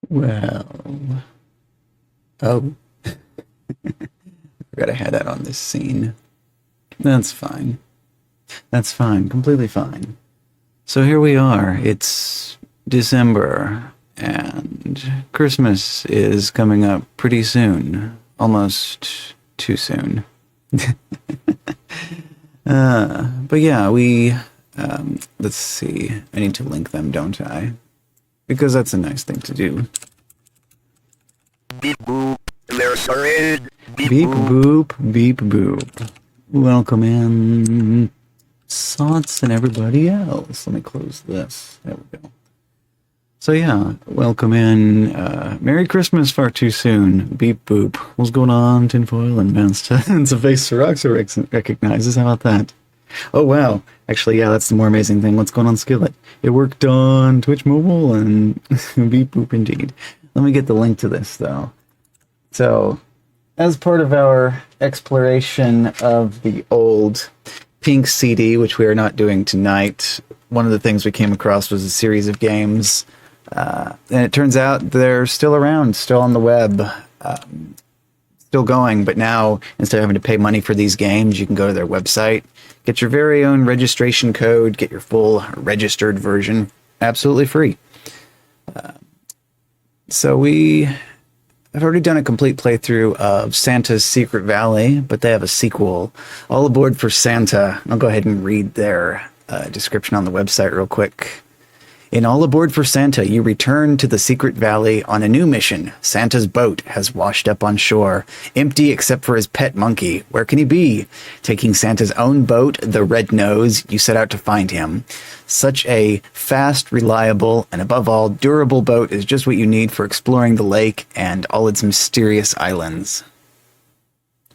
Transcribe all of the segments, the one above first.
Well, oh, forgot I had that on this scene. That's fine. That's fine. Completely fine. So here we are. It's December, and Christmas is coming up pretty soon. Almost too soon. But yeah, let's see. I need to link them, don't I? Because that's a nice thing to do. Beep boop. There's a red. Beep boop, beep boop. Welcome in, Sots and everybody else. Let me close this. There we go. So yeah, welcome in. Merry Christmas far too soon. Beep boop. What's going on, Tinfoil and Mansta? It's a face Siraxa recognizes. How about that? Oh wow. Actually, yeah, that's the more amazing thing. What's going on, Skillet? It worked on Twitch Mobile and beep boop indeed. Let me get the link to this though. So, as part of our exploration of the old Pink CD, which we are not doing tonight, one of the things we came across was a series of games. And it turns out they're still around, still on the web, still going. But now, instead of having to pay money for these games, you can go to their website, get your very own registration code, get your full registered version, absolutely free. So I've already done a complete playthrough of Santa's Secret Valley, but they have a sequel, All Aboard for Santa. I'll go ahead and read their description on the website real quick. In All Aboard for Santa, you return to the Secret Valley on a new mission. Santa's boat has washed up on shore, empty except for his pet monkey. Where can he be? Taking Santa's own boat, the Red Nose, you set out to find him. Such a fast, reliable, and above all, durable boat is just what you need for exploring the lake and all its mysterious islands.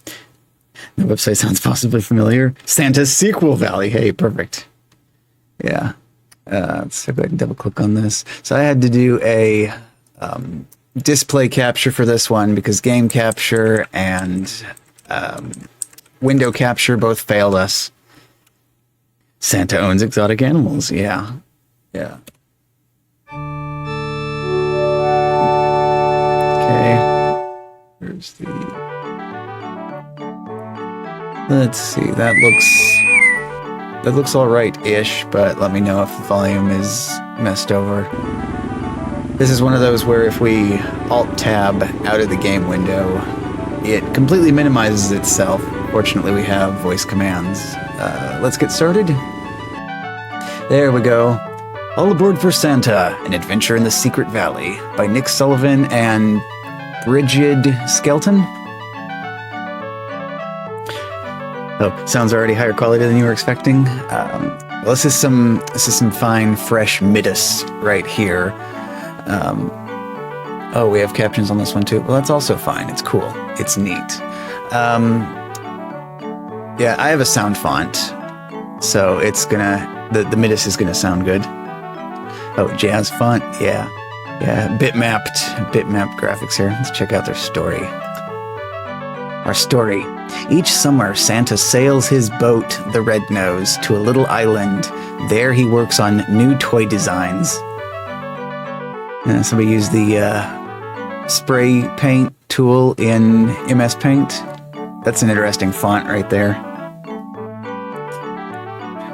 The website sounds possibly familiar. Santa's Sequel Valley. Hey, perfect. Yeah. Let's see if I can double click on this. So I had to do a display capture for this one because game capture and window capture both failed us. Santa owns exotic animals. Yeah. Yeah. Okay. Where's the... Let's see. That looks all right-ish, but let me know if the volume is messed over. This is one of those where if we Alt-Tab out of the game window, it completely minimizes itself. Fortunately, we have voice commands. Let's get started. There we go. All Aboard for Santa, An Adventure in the Secret Valley by Nick Sullivan and Brigid Skelton. Oh, sounds already higher quality than you were expecting. Well, this is some fine, fresh Midas right here. Oh, we have captions on this one too. Well, that's also fine. It's cool. It's neat. Yeah, I have a sound font, so it's gonna the Midas is gonna sound good. Oh, jazz font. Yeah, bitmapped graphics here. Let's check out their story. Our story. Each summer, Santa sails his boat, the Red Nose, to a little island. There he works on new toy designs. Somebody used the spray paint tool in MS Paint. That's an interesting font right there.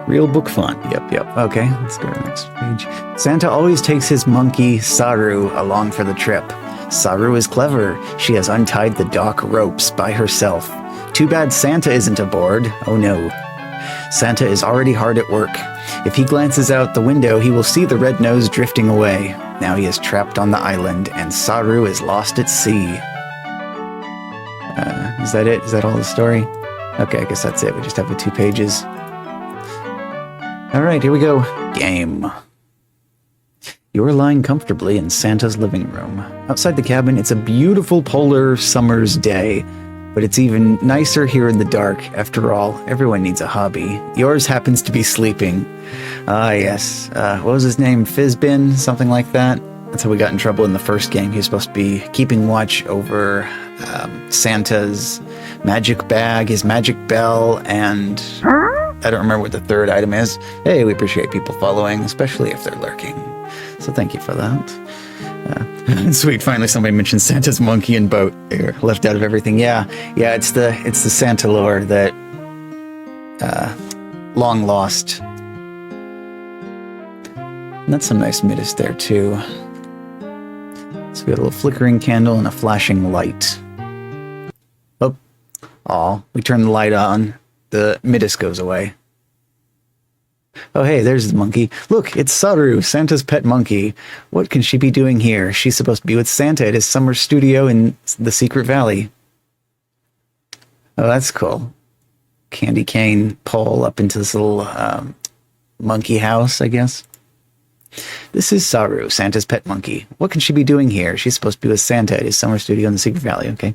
Real book font. Yep. Okay, let's go to the next page. Santa always takes his monkey, Saru, along for the trip. Saru is clever. She has untied the dock ropes by herself. Too bad Santa isn't aboard. Oh no. Santa is already hard at work. If he glances out the window, he will see the Red Nose drifting away. Now he is trapped on the island, and Saru is lost at sea. Is that it? Is that all the story? Okay, I guess that's it. We just have the 2 pages. Alright, here we go. Game. You're lying comfortably in Santa's living room. Outside the cabin, it's a beautiful polar summer's day, but it's even nicer here in the dark. After all, everyone needs a hobby. Yours happens to be sleeping. Ah, yes. What was his name? Fizbin? Something like that? That's how we got in trouble in the first game. He was supposed to be keeping watch over Santa's magic bag, his magic bell, and I don't remember what the third item is. Hey, we appreciate people following, especially if they're lurking. So thank you for that. Sweet, finally somebody mentioned Santa's monkey and boat. They're left out of everything. Yeah, it's the Santa lore that long lost. And that's some nice midis there too. So we got a little flickering candle and a flashing light. Oh, we turn the light on, the midis goes away. Oh, hey, there's the monkey. Look, it's Saru, Santa's pet monkey. What can she be doing here? She's supposed to be with Santa at his summer studio in the Secret Valley. Oh, that's cool. Candy cane pole up into this little monkey house, I guess. This is Saru, Santa's pet monkey. What can she be doing here? She's supposed to be with Santa at his summer studio in the Secret Valley. Okay.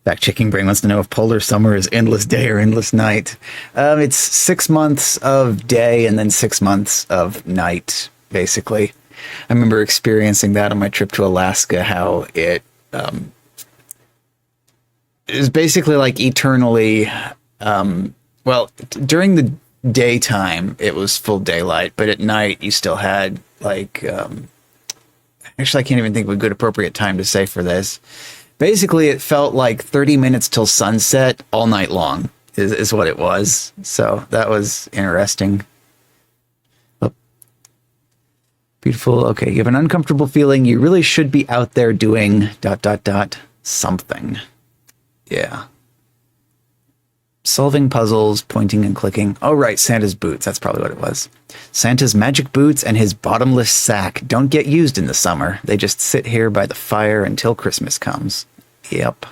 Fact-checking brain wants to know if polar summer is endless day or endless night. It's 6 months of day and then 6 months of night, basically. I remember experiencing that on my trip to Alaska, how it is basically like eternally... during the daytime, it was full daylight, but at night, you still had, like... actually, I can't even think of a good appropriate time to say for this. Basically, it felt like 30 minutes till sunset all night long is what it was. So that was interesting. Oh. Beautiful. Okay, you have an uncomfortable feeling. You really should be out there doing ... something. Yeah. Solving puzzles, pointing and clicking. Oh, right, Santa's boots. That's probably what it was. Santa's magic boots and his bottomless sack don't get used in the summer. They just sit here by the fire until Christmas comes. Yep.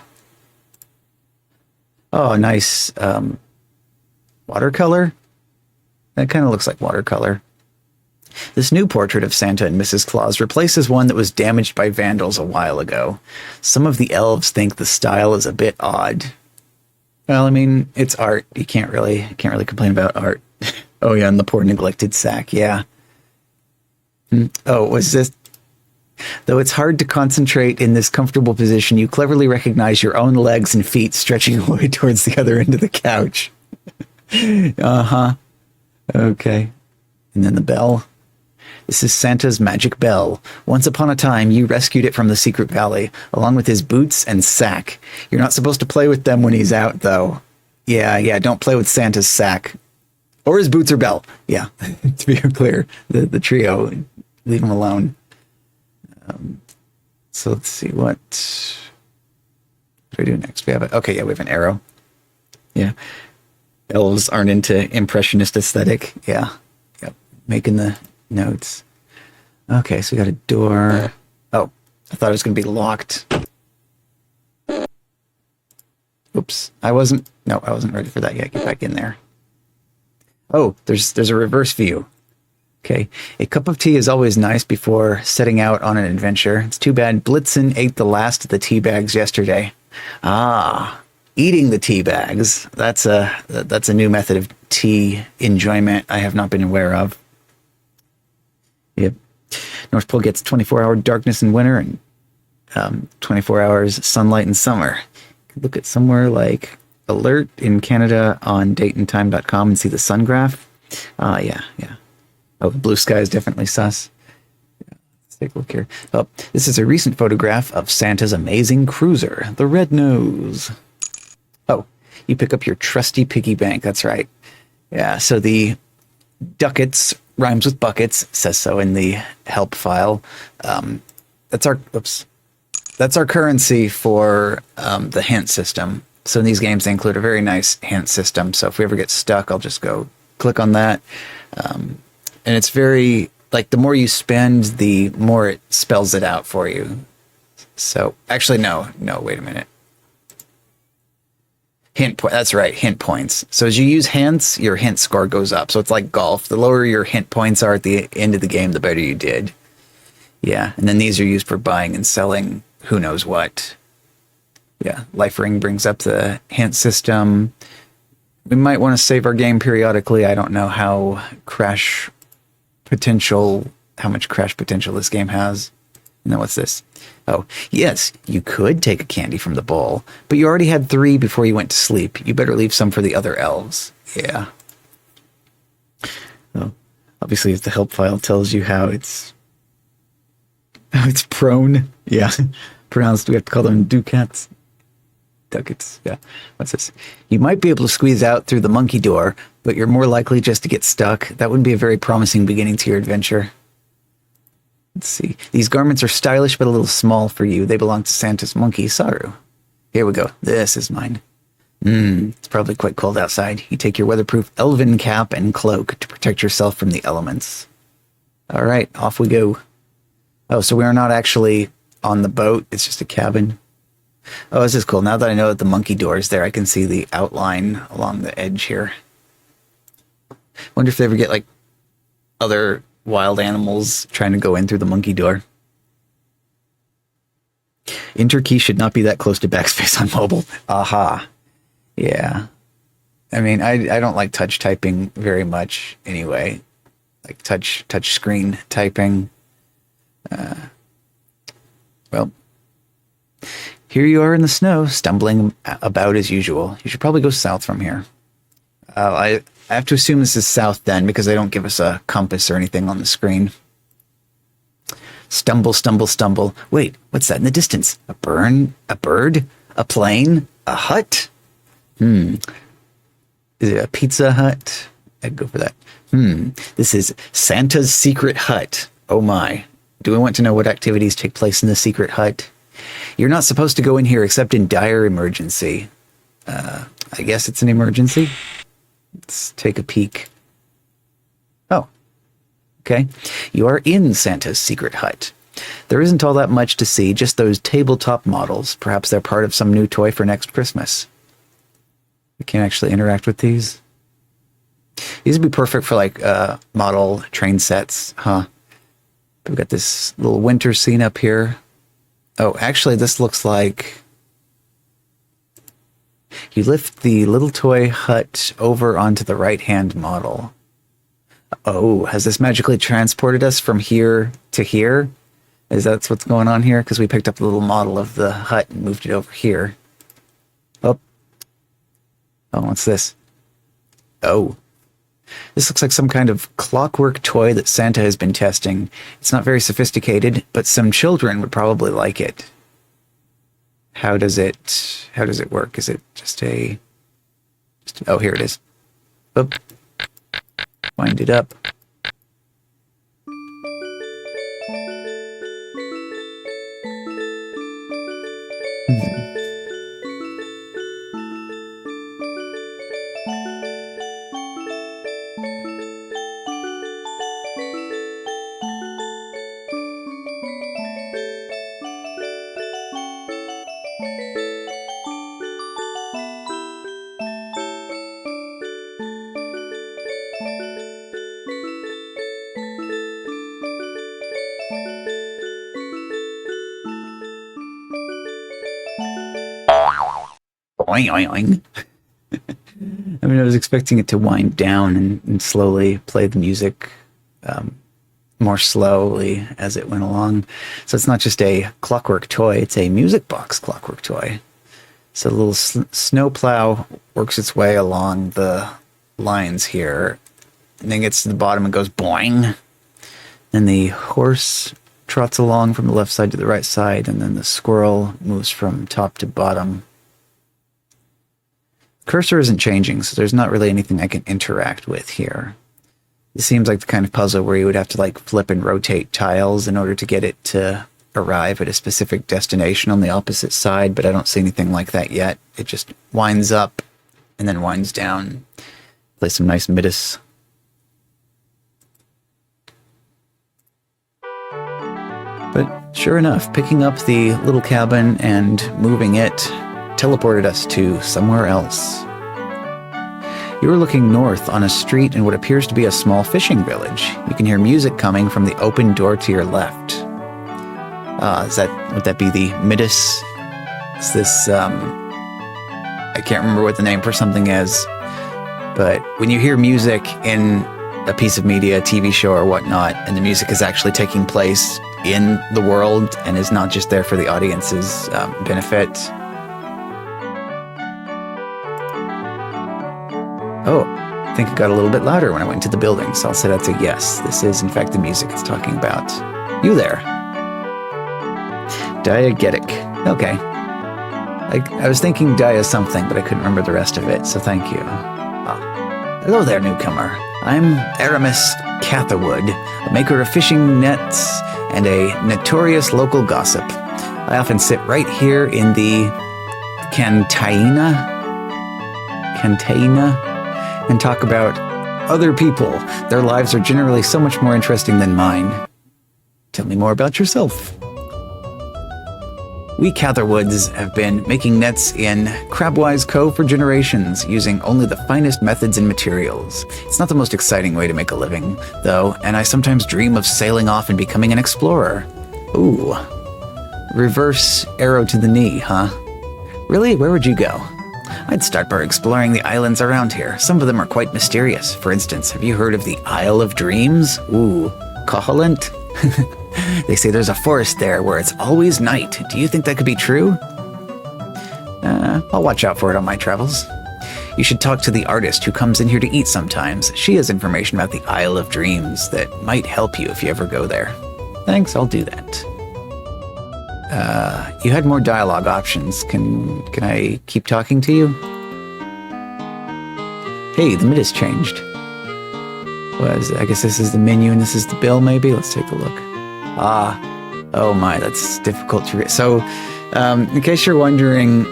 Oh, nice watercolor. That kind of looks like watercolor. This new portrait of Santa and Mrs. Claus replaces one that was damaged by vandals a while ago. Some of the elves think the style is a bit odd. Well, I mean, it's art. You can't really complain about art. Oh yeah, and the poor neglected sack. Yeah. Oh, was this? Though it's hard to concentrate in this comfortable position, you cleverly recognize your own legs and feet stretching away towards the other end of the couch. Uh-huh. Okay. And then the bell. This is Santa's magic bell. Once upon a time, you rescued it from the Secret Valley, along with his boots and sack. You're not supposed to play with them when he's out, though. Yeah, don't play with Santa's sack. Or his boots or bell. Yeah, to be clear. The trio, leave them alone. So let's see, what do we do next? We have we have an arrow. Yeah. Elves aren't into impressionist aesthetic. Yeah. Yep. Making the notes. Okay, so we got a door. Oh, I thought it was going to be locked. Oops, I wasn't ready for that yet. Get back in there. Oh, there's a reverse view. Okay, a cup of tea is always nice before setting out on an adventure. It's too bad Blitzen ate the last of the tea bags yesterday. Ah, eating the tea bags. That's a new method of tea enjoyment I have not been aware of. Yep. North Pole gets 24-hour darkness in winter and 24 hours sunlight in summer. Look at somewhere like Alert in Canada on dateandtime.com and see the sun graph. Yeah. Oh, the blue sky is definitely sus. Let's take a look here. Oh, this is a recent photograph of Santa's amazing cruiser, the Red Nose. Oh, you pick up your trusty piggy bank. That's right. Yeah, so the ducats rhymes with buckets, says so in the help file. That's our currency for the hint system. So in these games, they include a very nice hint system. So if we ever get stuck, I'll just go click on that. And it's very, like, the more you spend, the more it spells it out for you. So, actually, no, wait a minute. That's right, hint points. So as you use hints, your hint score goes up. So it's like golf. The lower your hint points are at the end of the game, the better you did. Yeah, and then these are used for buying and selling who knows what. Yeah, Life Ring brings up the hint system. We might want to save our game periodically. I don't know how much crash potential this game has. And then what's this? Oh, yes, you could take a candy from the bowl, but you already had 3 before you went to sleep. You better leave some for the other elves. Yeah. Oh, obviously, if the help file tells you how Oh, it's prone. Yeah. Pronounced, we have to call them ducats. Ducats. Yeah. What's this? You might be able to squeeze out through the monkey door, but you're more likely just to get stuck. That wouldn't be a very promising beginning to your adventure. Let's see. These garments are stylish, but a little small for you. They belong to Santa's monkey, Saru. Here we go. This is mine. It's probably quite cold outside. You take your weatherproof elven cap and cloak to protect yourself from the elements. All right, off we go. Oh, so we are not actually on the boat. It's just a cabin. Oh, this is cool. Now that I know that the monkey door is there, I can see the outline along the edge here. Wonder if they ever get, like, other wild animals trying to go in through the monkey door. Enter key should not be that close to backspace on mobile. Aha. Yeah. I mean, I don't like touch typing very much anyway. Like touch screen typing. Well, here you are in the snow, stumbling about as usual. You should probably go south from here. I have to assume this is south then, because they don't give us a compass or anything on the screen. Stumble, stumble, stumble. Wait, what's that in the distance? A bird? A plane? A hut? Is it a Pizza Hut? I'd go for that. This is Santa's secret hut. Oh my. Do we want to know what activities take place in the secret hut? You're not supposed to go in here except in dire emergency. I guess it's an emergency. Let's take a peek. Oh. Okay. You are in Santa's secret hut. There isn't all that much to see, just those tabletop models. Perhaps they're part of some new toy for next Christmas. We can't actually interact with these. These would be perfect for, like, model train sets, huh? We've got this little winter scene up here. Oh, actually, this looks like... You lift the little toy hut over onto the right-hand model. Oh, has this magically transported us from here to here? Is that what's going on here? Because we picked up the little model of the hut and moved it over here. Oh, what's this? Oh. This looks like some kind of clockwork toy that Santa has been testing. It's not very sophisticated, but some children would probably like it. How does it work? Is it just oh, here it is. Oop. Wind it up. Oing, oing, oing. I mean, I was expecting it to wind down and slowly play the music more slowly as it went along. So it's not just a clockwork toy, it's a music box clockwork toy. So the little snowplow works its way along the lines here, and then gets to the bottom and goes boing. Then the horse trots along from the left side to the right side, and then the squirrel moves from top to bottom. Cursor isn't changing, so there's not really anything I can interact with here. It seems like the kind of puzzle where you would have to, like, flip and rotate tiles in order to get it to arrive at a specific destination on the opposite side, but I don't see anything like that yet. It just winds up and then winds down. Play some nice midis. But sure enough, picking up the little cabin and moving it teleported us to somewhere else. You are looking north on a street in what appears to be a small fishing village. You can hear music coming from the open door to your left. Would that be the Midis? Is this, I can't remember what the name for something is, but when you hear music in a piece of media, a TV show or whatnot, and the music is actually taking place in the world and is not just there for the audience's benefit. Oh, I think it got a little bit louder when I went to the building, so I'll say that's a yes. This is, in fact, the music it's talking about. You there. Diegetic. Okay. I was thinking dia something, but I couldn't remember the rest of it, so thank you. Hello there, newcomer. I'm Aramis Catherwood, a maker of fishing nets and a notorious local gossip. I often sit right here in the cantina and talk about other people. Their lives are generally so much more interesting than mine. Tell me more about yourself. We Catherwoods have been making nets in Crabwise Cove for generations, using only the finest methods and materials. It's not the most exciting way to make a living, though, and I sometimes dream of sailing off and becoming an explorer. Ooh. Reverse arrow to the knee, huh? Really? Where would you go? I'd start by exploring the islands around here. Some of them are quite mysterious. For instance, have you heard of the Isle of Dreams? Ooh, Koholint? They say there's a forest there where it's always night. Do you think that could be true? I'll watch out for it on my travels. You should talk to the artist who comes in here to eat sometimes. She has information about the Isle of Dreams that might help you if you ever go there. Thanks, I'll do that. You had more dialogue options. Can I keep talking to you? Hey, the mid has changed. I guess this is the menu and this is the bill, maybe? Let's take a look. Oh my, that's difficult to read. So, in case you're wondering,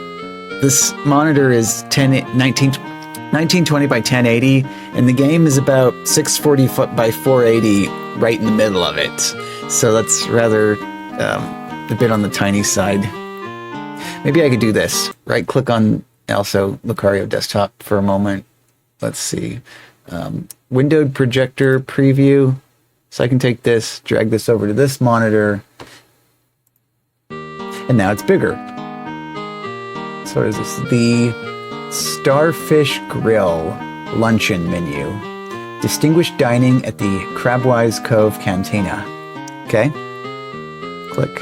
this monitor is 1920 by 1080, and the game is about 640 by 480 right in the middle of it. So that's rather a bit on the tiny side. Maybe I could do this. Right-click on also Lucario Desktop for a moment. Let's see. Windowed projector preview. So I can take this, drag this over to this monitor, and now it's bigger. So what is this? The Starfish Grill luncheon menu. Distinguished dining at the Crabwise Cove Cantina. Okay. Click.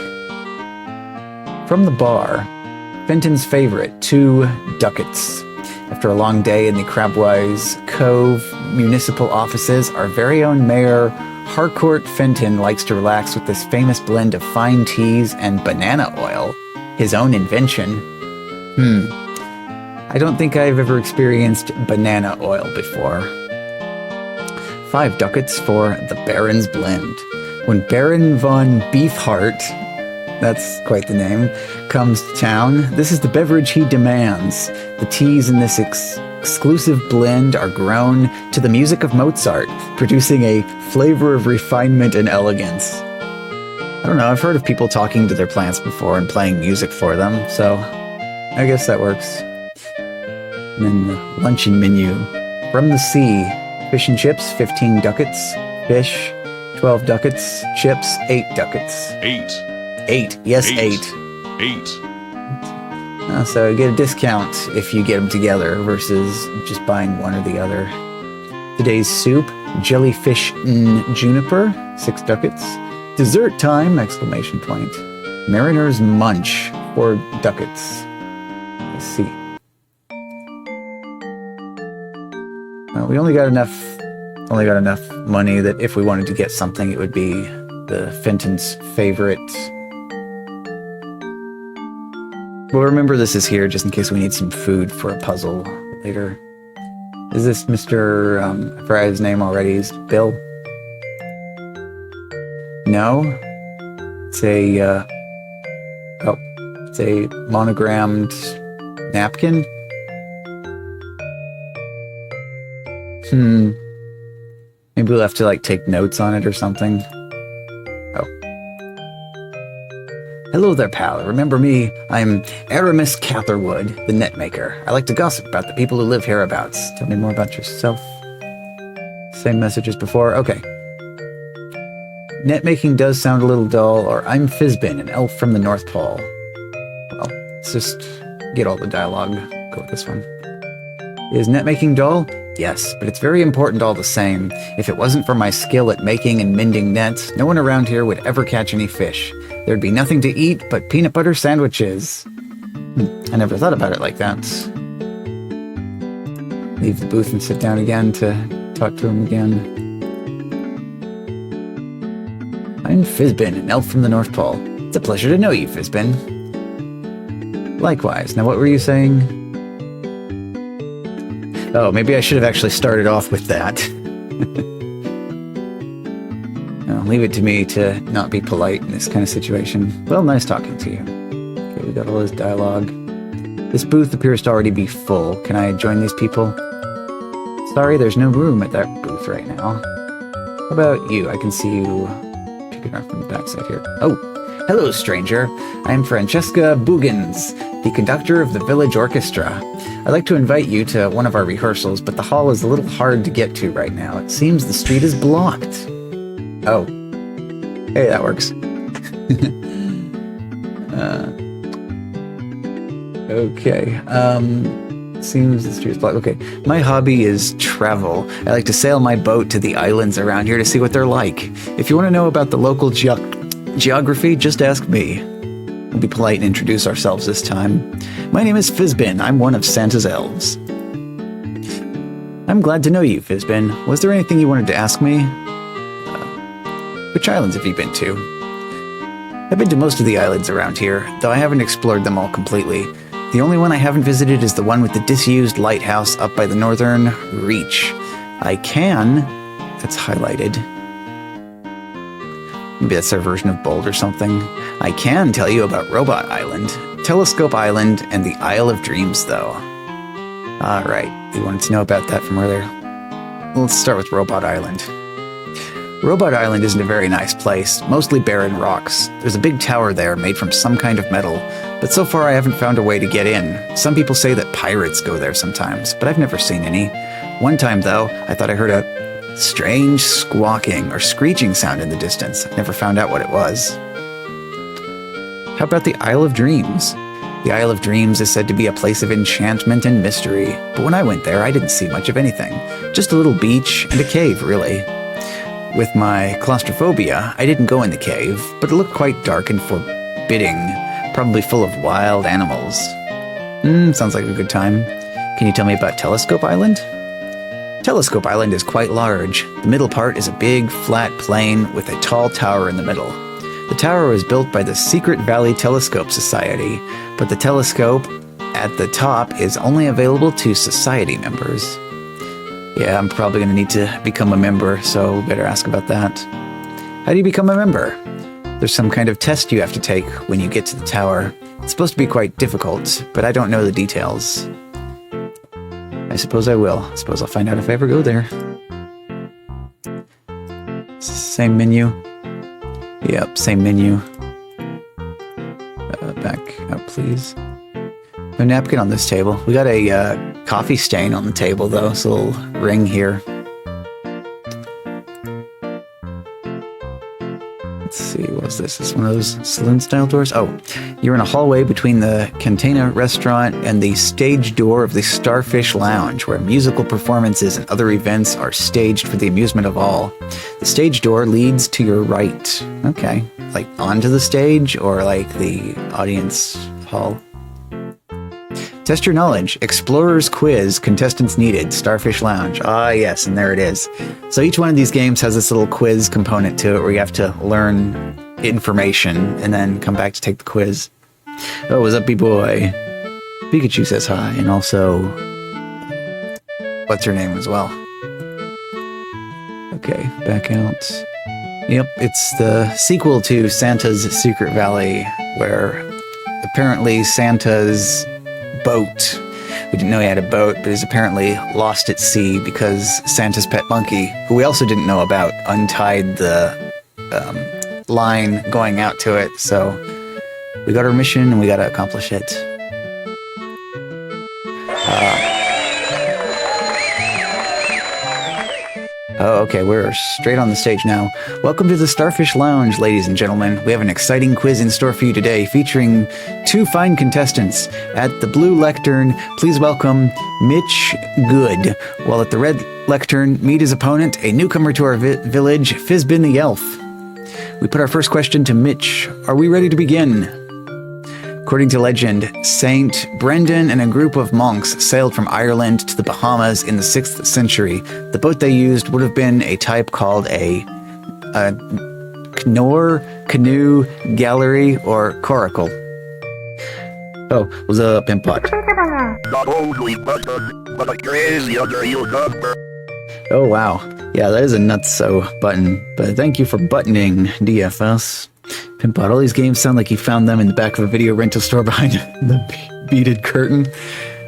From the bar, Fenton's favorite, 2 ducats. After a long day in the Crabwise Cove municipal offices, our very own Mayor Harcourt Fenton likes to relax with this famous blend of fine teas and banana oil, his own invention. I don't think I've ever experienced banana oil before. 5 ducats for the Baron's Blend. When Baron von Beefheart, that's quite the name, comes to town, this is the beverage he demands. The teas in this exclusive blend are grown to the music of Mozart, producing a flavor of refinement and elegance. I don't know, I've heard of people talking to their plants before and playing music for them, so I guess that works. And then the luncheon menu. From the sea, fish and chips, 15 ducats. Fish, 12 ducats. Chips, 8 ducats. 8. Yes, 8. So you get a discount if you get them together versus just buying one or the other. Today's soup, jellyfish juniper, 6 ducats. Dessert time, exclamation point. Mariner's Munch, 4 ducats. Let's see. Well, we only got enough money that if we wanted to get something, it would be the Fenton's favorite. We'll remember this is here just in case we need some food for a puzzle later. Is this Mr. I forgot his name already. Is it Bill? No. It's a monogrammed napkin. Maybe we'll have to take notes on it or something. Hello there, pal. Remember me? I'm Aramis Catherwood, the net maker. I like to gossip about the people who live hereabouts. Tell me more about yourself. Same message as before. Okay. Net making does sound a little dull, or I'm Fizbin, an elf from the North Pole. Well, let's just get all the dialogue. Go with this one. Is net making dull? Yes, but it's very important all the same. If it wasn't for my skill at making and mending nets, no one around here would ever catch any fish. There'd be nothing to eat but peanut butter sandwiches. I never thought about it like that. Leave the booth and sit down again to talk to him again. I'm Fizbin, an elf from the North Pole. It's a pleasure to know you, Fizbin. Likewise. Now, what were you saying? Oh, maybe I should have actually started off with that. Leave it to me to not be polite in this kind of situation. Well, nice talking to you. Okay, we got all this dialogue. This booth appears to already be full. Can I join these people? Sorry, there's no room at that booth right now. How about you? I can see you picking up from the backside here. Oh, hello, stranger. I am Francesca Bugans, the conductor of the village orchestra. I'd like to invite you to one of our rehearsals, but the hall is a little hard to get to right now. It seems the street is blocked. Oh. Hey, that works. Okay. Seems the street is blocked. Okay. My hobby is travel. I like to sail my boat to the islands around here to see what they're like. If you want to know about the local geography, just ask me. We'll be polite and introduce ourselves this time. My name is Fizbin. I'm one of Santa's elves. I'm glad to know you, Fizbin. Was there anything you wanted to ask me? Which islands have you been to? I've been to most of the islands around here, though I haven't explored them all completely. The only one I haven't visited is the one with the disused lighthouse up by the northern reach. I can... That's highlighted. Maybe that's their version of bold or something. I can tell you about Robot Island, Telescope Island, and the Isle of Dreams, though. Alright, you wanted to know about that from earlier. Let's start with Robot Island. Robot Island isn't a very nice place, mostly barren rocks. There's a big tower there made from some kind of metal, but so far I haven't found a way to get in. Some people say that pirates go there sometimes, but I've never seen any. One time, though, I thought I heard a strange squawking or screeching sound in the distance. I never found out what it was. How about the Isle of Dreams? The Isle of Dreams is said to be a place of enchantment and mystery, but when I went there, I didn't see much of anything. Just a little beach and a cave, really. With my claustrophobia, I didn't go in the cave, but it looked quite dark and forbidding, probably full of wild animals. Sounds like a good time. Can you tell me about Telescope Island? Telescope Island is quite large. The middle part is a big, flat plain with a tall tower in the middle. The tower was built by the Secret Valley Telescope Society, but the telescope at the top is only available to society members. Yeah, I'm probably going to need to become a member, so we better ask about that. How do you become a member? There's some kind of test you have to take when you get to the tower. It's supposed to be quite difficult, but I don't know the details. I suppose I will. I suppose I'll find out if I ever go there. Same menu. Yep, same menu. Back up, please. No napkin on this table. We got a coffee stain on the table, though. It's a little ring here. Let's see, what's this? Is this one of those saloon-style doors? Oh, you're in a hallway between the Cantina restaurant and the stage door of the Starfish Lounge, where musical performances and other events are staged for the amusement of all. The stage door leads to your right. Okay. Like onto the stage or like the audience hall? Test your knowledge. Explorer's quiz. Contestants needed. Starfish Lounge. Ah, yes, and there it is. So each one of these games has this little quiz component to it where you have to learn information and then come back to take the quiz. Oh, what's up, B-boy? Pikachu says hi, and also... what's her name as well? Okay, back out. Yep, it's the sequel to Santa's Secret Valley, where apparently Santa's boat, we didn't know he had a boat, but is apparently lost at sea because Santa's pet monkey, who we also didn't know about, untied the line going out to it. So we got our mission and we got to accomplish it. Oh, okay, we're straight on the stage now. Welcome to the Starfish Lounge, ladies and gentlemen. We have an exciting quiz in store for you today, featuring two fine contestants. At the blue lectern, please welcome Mitch Good, while at the red lectern, meet his opponent, a newcomer to our village, Fizbin the Elf. We put our first question to Mitch. Are we ready to begin? According to legend, Saint Brendan and a group of monks sailed from Ireland to the Bahamas in the 6th century. The boat they used would have been a type called a Knorr, Canoe, Gallery, or Coracle? Oh, what's up, Pimpot? Not only button, but a crazy under your number. Oh, wow. Yeah, that is a nutso button, but thank you for buttoning, DFS. Pimpot, all these games sound like you found them in the back of a video rental store behind the beaded curtain.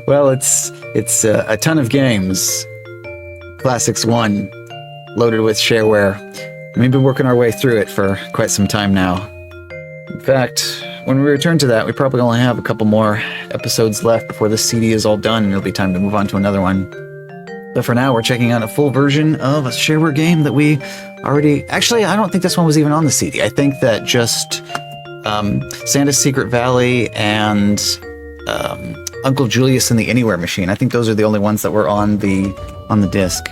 Well, it's a ton of games. Classics 1, loaded with shareware. And we've been working our way through it for quite some time now. In fact, when we return to that, we probably only have a couple more episodes left before this CD is all done, and it'll be time to move on to another one. But for now, we're checking out a full version of a shareware game that we already... Actually, I don't think this one was even on the CD. I think that just Santa's Secret Valley and Uncle Julius and the Anywhere Machine. I think those are the only ones that were on the disc.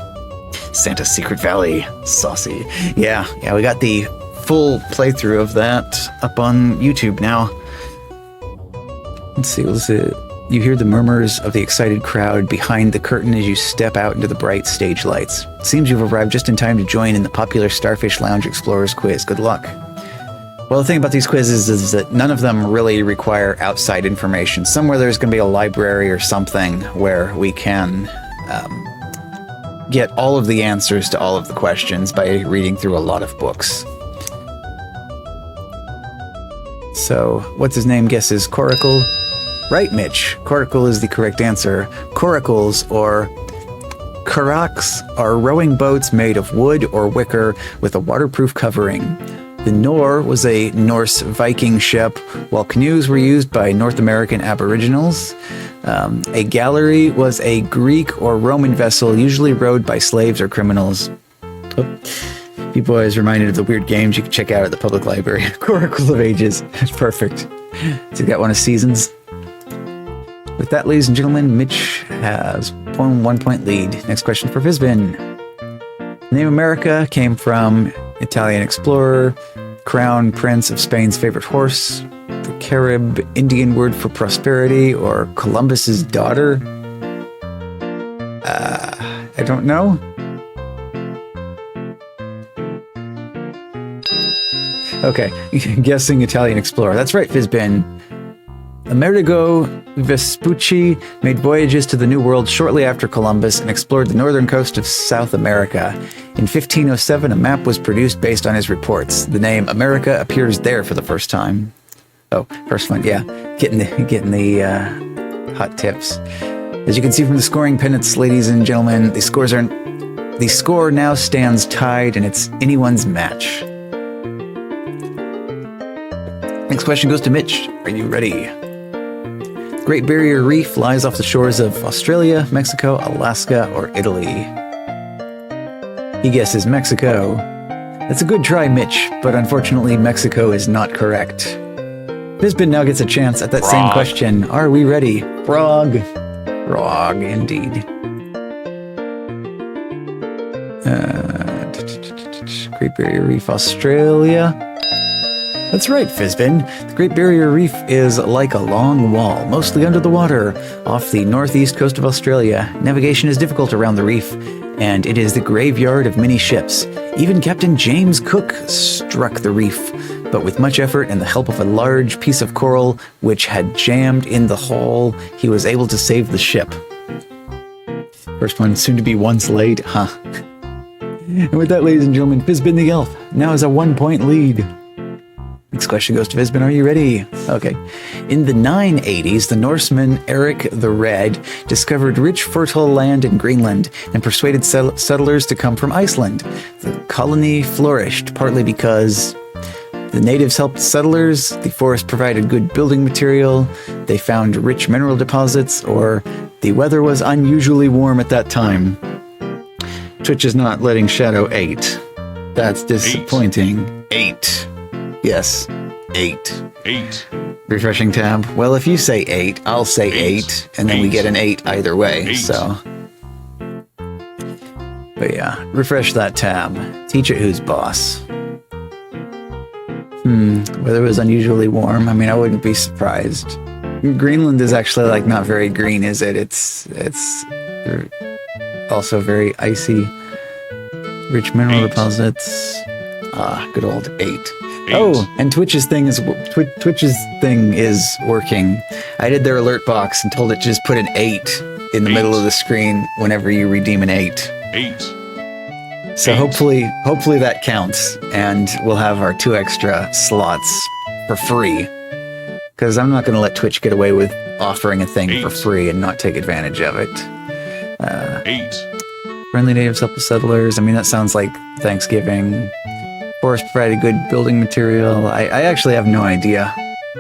Santa's Secret Valley, saucy. Yeah, we got the full playthrough of that up on YouTube now. Let's see, what is it? You hear the murmurs of the excited crowd behind the curtain as you step out into the bright stage lights. Seems you've arrived just in time to join in the popular Starfish Lounge Explorers quiz. Good luck. Well, the thing about these quizzes is that none of them really require outside information. Somewhere there's going to be a library or something where we can get all of the answers to all of the questions by reading through a lot of books. So, what's his name guesses Coracle? Right, Mitch. Coracle is the correct answer. Coracles, or carracks, are rowing boats made of wood or wicker with a waterproof covering. The Knorr was a Norse Viking ship, while canoes were used by North American Aboriginals. A gallery was a Greek or Roman vessel, usually rowed by slaves or criminals. Oh. You boys reminded of the weird games you can check out at the public library. Coracle of Ages. That's perfect. So you got one of Seasons. With that, ladies and gentlemen, Mitch has 1 point lead. Next question for Fizbin. The name America came from Italian explorer, crown prince of Spain's favorite horse, the Carib Indian word for prosperity, or Columbus's daughter? I don't know. Okay, guessing Italian explorer. That's right, Fizbin. Amerigo Vespucci made voyages to the New World shortly after Columbus and explored the northern coast of South America. In 1507, a map was produced based on his reports. The name America appears there for the first time. Oh, first one, yeah. Getting the hot tips. As you can see from the scoring pennants, ladies and gentlemen, the score now stands tied, and it's anyone's match. Next question goes to Mitch. Are you ready? Great Barrier Reef lies off the shores of Australia, Mexico, Alaska, or Italy. He guesses Mexico. That's a good try, Mitch, but unfortunately Mexico is not correct. Fizbin now gets a chance at that same question. Are we ready? Frog. Frog, indeed. Great Barrier Reef, Australia. That's right, Fizbin. The Great Barrier Reef is like a long wall, mostly under the water, off the northeast coast of Australia. Navigation is difficult around the reef, and it is the graveyard of many ships. Even Captain James Cook struck the reef, but with much effort and the help of a large piece of coral which had jammed in the hull, he was able to save the ship. First one soon to be once late, huh? And with that, ladies and gentlemen, Fizbin the Elf now has a 1 point lead. Next question goes to Fizbin. Are you ready? Okay. In the 980s, the Norseman Eric the Red discovered rich, fertile land in Greenland and persuaded settlers to come from Iceland. The colony flourished partly because the natives helped settlers, the forest provided good building material, they found rich mineral deposits, or the weather was unusually warm at that time. Twitch is not letting Shadow 8. That's disappointing. 8. Yes, 8. 8. Refreshing tab. Well, if you say 8, I'll say 8, and then we get an 8 either way, 8. so. But yeah, refresh that tab. Teach it who's boss. Weather was unusually warm. I mean, I wouldn't be surprised. Greenland is actually, like, not very green, is it? It's also very icy. Rich mineral 8. deposits. Good old 8. Oh, and Twitch's thing is working. I did their alert box and told it to just put an 8 in the middle of the screen whenever you redeem an 8. 8. So hopefully that counts, and we'll have our 2 extra slots for free. Because I'm not going to let Twitch get away with offering a thing for free and not take advantage of it. 8. Friendly natives help the settlers. I mean, that sounds like Thanksgiving. Forest provided good building material. I actually have no idea.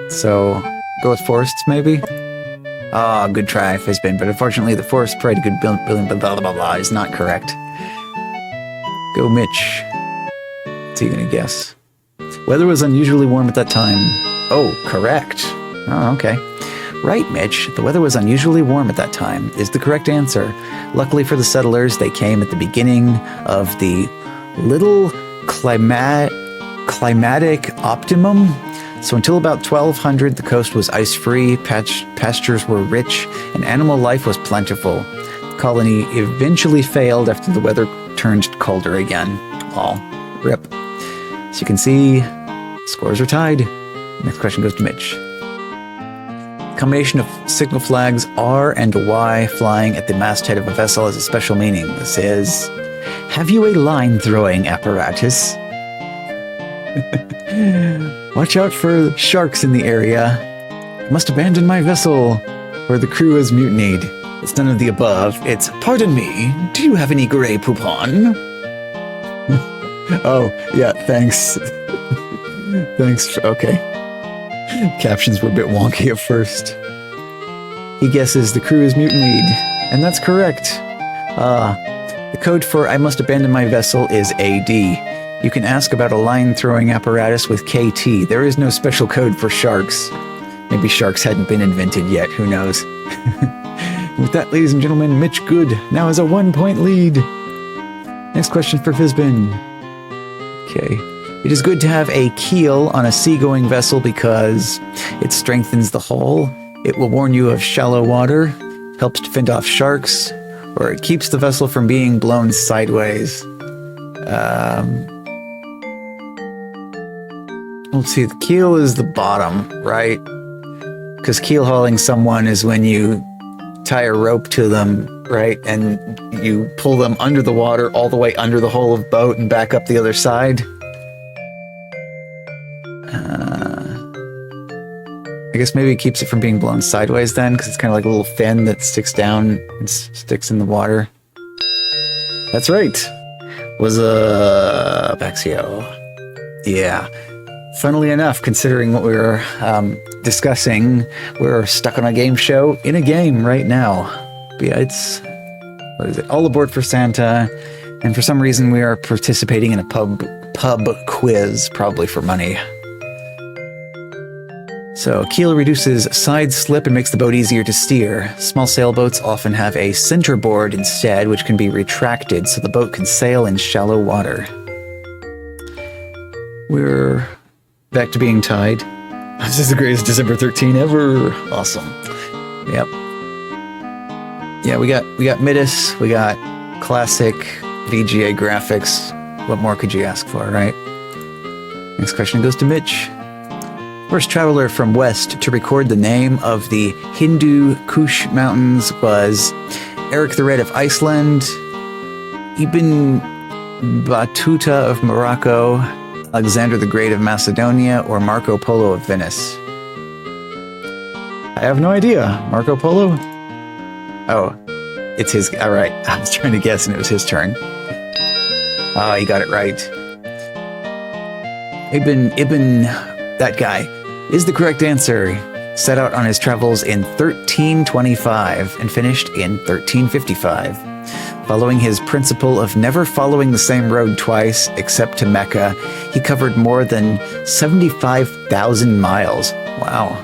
So, go with forests, maybe? Good try, Fizbin. But unfortunately, the forest provided good building, blah, blah, blah, blah, is not correct. Go, Mitch. What's he gonna guess? Weather was unusually warm at that time. Oh, correct. Oh, okay. Right, Mitch. The weather was unusually warm at that time is the correct answer. Luckily for the settlers, they came at the beginning of the little climatic optimum. So until about 1200, the coast was ice-free, pastures were rich, and animal life was plentiful. The colony eventually failed after the weather turned colder again. Aw, rip. So you can see, scores are tied. Next question goes to Mitch. Combination of signal flags R and Y flying at the masthead of a vessel has a special meaning. This is, have you a line throwing apparatus? Watch out for sharks in the area. I must abandon my vessel, or the crew has mutinied. It's none of the above. It's, pardon me, do you have any Grey Poupon? Oh, yeah, thanks. Thanks, okay. Captions were a bit wonky at first. He guesses the crew is mutinied, and that's correct. The code for I must abandon my vessel is AD. You can ask about a line-throwing apparatus with KT. There is no special code for sharks. Maybe sharks hadn't been invented yet, who knows. With that, ladies and gentlemen, Mitch Good now has a 1-point lead. Next question for Fizbin. Okay. It is good to have a keel on a seagoing vessel because it strengthens the hull. It will warn you of shallow water, helps to fend off sharks, or it keeps the vessel from being blown sideways. Let's see, the keel is the bottom, right? Because keel hauling someone is when you tie a rope to them, right? And you pull them under the water all the way under the hull of the boat and back up the other side. I guess maybe it keeps it from being blown sideways then, because it's kind of like a little fin that sticks down and sticks in the water. That's right. Was a Baxio. Yeah. Funnily enough, considering what we were discussing, we're stuck on a game show in a game right now. But yeah, it's, what is it? All Aboard for Santa. And for some reason, we are participating in a pub quiz, probably for money. So, keel reduces side slip and makes the boat easier to steer. Small sailboats often have a centerboard instead, which can be retracted so the boat can sail in shallow water. We're back to being tied. This is the greatest December 13 ever. Awesome. Yep. Yeah, we got Midas, we got classic VGA graphics. What more could you ask for, right? Next question goes to Mitch. First traveler from west to record the name of the Hindu Kush Mountains was Eric the Red of Iceland, Ibn Battuta of Morocco, Alexander the Great of Macedonia, or Marco Polo of Venice. I have no idea. Marco Polo? Oh, it's his. All right. I was trying to guess and it was his turn. Oh, he got it right. Ibn, that guy, is the correct answer. Set out on his travels in 1325 and finished in 1355. Following his principle of never following the same road twice, except to Mecca, he covered more than 75,000 miles. Wow.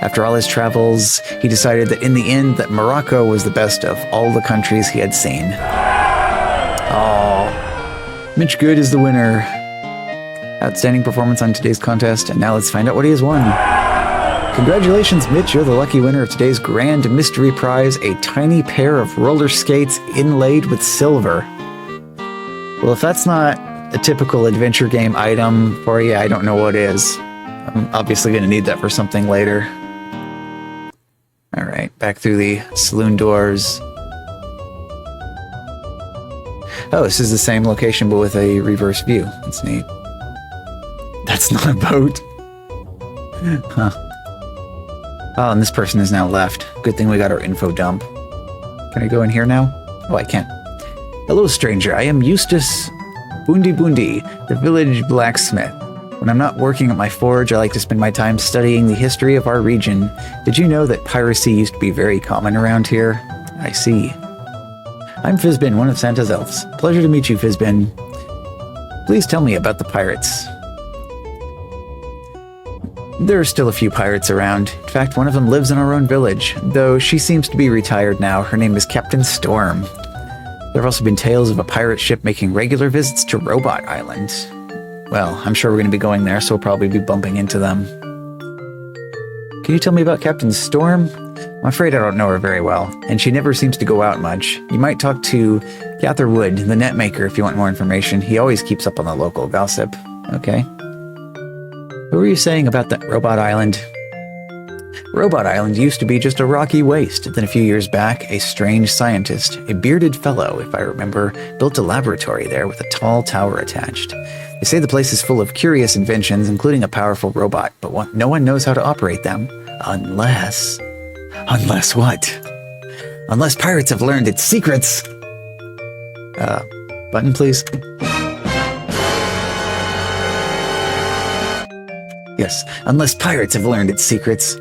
After all his travels, he decided that in the end that Morocco was the best of all the countries he had seen. Oh, Mitch Good is the winner. Outstanding performance on today's contest, and now let's find out what he has won. Congratulations, Mitch, you're the lucky winner of today's grand mystery prize, a tiny pair of roller skates inlaid with silver. Well, if that's not a typical adventure game item for you. I don't know what is. I'm obviously going to need that for something later. All right, back through the saloon doors. Oh, this is the same location, but with a reverse view. That's neat. That's not a boat. Huh. Oh, and this person is now left. Good thing we got our info dump. Can I go in here now? Oh, I can't. Hello, stranger. I am Eustace Bundi Bundi, the village blacksmith. When I'm not working at my forge, I like to spend my time studying the history of our region. Did you know that piracy used to be very common around here? I see. I'm Fizbin, one of Santa's elves. Pleasure to meet you, Fizbin. Please tell me about the pirates. There are still a few pirates around. In fact, one of them lives in our own village, though she seems to be retired now. Her name is Captain Storm. There have also been tales of a pirate ship making regular visits to Robot Island. Well, I'm sure we're going to be going there, so we'll probably be bumping into them. Can you tell me about Captain Storm? I'm afraid I don't know her very well, and she never seems to go out much. You might talk to Gather Wood, the net maker, if you want more information. He always keeps up on the local gossip. Okay. What were you saying about that Robot Island? Robot Island used to be just a rocky waste. Then a few years back, a strange scientist, a bearded fellow, if I remember, built a laboratory there with a tall tower attached. They say the place is full of curious inventions, including a powerful robot, but no one knows how to operate them. Unless... Unless what? Unless pirates have learned its secrets! Button, please. Yes, unless pirates have learned its secrets.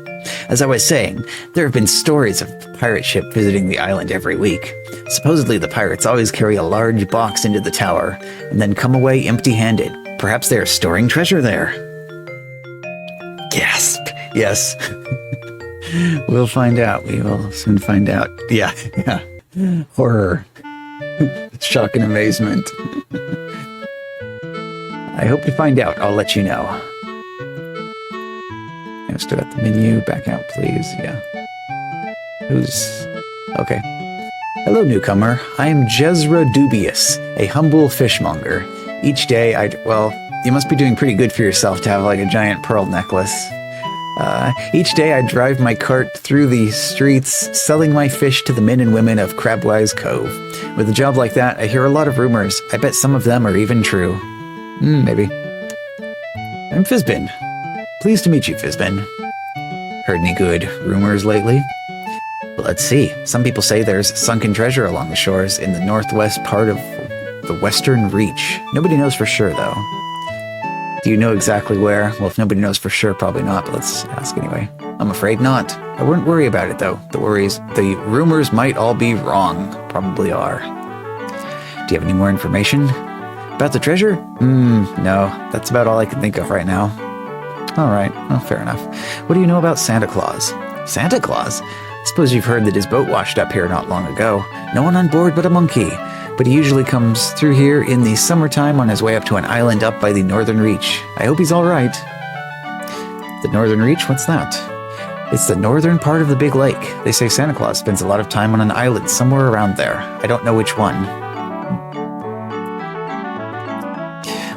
As I was saying, there have been stories of a pirate ship visiting the island every week. Supposedly the pirates always carry a large box into the tower, and then come away empty-handed. Perhaps they are storing treasure there. Gasp! Yes. We'll find out. We will soon find out. Yeah. Horror. Shock and amazement. I hope to find out. I'll let you know. I still got the menu. Back out, please. Yeah. Who's... Okay. Hello, newcomer. I am Jezra Dubious, a humble fishmonger. Each day well, you must be doing pretty good for yourself to have like a giant pearl necklace. Each day I drive my cart through the streets, selling my fish to the men and women of Crabwise Cove. With a job like that, I hear a lot of rumors. I bet some of them are even true. Maybe. I'm Fizbin. Pleased to meet you, Fizbin. Heard any good rumors lately? Well, let's see. Some people say there's sunken treasure along the shores in the northwest part of the Western Reach. Nobody knows for sure, though. Do you know exactly where? Well, if nobody knows for sure, probably not, but let's ask anyway. I'm afraid not. I wouldn't worry about it, though. The rumors might all be wrong. Probably are. Do you have any more information? About the treasure? No. That's about all I can think of right now. All right. Well, fair enough. What do you know about Santa Claus? Santa Claus? I suppose you've heard that his boat washed up here not long ago. No one on board but a monkey. But he usually comes through here in the summertime on his way up to an island up by the Northern Reach. I hope he's all right. The Northern Reach? What's that? It's the northern part of the big lake. They say Santa Claus spends a lot of time on an island somewhere around there. I don't know which one.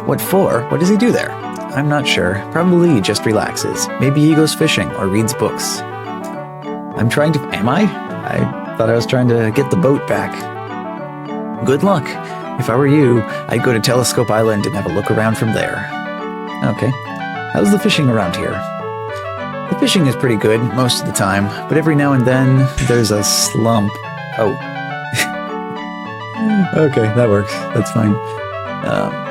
What for? What does he do there? I'm not sure. Probably he just relaxes. Maybe he goes fishing or reads books. Am I? I thought I was trying to get the boat back. Good luck. If I were you, I'd go to Telescope Island and have a look around from there. Okay. How's the fishing around here? The fishing is pretty good most of the time, but every now and then there's a slump. Oh. Okay, that works. That's fine.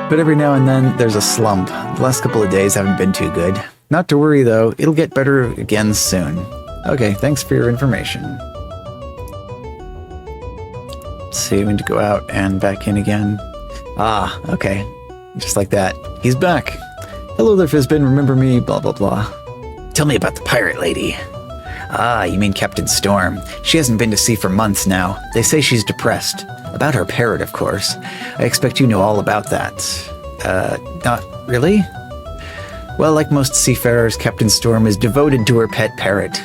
But every now and then there's a slump. The last couple of days haven't been too good. Not to worry though, it'll get better again soon. Okay, thanks for your information. Let's see, we need to go out and back in again. Ah, okay. Just like that. He's back. Hello there, Fizbin. Remember me? Blah, blah, blah. Tell me about the pirate lady. Ah, you mean Captain Storm. She hasn't been to sea for months now. They say she's depressed. About her parrot, of course. I expect you know all about that. Not really? Well, like most seafarers, Captain Storm is devoted to her pet parrot.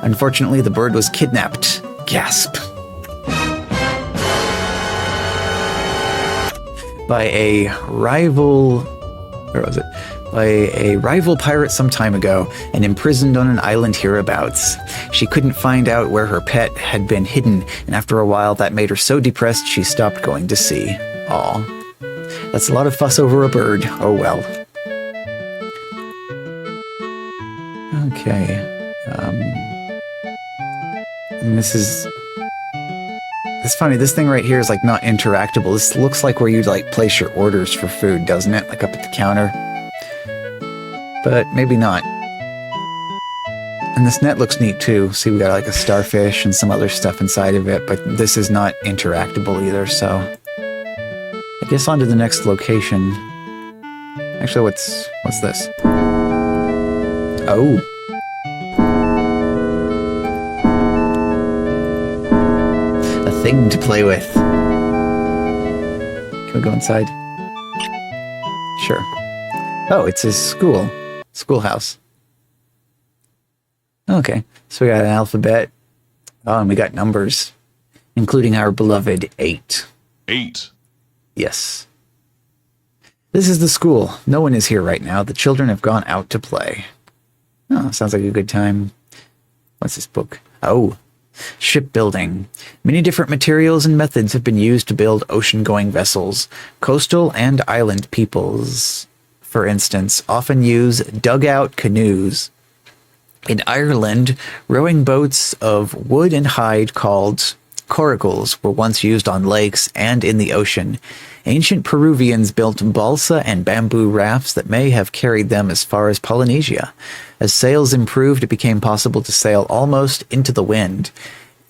Unfortunately, the bird was kidnapped. Gasp. by a rival, where was it? By a rival pirate some time ago and imprisoned on an island hereabouts. She couldn't find out where her pet had been hidden, and after a while that made her so depressed she stopped going to sea. Aw. That's a lot of fuss over a bird. Oh well. Okay. And this is... It's funny, this thing right here is like not interactable. This looks like where you like place your orders for food, doesn't it? Like up at the counter. But maybe not. And this net looks neat too. See, we got like a starfish and some other stuff inside of it, but this is not interactable either, so... I guess on to the next location. Actually, what's this? Oh. A thing to play with. Can we go inside? Sure. Oh, it's a schoolhouse. Okay, so we got an alphabet. Oh, and we got numbers, including our beloved 8. 8. Yes. This is the school. No one is here right now. The children have gone out to play. Oh, sounds like a good time. What's this book? Oh, shipbuilding. Many different materials and methods have been used to build ocean-going vessels. Coastal and island peoples, for instance, often use dugout canoes. In Ireland, rowing boats of wood and hide called coracles were once used on lakes and in the ocean. Ancient Peruvians built balsa and bamboo rafts that may have carried them as far as Polynesia. As sails improved, it became possible to sail almost into the wind,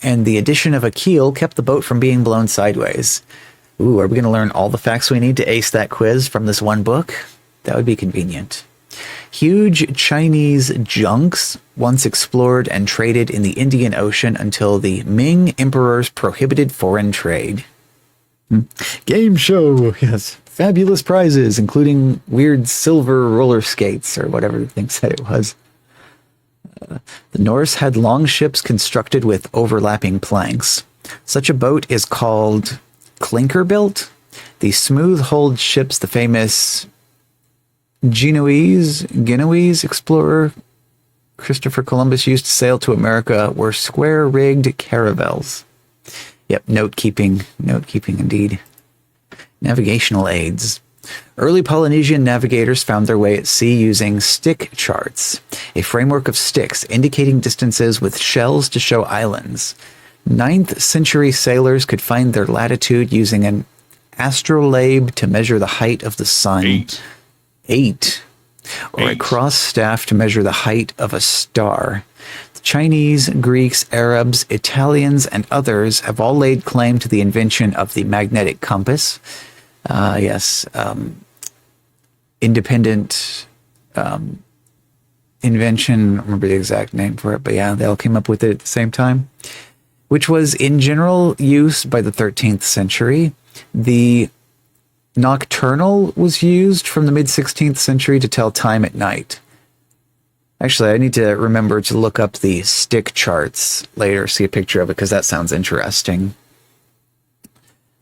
and the addition of a keel kept the boat from being blown sideways. Ooh, are we going to learn all the facts we need to ace that quiz from this one book? That would be convenient. Huge Chinese junks once explored and traded in the Indian Ocean until the Ming emperors prohibited foreign trade. Game show, yes. Fabulous prizes, including weird silver roller skates, or whatever the thing said it was. The Norse had long ships constructed with overlapping planks. Such a boat is called clinker-built. The smooth-hulled ships the famous Genoese explorer Christopher Columbus used to sail to America were square-rigged caravels. Yep, note-keeping indeed. Navigational aids. Early Polynesian navigators found their way at sea using stick charts, a framework of sticks indicating distances with shells to show islands. 9th century sailors could find their latitude using an astrolabe to measure the height of the sun. 8. Or a cross staff to measure the height of a star. The Chinese, Greeks, Arabs, Italians, and others have all laid claim to the invention of the magnetic compass. Independent invention, I don't remember the exact name for it, but yeah, they all came up with it at the same time, which was in general use by the 13th century. The nocturnal was used from the mid-16th century to tell time at night. Actually, I need to remember to look up the stick charts later, see a picture of it, because that sounds interesting.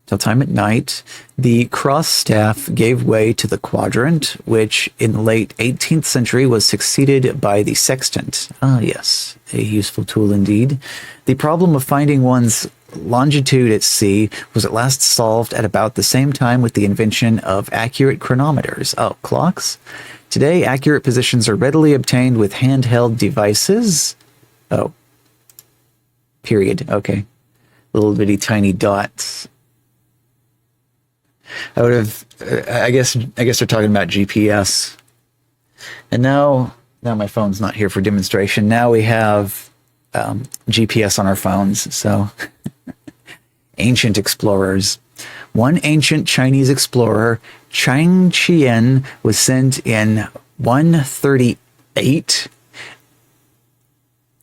Tell time at night. The cross staff gave way to the quadrant, which in the late 18th century was succeeded by the sextant. Ah, yes, a useful tool indeed. The problem of finding one's longitude at sea was at last solved at about the same time with the invention of accurate chronometers. Oh, clocks? Today, accurate positions are readily obtained with handheld devices. Oh. Period. Okay. Little bitty tiny dots. I guess they're talking about GPS. And now my phone's not here for demonstration. Now we have GPS on our phones, so... Ancient explorers. One ancient Chinese explorer, Chang Chien, was sent in 138.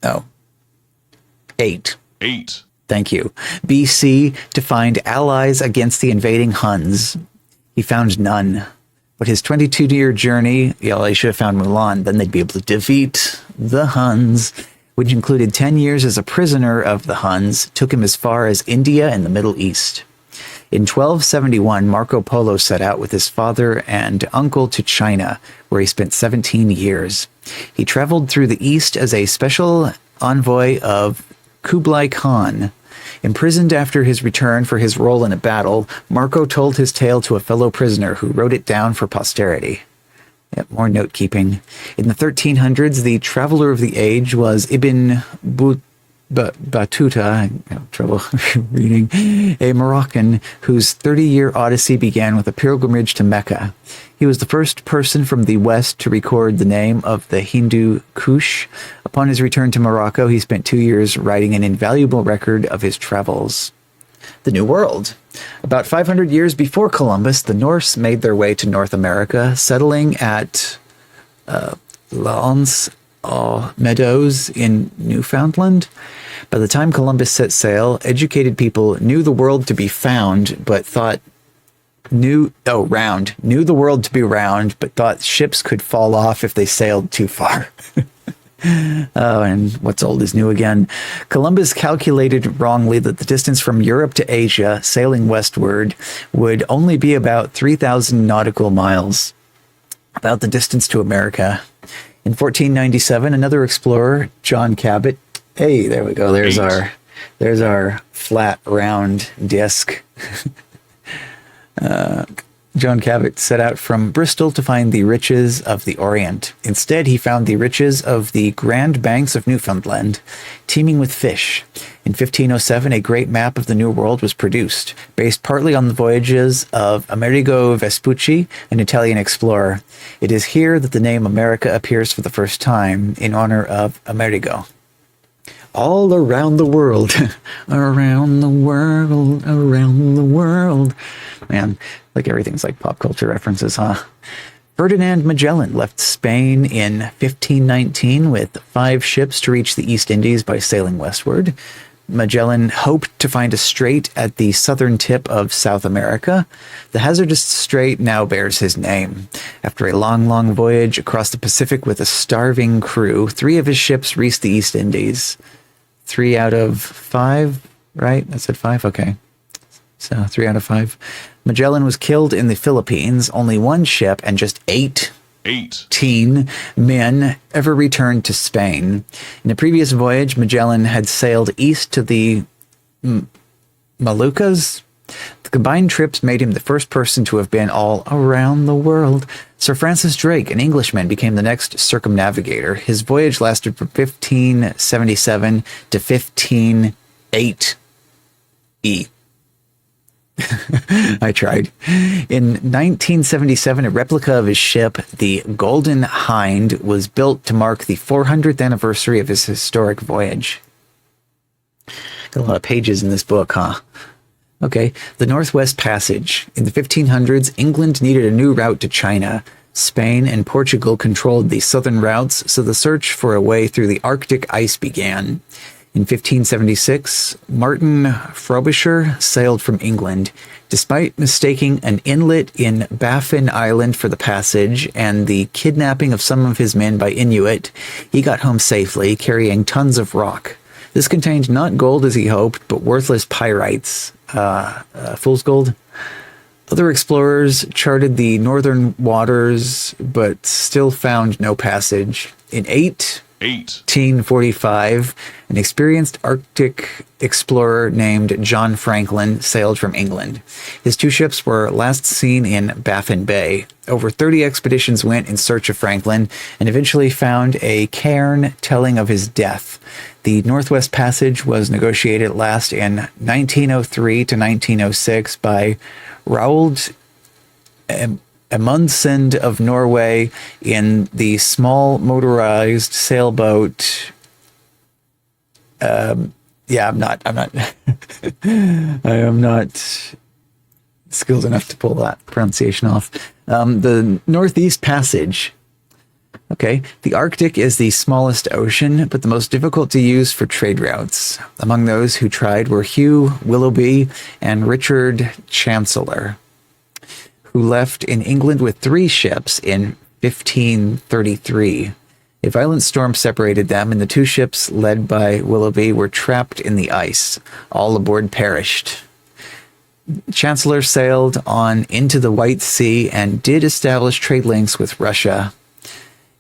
Oh. 8. Thank you. BC to find allies against the invading Huns. He found none. But his 22-year journey, he should have found Mulan, then they'd be able to defeat the Huns, which included 10 years as a prisoner of the Huns, took him as far as India and the Middle East. In 1271, Marco Polo set out with his father and uncle to China, where he spent 17 years. He traveled through the East as a special envoy of Kublai Khan. Imprisoned after his return for his role in a battle, Marco told his tale to a fellow prisoner who wrote it down for posterity. Yep, more note-keeping. In the 1300s, the traveler of the age was Ibn Battuta, I have trouble reading, a Moroccan whose 30-year odyssey began with a pilgrimage to Mecca. He was the first person from the West to record the name of the Hindu Kush. Upon his return to Morocco, he spent 2 years writing an invaluable record of his travels. The New World. About 500 years before Columbus, the Norse made their way to North America, settling at L'Anse aux Meadows in Newfoundland. By the time Columbus set sail, educated people knew the world to be found, but knew the world to be round, but thought ships could fall off if they sailed too far. Oh, and what's old is new again. Columbus calculated wrongly that the distance from Europe to Asia, sailing westward, would only be about 3,000 nautical miles. About the distance to America. In 1497, another explorer, John Cabot. Hey, there we go. There's our flat, round disc. John Cabot set out from Bristol to find the riches of the Orient. Instead, he found the riches of the Grand Banks of Newfoundland, teeming with fish. In 1507, a great map of the New World was produced, based partly on the voyages of Amerigo Vespucci, an Italian explorer. It is here that the name America appears for the first time, in honor of Amerigo. All around the world, around the world, around the world. Man, like everything's like pop culture references, huh? Ferdinand Magellan left Spain in 1519 with 5 ships to reach the East Indies by sailing westward. Magellan hoped to find a strait at the southern tip of South America. The hazardous strait now bears his name. After a long, long voyage across the Pacific with a starving crew, 3 of his ships reached the East Indies. 3 out of 5, right? I said 5? Okay. So 3 out of 5. Magellan was killed in the Philippines. Only 1 ship and just 18 men ever returned to Spain. In a previous voyage, Magellan had sailed east to the Moluccas. The combined trips made him the first person to have been all around the world. Sir Francis Drake, an Englishman, became the next circumnavigator. His voyage lasted from 1577 to 1580. I tried. In 1977, a replica of his ship, the Golden Hind, was built to mark the 400th anniversary of his historic voyage. Got a lot of pages in this book, huh? Okay, the Northwest Passage. In the 1500s, England needed a new route to China. Spain and Portugal controlled the southern routes, so the search for a way through the Arctic ice began. In 1576, Martin Frobisher sailed from England. Despite mistaking an inlet in Baffin Island for the passage and the kidnapping of some of his men by Inuit, he got home safely, carrying tons of rock. This contained not gold as he hoped, but worthless pyrites. Fool's gold? Other explorers charted the northern waters, but still found no passage. In 1845, an experienced Arctic explorer named John Franklin sailed from England. His 2 ships were last seen in Baffin Bay. Over 30 expeditions went in search of Franklin and eventually found a cairn telling of his death. The Northwest Passage was negotiated at last in 1903 to 1906 by Roald Amundsen of Norway in the small motorized sailboat. I am not skilled enough to pull that pronunciation off. The Northeast Passage. Okay, the Arctic is the smallest ocean, but the most difficult to use for trade routes. Among those who tried were Hugh Willoughby and Richard Chancellor, who left in England with 3 ships in 1533. A violent storm separated them, and the 2 ships led by Willoughby were trapped in the ice. All aboard perished. Chancellor sailed on into the White Sea and did establish trade links with Russia.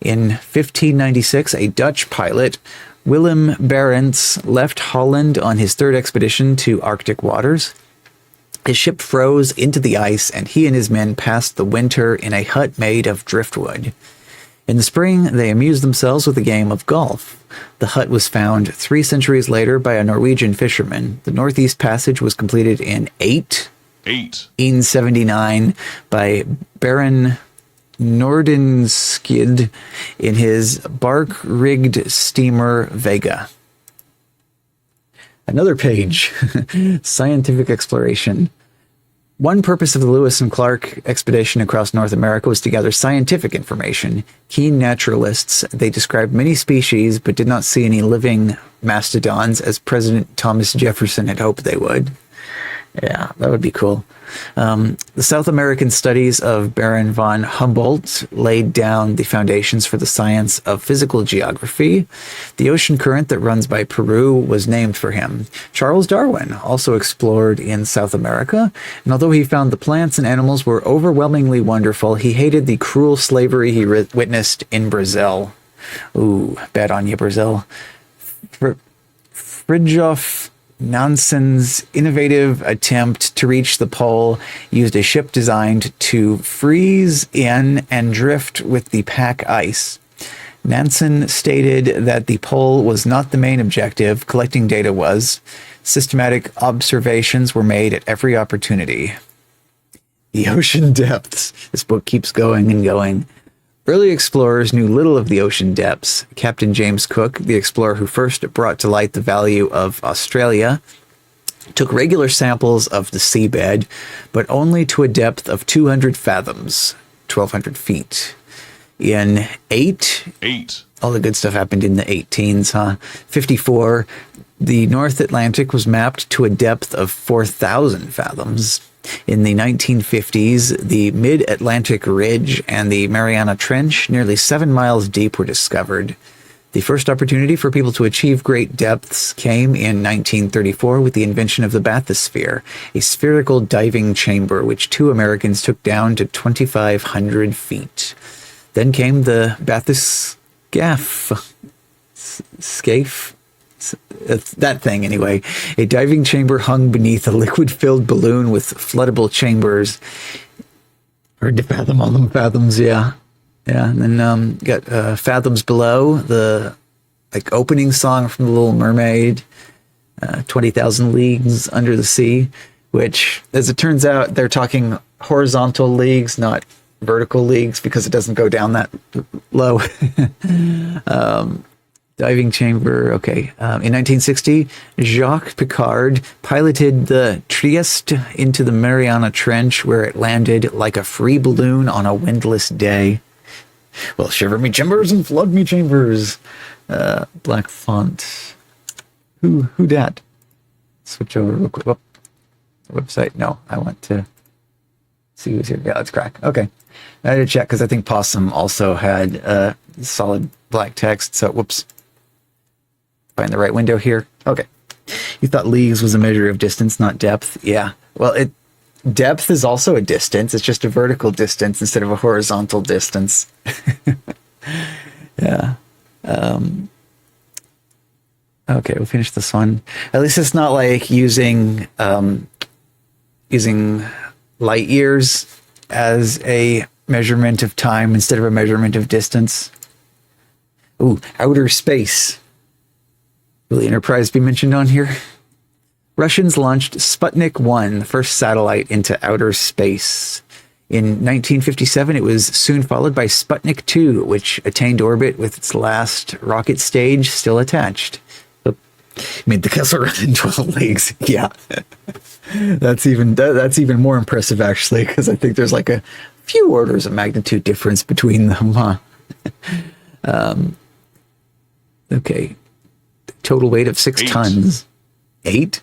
In 1596, a Dutch pilot, Willem Barents, left Holland on his third expedition to Arctic waters. His ship froze into the ice, and he and his men passed the winter in a hut made of driftwood. In the spring, they amused themselves with a game of golf. The hut was found 3 centuries later by a Norwegian fisherman. The Northeast Passage was completed in 1879 by Baron Nordenskjöld in his bark-rigged steamer Vega. Another page, scientific exploration. One purpose of the Lewis and Clark expedition across North America was to gather scientific information. Keen naturalists, they described many species but did not see any living mastodons as President Thomas Jefferson had hoped they would. Yeah, that would be cool. The South American studies of Baron von Humboldt laid down the foundations for the science of physical geography. The ocean current that runs by Peru was named for him. Charles Darwin also explored in South America, and although he found the plants and animals were overwhelmingly wonderful, he hated the cruel slavery he witnessed in Brazil. Ooh, bad on you, Brazil. Fridtjof Nansen's innovative attempt to reach the pole used a ship designed to freeze in and drift with the pack ice. Nansen stated that the pole was not the main objective, collecting data was. Systematic observations were made at every opportunity. The ocean depths. This book keeps going and going. Early explorers knew little of the ocean depths. Captain James Cook, the explorer who first brought to light the value of Australia, took regular samples of the seabed, but only to a depth of 200 fathoms, 1,200 feet. In all the good stuff happened in the 18s, huh? 54, the North Atlantic was mapped to a depth of 4,000 fathoms. In the 1950s, the Mid-Atlantic Ridge and the Mariana Trench, nearly 7 miles deep, were discovered. The first opportunity for people to achieve great depths came in 1934 with the invention of the bathysphere, a spherical diving chamber which 2 Americans took down to 2,500 feet. Then came the scaife. That thing, anyway. A diving chamber hung beneath a liquid-filled balloon with floodable chambers. Hard to fathom all them fathoms, yeah. Yeah, and then got Fathoms Below, the opening song from The Little Mermaid, 20,000 Leagues Under the Sea, which, as it turns out, they're talking horizontal leagues, not vertical leagues, because it doesn't go down that low. Diving chamber, okay. In 1960, Jacques Piccard piloted the Trieste into the Mariana Trench, where it landed like a free balloon on a windless day. Well, shiver me timbers and flood me chambers. Black font. Who dat? Switch over real quick. Oh, website. No, I want to see who's here. Yeah, let's crack. Okay. I had to check because I think Possum also had solid black text. So, whoops. Find the right window here. Okay. You thought leagues was a measure of distance, not depth. Yeah. Well, depth is also a distance. It's just a vertical distance instead of a horizontal distance. Yeah. Okay, we'll finish this one. At least it's not like using light years as a measurement of time instead of a measurement of distance. Ooh, outer space. Will the Enterprise be mentioned on here? Russians launched Sputnik 1, the first satellite into outer space. In 1957, it was soon followed by Sputnik 2, which attained orbit with its last rocket stage still attached. Made the Kessel Run in 12 leagues. Yeah. That's even more impressive, actually, because I think there's like a few orders of magnitude difference between them, huh? Okay. Total weight of 6 tons. 8?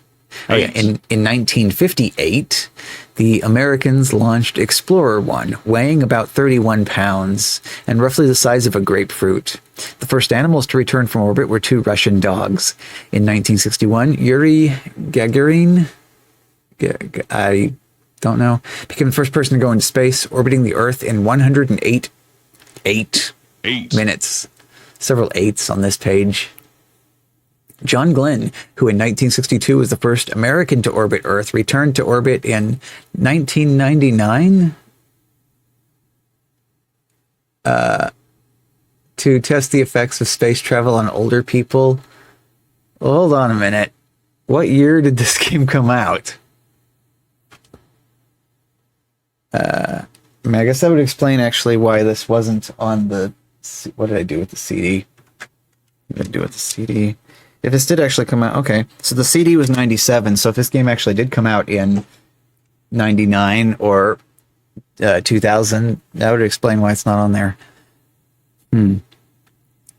Oh, yeah. In 1958, the Americans launched Explorer 1, weighing about 31 pounds and roughly the size of a grapefruit. The first animals to return from orbit were 2 Russian dogs. In 1961, Yuri Gagarin I don't know. Became the first person to go into space, orbiting the Earth in 108 8. minutes. Several eights on this page. John Glenn, who in 1962 was the first American to orbit Earth, returned to orbit in 1999 to test the effects of space travel on older people. Hold on a minute. What year did this game come out? I guess that would explain actually why this wasn't on the... What did I do with the CD? What did I do with the CD? If this did actually come out... Okay, so the CD was 97, so if this game actually did come out in 99 or 2000, that would explain why it's not on there.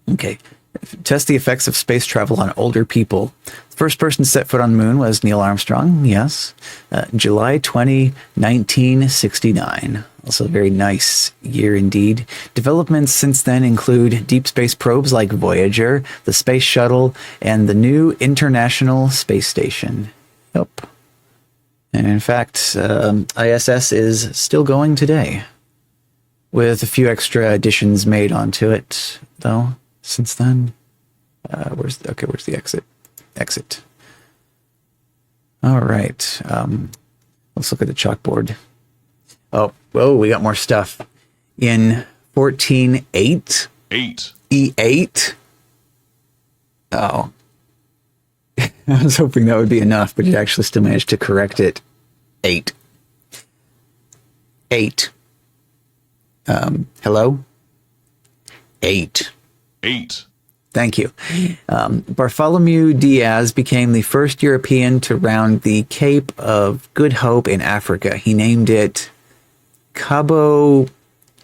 Okay. Test the effects of space travel on older people. The first person to set foot on the moon was Neil Armstrong, yes. July 20, 1969. Also a very nice year indeed. Developments since then include deep space probes like Voyager, the Space Shuttle, and the new International Space Station. Yep. And in fact, ISS is still going today, with a few extra additions made onto it, though, since then. Where's the exit? Exit. All right. Let's look at the chalkboard. Oh, whoa, we got more stuff. In 14.8, 8. E8. Oh. I was hoping that would be enough, but it actually still managed to correct it. 8. 8. Hello? 8. 8. Thank you. Bartholomew Diaz became the first European to round the Cape of Good Hope in Africa. He named it Cabo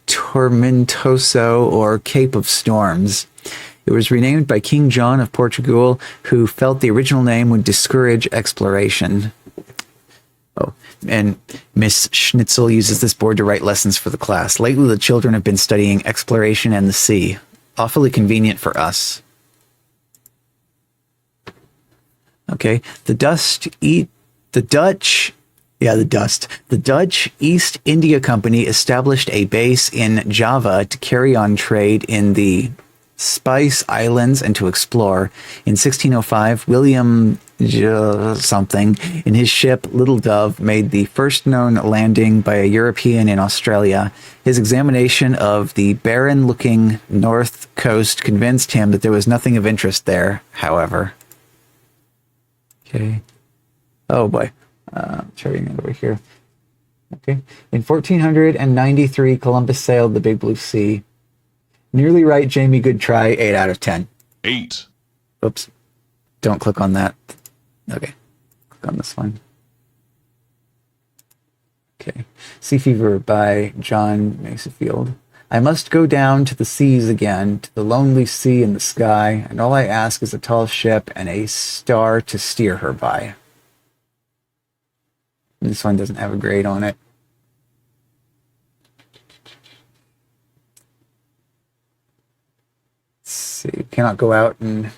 Tormentoso, or Cape of Storms. It was renamed by King John of Portugal, who felt the original name would discourage exploration. Oh, and Miss Schnitzel uses this board to write lessons for the class. Lately, the children have been studying exploration and the sea. Awfully convenient for us. Okay, the Dutch East India Company established a base in Java to carry on trade in the Spice Islands and to explore. In 1605, William something in his ship Little Dove made the first known landing by a European in Australia. His examination of the barren-looking north coast convinced him that there was nothing of interest there, however. Okay. Oh boy. Turning it over here. Okay. In 1493, Columbus sailed the Big Blue Sea. Nearly right, Jamie. Good try. 8 out of 10. 8. Oops. Don't click on that. Okay. Click on this one. Okay. Sea Fever by John Masefield. I must go down to the seas again, to the lonely sea in the sky, and all I ask is a tall ship and a star to steer her by. This one doesn't have a grade on it. Let's see. Cannot go out and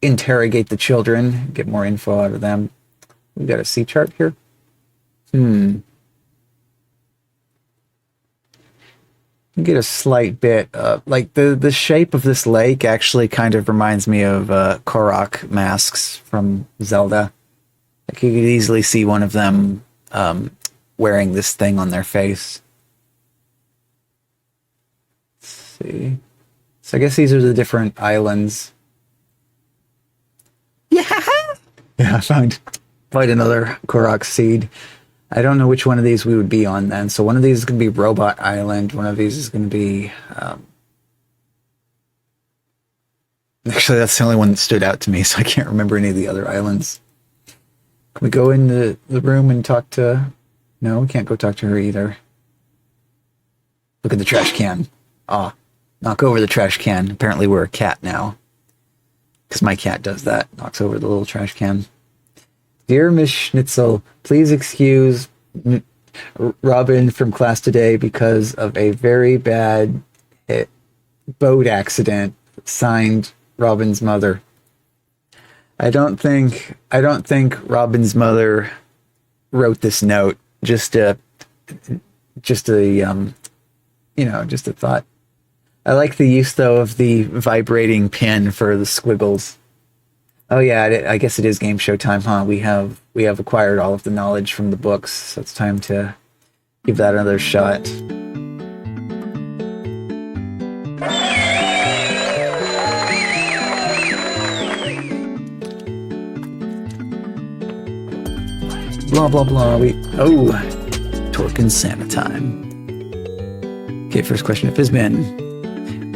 interrogate the children, get more info out of them. We've got a sea chart here. You get a slight bit of, like, the shape of this lake actually kind of reminds me of Korok masks from Zelda. Like, you could easily see one of them wearing this thing on their face. Let's see. So I guess these are the different islands. Yeah, I found quite another Korok seed. I don't know which one of these we would be on then. So one of these is going to be Robot Island. One of these is going to be... Actually, that's the only one that stood out to me, so I can't remember any of the other islands. Can we go in the room and talk to... No, we can't go talk to her either. Look at the trash can. Ah, knock over the trash can. Apparently we're a cat now. Because my cat does that. Knocks over the little trash can. Dear Miss Schnitzel, please excuse Robin from class today because of a very bad boat accident. Signed, Robin's mother. I don't think Robin's mother wrote this note. Just a just a thought. I like the use though of the vibrating pen for the squiggles. Oh yeah, I guess it is game show time, huh? We have acquired all of the knowledge from the books, so it's time to give that another shot. Blah blah blah. Torque and Santa time. Okay, first question of Fizbin.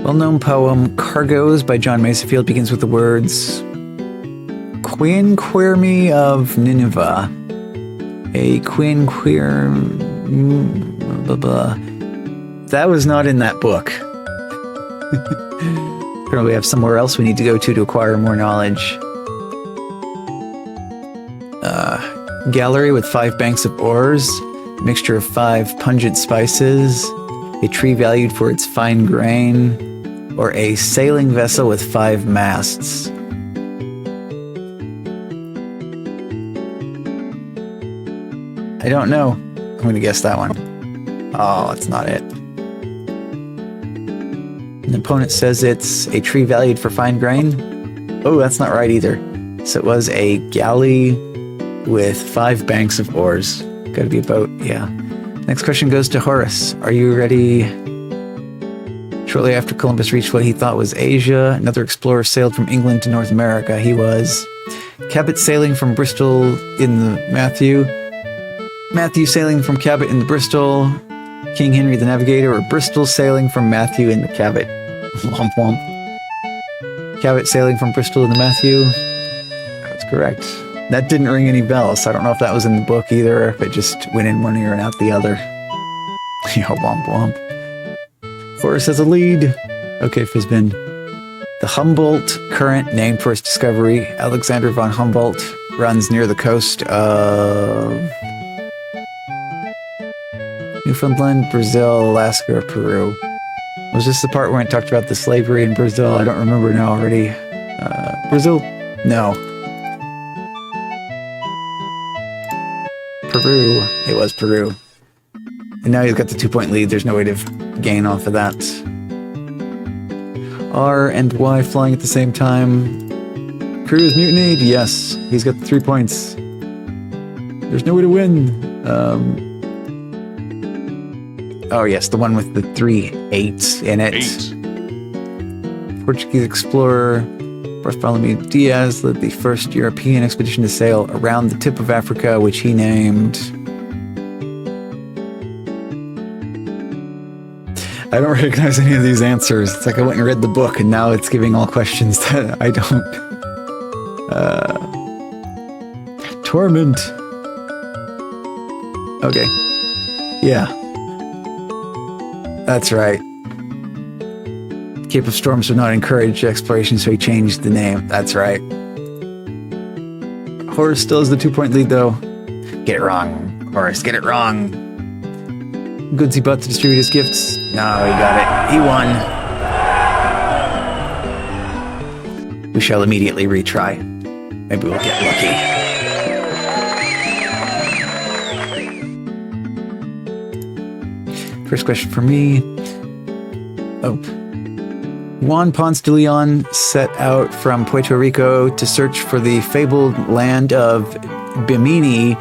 Well-known poem Cargoes by John Masefield begins with the words Queen queer me of Nineveh. A queen queer blah blah. That was not in that book. Probably have somewhere else we need to go to acquire more knowledge. Gallery with 5 banks of ores, mixture of 5 pungent spices, a tree valued for its fine grain, or a sailing vessel with 5 masts. I don't know. I'm going to guess that one. Oh, that's not it. An opponent says it's a tree valued for fine grain. Oh, that's not right either. So it was a galley with 5 banks of oars. Gotta be a boat, yeah. Next question goes to Horace. Are you ready? Shortly after Columbus reached what he thought was Asia, another explorer sailed from England to North America. He was Cabot sailing from Bristol in the Matthew sailing from Cabot in the Bristol, King Henry the Navigator, or Bristol sailing from Matthew in the Cabot. Womp womp. Cabot sailing from Bristol in the Matthew. That's correct. That didn't ring any bells, so I don't know if that was in the book either, or if it just went in one ear and out the other. Yeah, womp womp. Horace has a lead. Okay, Fizbin. The Humboldt Current, named for its discovery, Alexander von Humboldt, runs near the coast of Newfoundland, Brazil, Alaska, or Peru. Was this the part where it talked about the slavery in Brazil? I don't remember now already. Brazil? No. Peru. It was Peru. And now he's got the 2-point lead. There's no way to gain off of that. R and Y flying at the same time. Crew is mutinied. Yes. He's got the 3 points. There's no way to win. Oh, yes. The one with the 3 8s in it. 8. Portuguese explorer Bartholomew Diaz led the first European expedition to sail around the tip of Africa, which he named... I don't recognize any of these answers. It's like I went and read the book, and now it's giving all questions that I don't... Torment. Okay. Yeah. That's right. Cape of Storms would not encourage exploration, so he changed the name. That's right. Horace still has the 2-point lead, though. Get it wrong, Horace. Get it wrong. Goodsy Butt to distribute his gifts. No, he got it. He won. We shall immediately retry. Maybe we'll get lucky. First question for me. Oh. Juan Ponce de Leon set out from Puerto Rico to search for the fabled land of Bimini,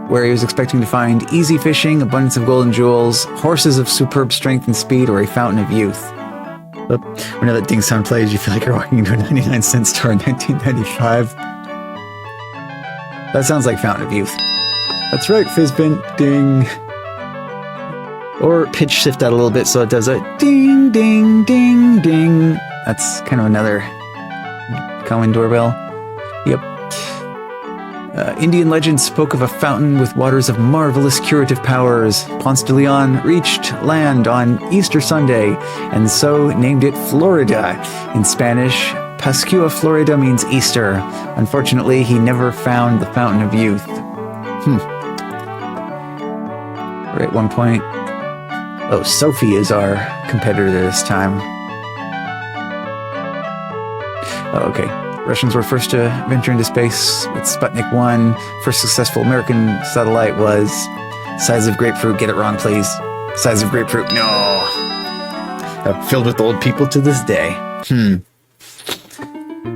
where he was expecting to find easy fishing, abundance of gold and jewels, horses of superb strength and speed, or a fountain of youth. But whenever that ding sound plays, you feel like you're walking into a 99-cent store in 1995. That sounds like Fountain of Youth. That's right, Fizbin. Ding. Or pitch shift that a little bit so it does a ding, ding, ding, ding. That's kind of another common doorbell. Yep. Indian legend spoke of a fountain with waters of marvelous curative powers. Ponce de Leon reached land on Easter Sunday, and so named it Florida. In Spanish, Pascua Florida means Easter. Unfortunately, he never found the Fountain of Youth. We're at 1 point. Oh, Sophie is our competitor this time. Oh, okay. Russians were first to venture into space with Sputnik 1. First successful American satellite was size of grapefruit. Get it wrong, please. Size of grapefruit. No. Filled with old people to this day.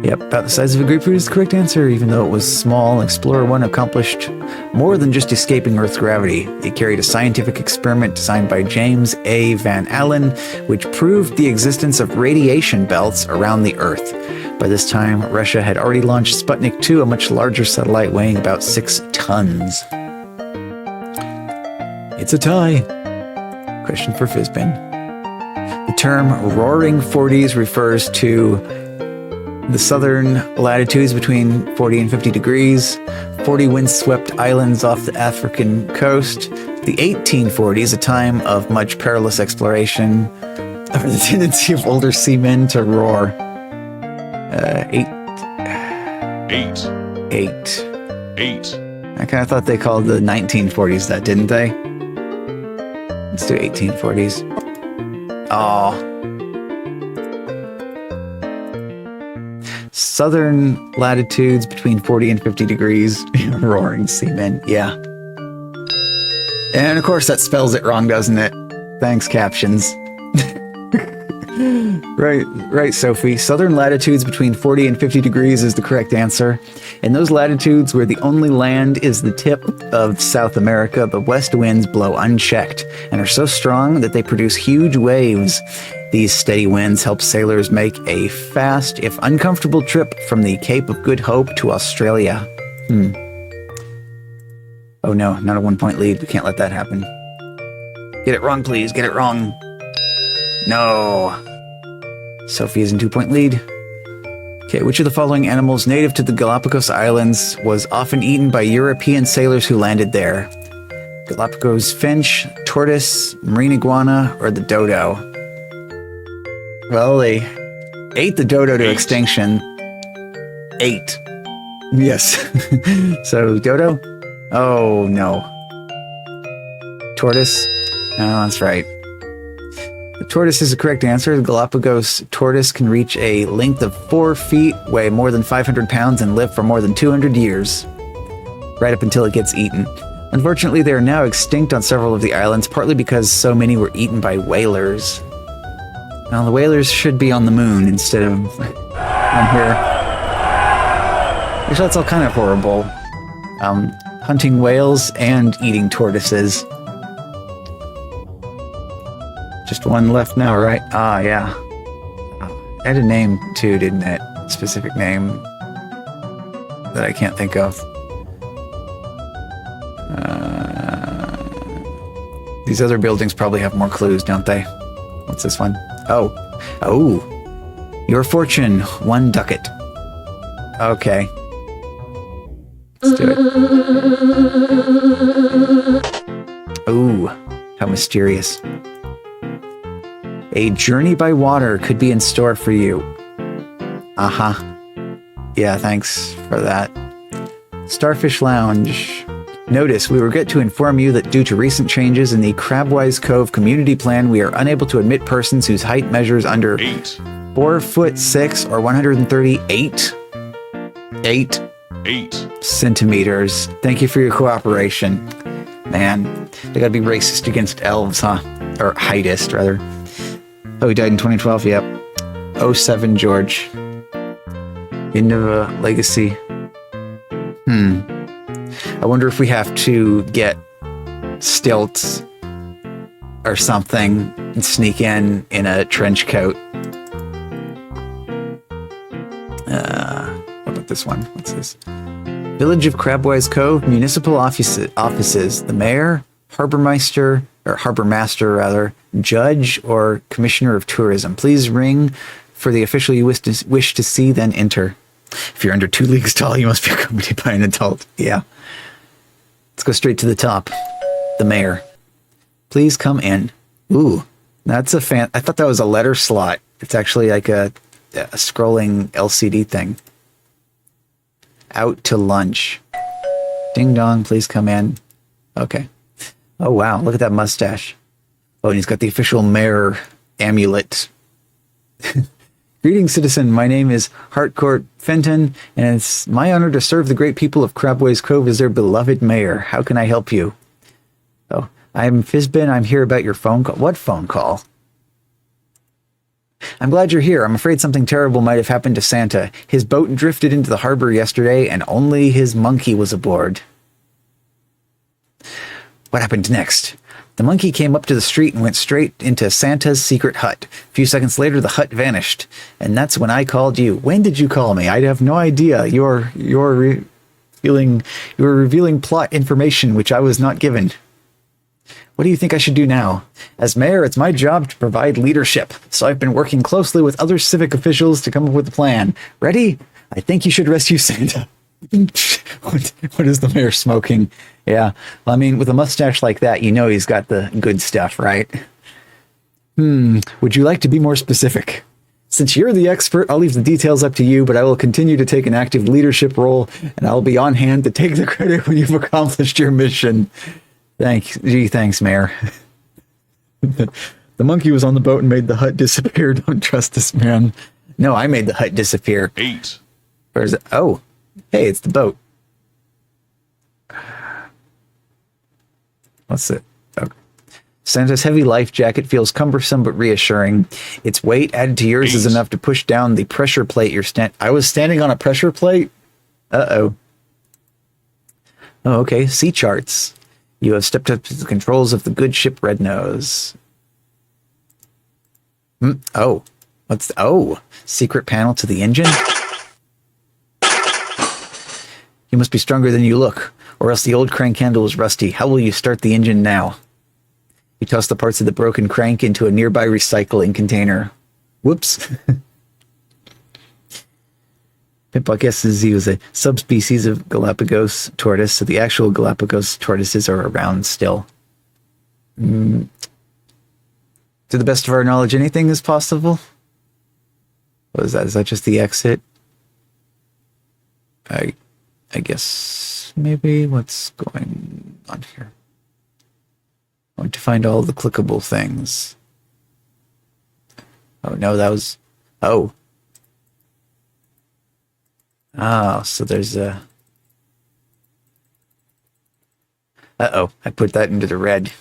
Yep, about the size of a grapefruit is the correct answer. Even though it was small, Explorer 1 accomplished more than just escaping Earth's gravity. It carried a scientific experiment designed by James A. Van Allen, which proved the existence of radiation belts around the Earth. By this time, Russia had already launched Sputnik 2, a much larger satellite weighing about 6 tons. It's a tie. Question for Fizbin. The term Roaring Forties refers to the southern latitudes between 40 and 50 degrees, 40 windswept islands off the African coast, the 1840s, a time of much perilous exploration, or the tendency of older seamen to roar. Eight. I kind of thought they called the 1940s that, didn't they? Let's do 1840s. Oh. Southern latitudes between 40 and 50 degrees. Roaring seamen. Yeah. And of course that spells it wrong, doesn't it? Thanks, captions. Right, Sophie. Southern latitudes between 40 and 50 degrees is the correct answer. In those latitudes where the only land is the tip of South America, the west winds blow unchecked and are so strong that they produce huge waves. These steady winds help sailors make a fast, if uncomfortable, trip from the Cape of Good Hope to Australia. Oh no, not a 1-point lead. We can't let that happen. Get it wrong, please. Get it wrong. No. Sophie is in 2-point lead. Okay, which of the following animals native to the Galapagos Islands was often eaten by European sailors who landed there? Galapagos finch, tortoise, marine iguana, or the dodo? Well, they ate the dodo to extinction. Ate. Yes. So, dodo? Oh, no. Tortoise? Oh, that's right. The tortoise is the correct answer. The Galapagos tortoise can reach a length of 4 feet, weigh more than 500 pounds, and live for more than 200 years. Right up until it gets eaten. Unfortunately, they are now extinct on several of the islands, partly because so many were eaten by whalers. Now, the whalers should be on the moon instead of on here. Actually, that's all kind of horrible. Hunting whales and eating tortoises. Just one left now, right? Ah, yeah. It had a name too, didn't it? A specific name that I can't think of. These other buildings probably have more clues, don't they? What's this one? Oh. Your fortune, 1 ducat. Okay. Let's do it. Ooh, how mysterious. A journey by water could be in store for you. Yeah, thanks for that. Starfish Lounge. Notice, we regret to inform you that due to recent changes in the Crabwise Cove community plan, we are unable to admit persons whose height measures under 4'6" or 138 centimeters. Thank you for your cooperation. Man, they gotta be racist against elves, huh? Or heightist, rather. Oh, he died in 2012, yep. 07 George. Innova Legacy. I wonder if we have to get stilts or something and sneak in a trench coat. What about this one? What's this? Village of Crabwise Cove, municipal offices. The mayor, harbormaster, rather, judge, or commissioner of tourism. Please ring for the official you wish to see, then enter. If you're under 2 leagues tall, you must be accompanied by an adult. Yeah. Let's go straight to the top. The mayor. Please come in. Ooh, that's a fan. I thought that was a letter slot. It's actually like a scrolling LCD thing. Out to lunch. Ding dong, please come in. Okay. Oh, wow. Look at that mustache. Oh, and he's got the official mayor amulet. You're Greetings, citizen. My name is Hartcourt Fenton, and it's my honor to serve the great people of Crabways Cove as their beloved mayor. How can I help you? Oh, I'm Fizbin. I'm here about your phone call. What phone call? I'm glad you're here. I'm afraid something terrible might have happened to Santa. His boat drifted into the harbor yesterday, and only his monkey was aboard. What happened next? The monkey came up to the street and went straight into Santa's secret hut. A few seconds later, the hut vanished, and that's when I called you. When did you call me? I have no idea. You're revealing plot information which I was not given. What do you think I should do now? As mayor, it's my job to provide leadership, so I've been working closely with other civic officials to come up with a plan. Ready? I think you should rescue Santa. What is the mayor smoking? Yeah, well, I mean, with a mustache like that, you know he's got the good stuff, right? Would you like to be more specific? Since you're the expert, I'll leave the details up to you, but I will continue to take an active leadership role, and I'll be on hand to take the credit when you've accomplished your mission. Thanks, Mayor. The monkey was on the boat and made the hut disappear. Don't trust this man. No, I made the hut disappear. 8. Where is it? Oh, hey, it's the boat. What's it? Okay. Santa's heavy life jacket feels cumbersome but reassuring. Its weight added to yours is 8. enough to push down the pressure plate I was standing on a pressure plate? Uh-oh. Oh, okay. Sea charts. You have stepped up to the controls of the good ship Red Nose. Oh. Secret panel to the engine? You must be stronger than you look, or else the old crank handle is rusty. How will you start the engine now? You toss the parts of the broken crank into a nearby recycling container. Whoops. Pimp guesses he was a subspecies of Galapagos tortoise, so the actual Galapagos tortoises are around still. To the best of our knowledge, anything is possible? What is that? Is that just the exit? I guess maybe what's going on here? I want to find all the clickable things. Oh no, that was... Oh, so there's a... Uh-oh, I put that into the red.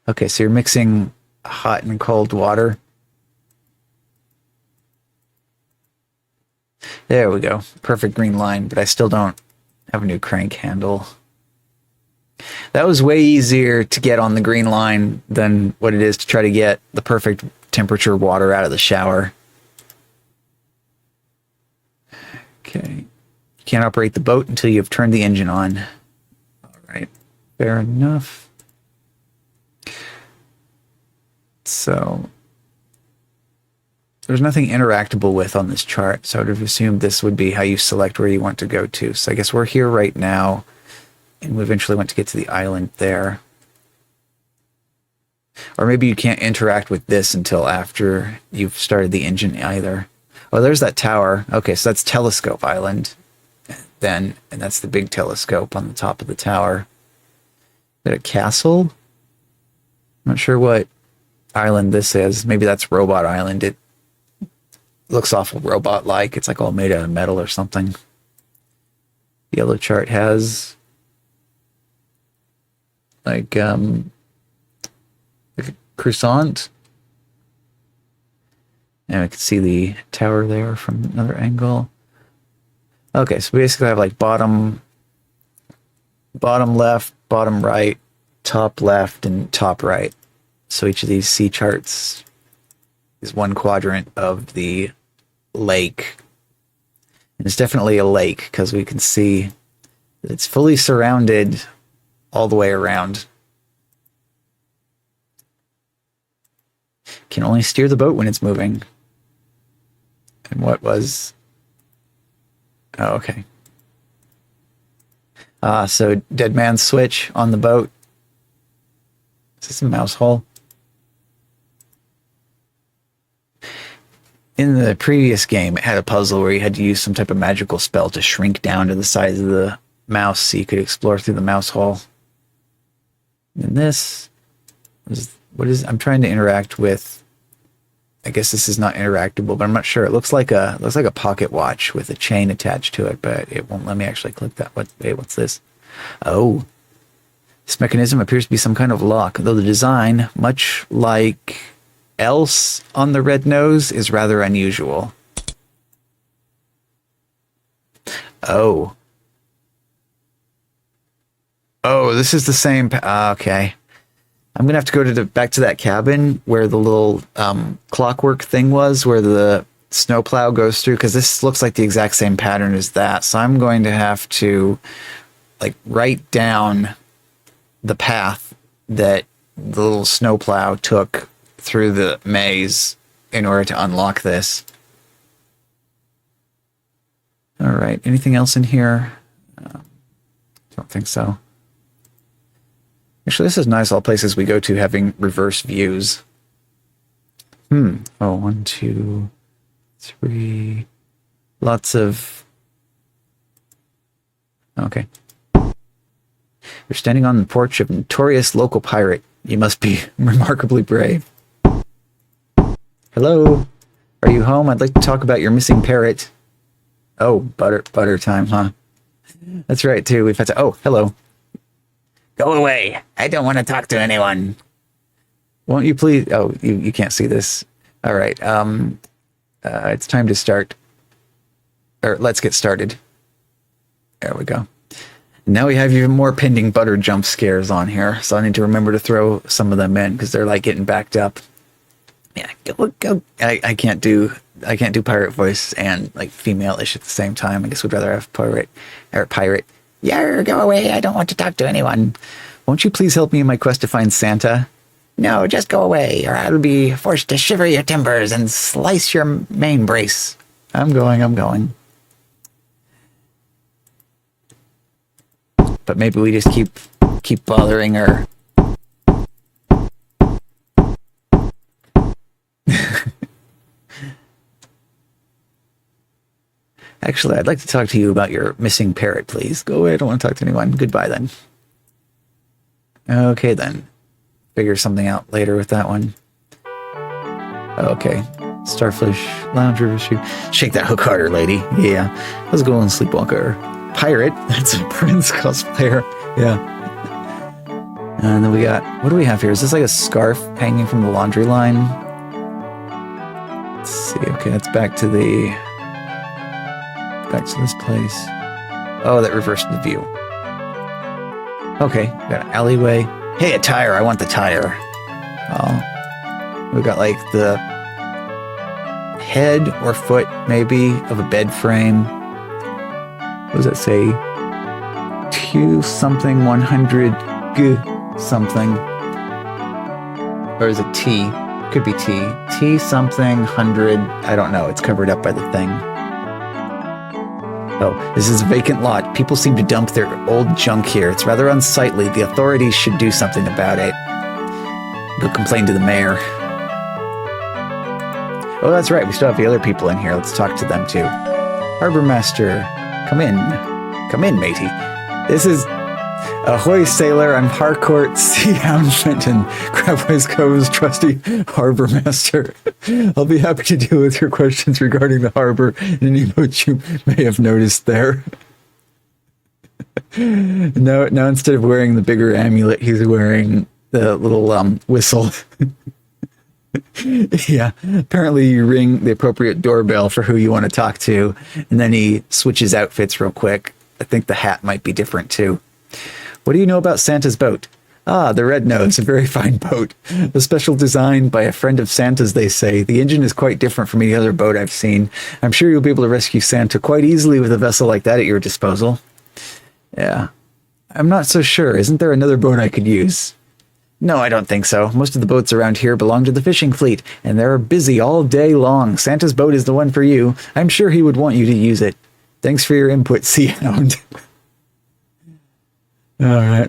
Okay, so you're mixing hot and cold water. There we go. Perfect green line, but I still don't have a new crank handle. That was way easier to get on the green line than what it is to try to get the perfect temperature water out of the shower. Okay. You can't operate the boat until you've turned the engine on. All right. Fair enough. So there's nothing interactable with on this chart, so I would have assumed this would be how you select where you want to go to. So I guess we're here right now, and we eventually want to get to the island there. Or maybe you can't interact with this until after you've started the engine either. Oh, there's that tower. Okay, so that's Telescope Island then, and that's the big telescope on the top of the tower. Is it a castle? I'm not sure what island this is. Maybe that's Robot Island. It looks awful robot-like. It's like all made out of metal or something. The yellow chart has like a croissant. And we can see the tower there from another angle. Okay, so we basically have like bottom left, bottom right, top left, and top right. So each of these sea charts is one quadrant of the lake. And it's definitely a lake because we can see that it's fully surrounded all the way around. Can only steer the boat when it's moving. And what was... Oh, okay. So dead man's switch on the boat. Is this a mouse hole? In the previous game, it had a puzzle where you had to use some type of magical spell to shrink down to the size of the mouse so you could explore through the mouse hole. And this was what is, I'm trying to interact with, I guess this is not interactable, but I'm not sure. It looks like a pocket watch with a chain attached to it, but it won't let me actually click that. What's this? Oh, this mechanism appears to be some kind of lock, though the design, much like else on the red nose, is rather unusual. Oh, this is the same. Okay. I'm gonna have to go to back to that cabin where the little clockwork thing was, where the snowplow goes through, because this looks like the exact same pattern as that. So I'm going to have to like write down the path that the little snowplow took through the maze in order to unlock this. All right. Anything else in here? Don't think so. Actually, this is nice. All places we go to having reverse views. Oh, 1, 2, 3. Lots of... Okay. You're standing on the porch of a notorious local pirate. You must be remarkably brave. Hello? Are you home? I'd like to talk about your missing parrot. Oh, butter time, huh? That's right, too. We've had to... Oh, hello. Go away. I don't want to talk to anyone. Won't you please... Oh, you can't see this. All right. It's time to start. Or let's get started. There we go. Now we have even more pending butter jump scares on here. So I need to remember to throw some of them in because they're like getting backed up. Yeah, go. I can't do pirate voice and like female-ish at the same time. I guess we'd rather have pirate. Yarr, go away. I don't want to talk to anyone. Won't you please help me in my quest to find Santa? No, just go away, or I'll be forced to shiver your timbers and slice your main brace. I'm going. But maybe we just keep bothering her. Actually, I'd like to talk to you about your missing parrot, please. Go away, I don't want to talk to anyone. Goodbye, then. Okay, then. Figure something out later with that one. Okay. Starfish, lounge, river shoe. Shake that hook harder, lady. Yeah. Let's go on Sleepwalker. Pirate. That's a Prince cosplayer. Yeah. And then we got... What do we have here? Is this like a scarf hanging from the laundry line? Let's see. Okay, that's back to the... Back to this place. Oh, that reversed the view. Okay, got an alleyway. Hey, a tire. I want the tire. Oh. We got like the head or foot, maybe, of a bed frame. What does that say? Q something 100 G something. Or is it T? Could be T. T something 100. I don't know. It's covered up by the thing. Oh, this is a vacant lot. People seem to dump their old junk here. It's rather unsightly. The authorities should do something about it. Go complain to the mayor. Oh, that's right. We still have the other people in here. Let's talk to them too. Harbor Master, come in. Come in, matey. This is... Ahoy, sailor. I'm Harcourt Sea Hound Fenton, Crabwise Cove's trusty harbor master. I'll be happy to deal with your questions regarding the harbor and any boat you may have noticed there. Now instead of wearing the bigger amulet, he's wearing the little whistle. Yeah, apparently you ring the appropriate doorbell for who you want to talk to, and then he switches outfits real quick. I think the hat might be different too. What do you know about Santa's boat? Ah, the Red Nose, a very fine boat. A special design by a friend of Santa's, they say. The engine is quite different from any other boat I've seen. I'm sure you'll be able to rescue Santa quite easily with a vessel like that at your disposal. Yeah. I'm not so sure. Isn't there another boat I could use? No, I don't think so. Most of the boats around here belong to the fishing fleet, and they're busy all day long. Santa's boat is the one for you. I'm sure he would want you to use it. Thanks for your input, Sea Hound. All right,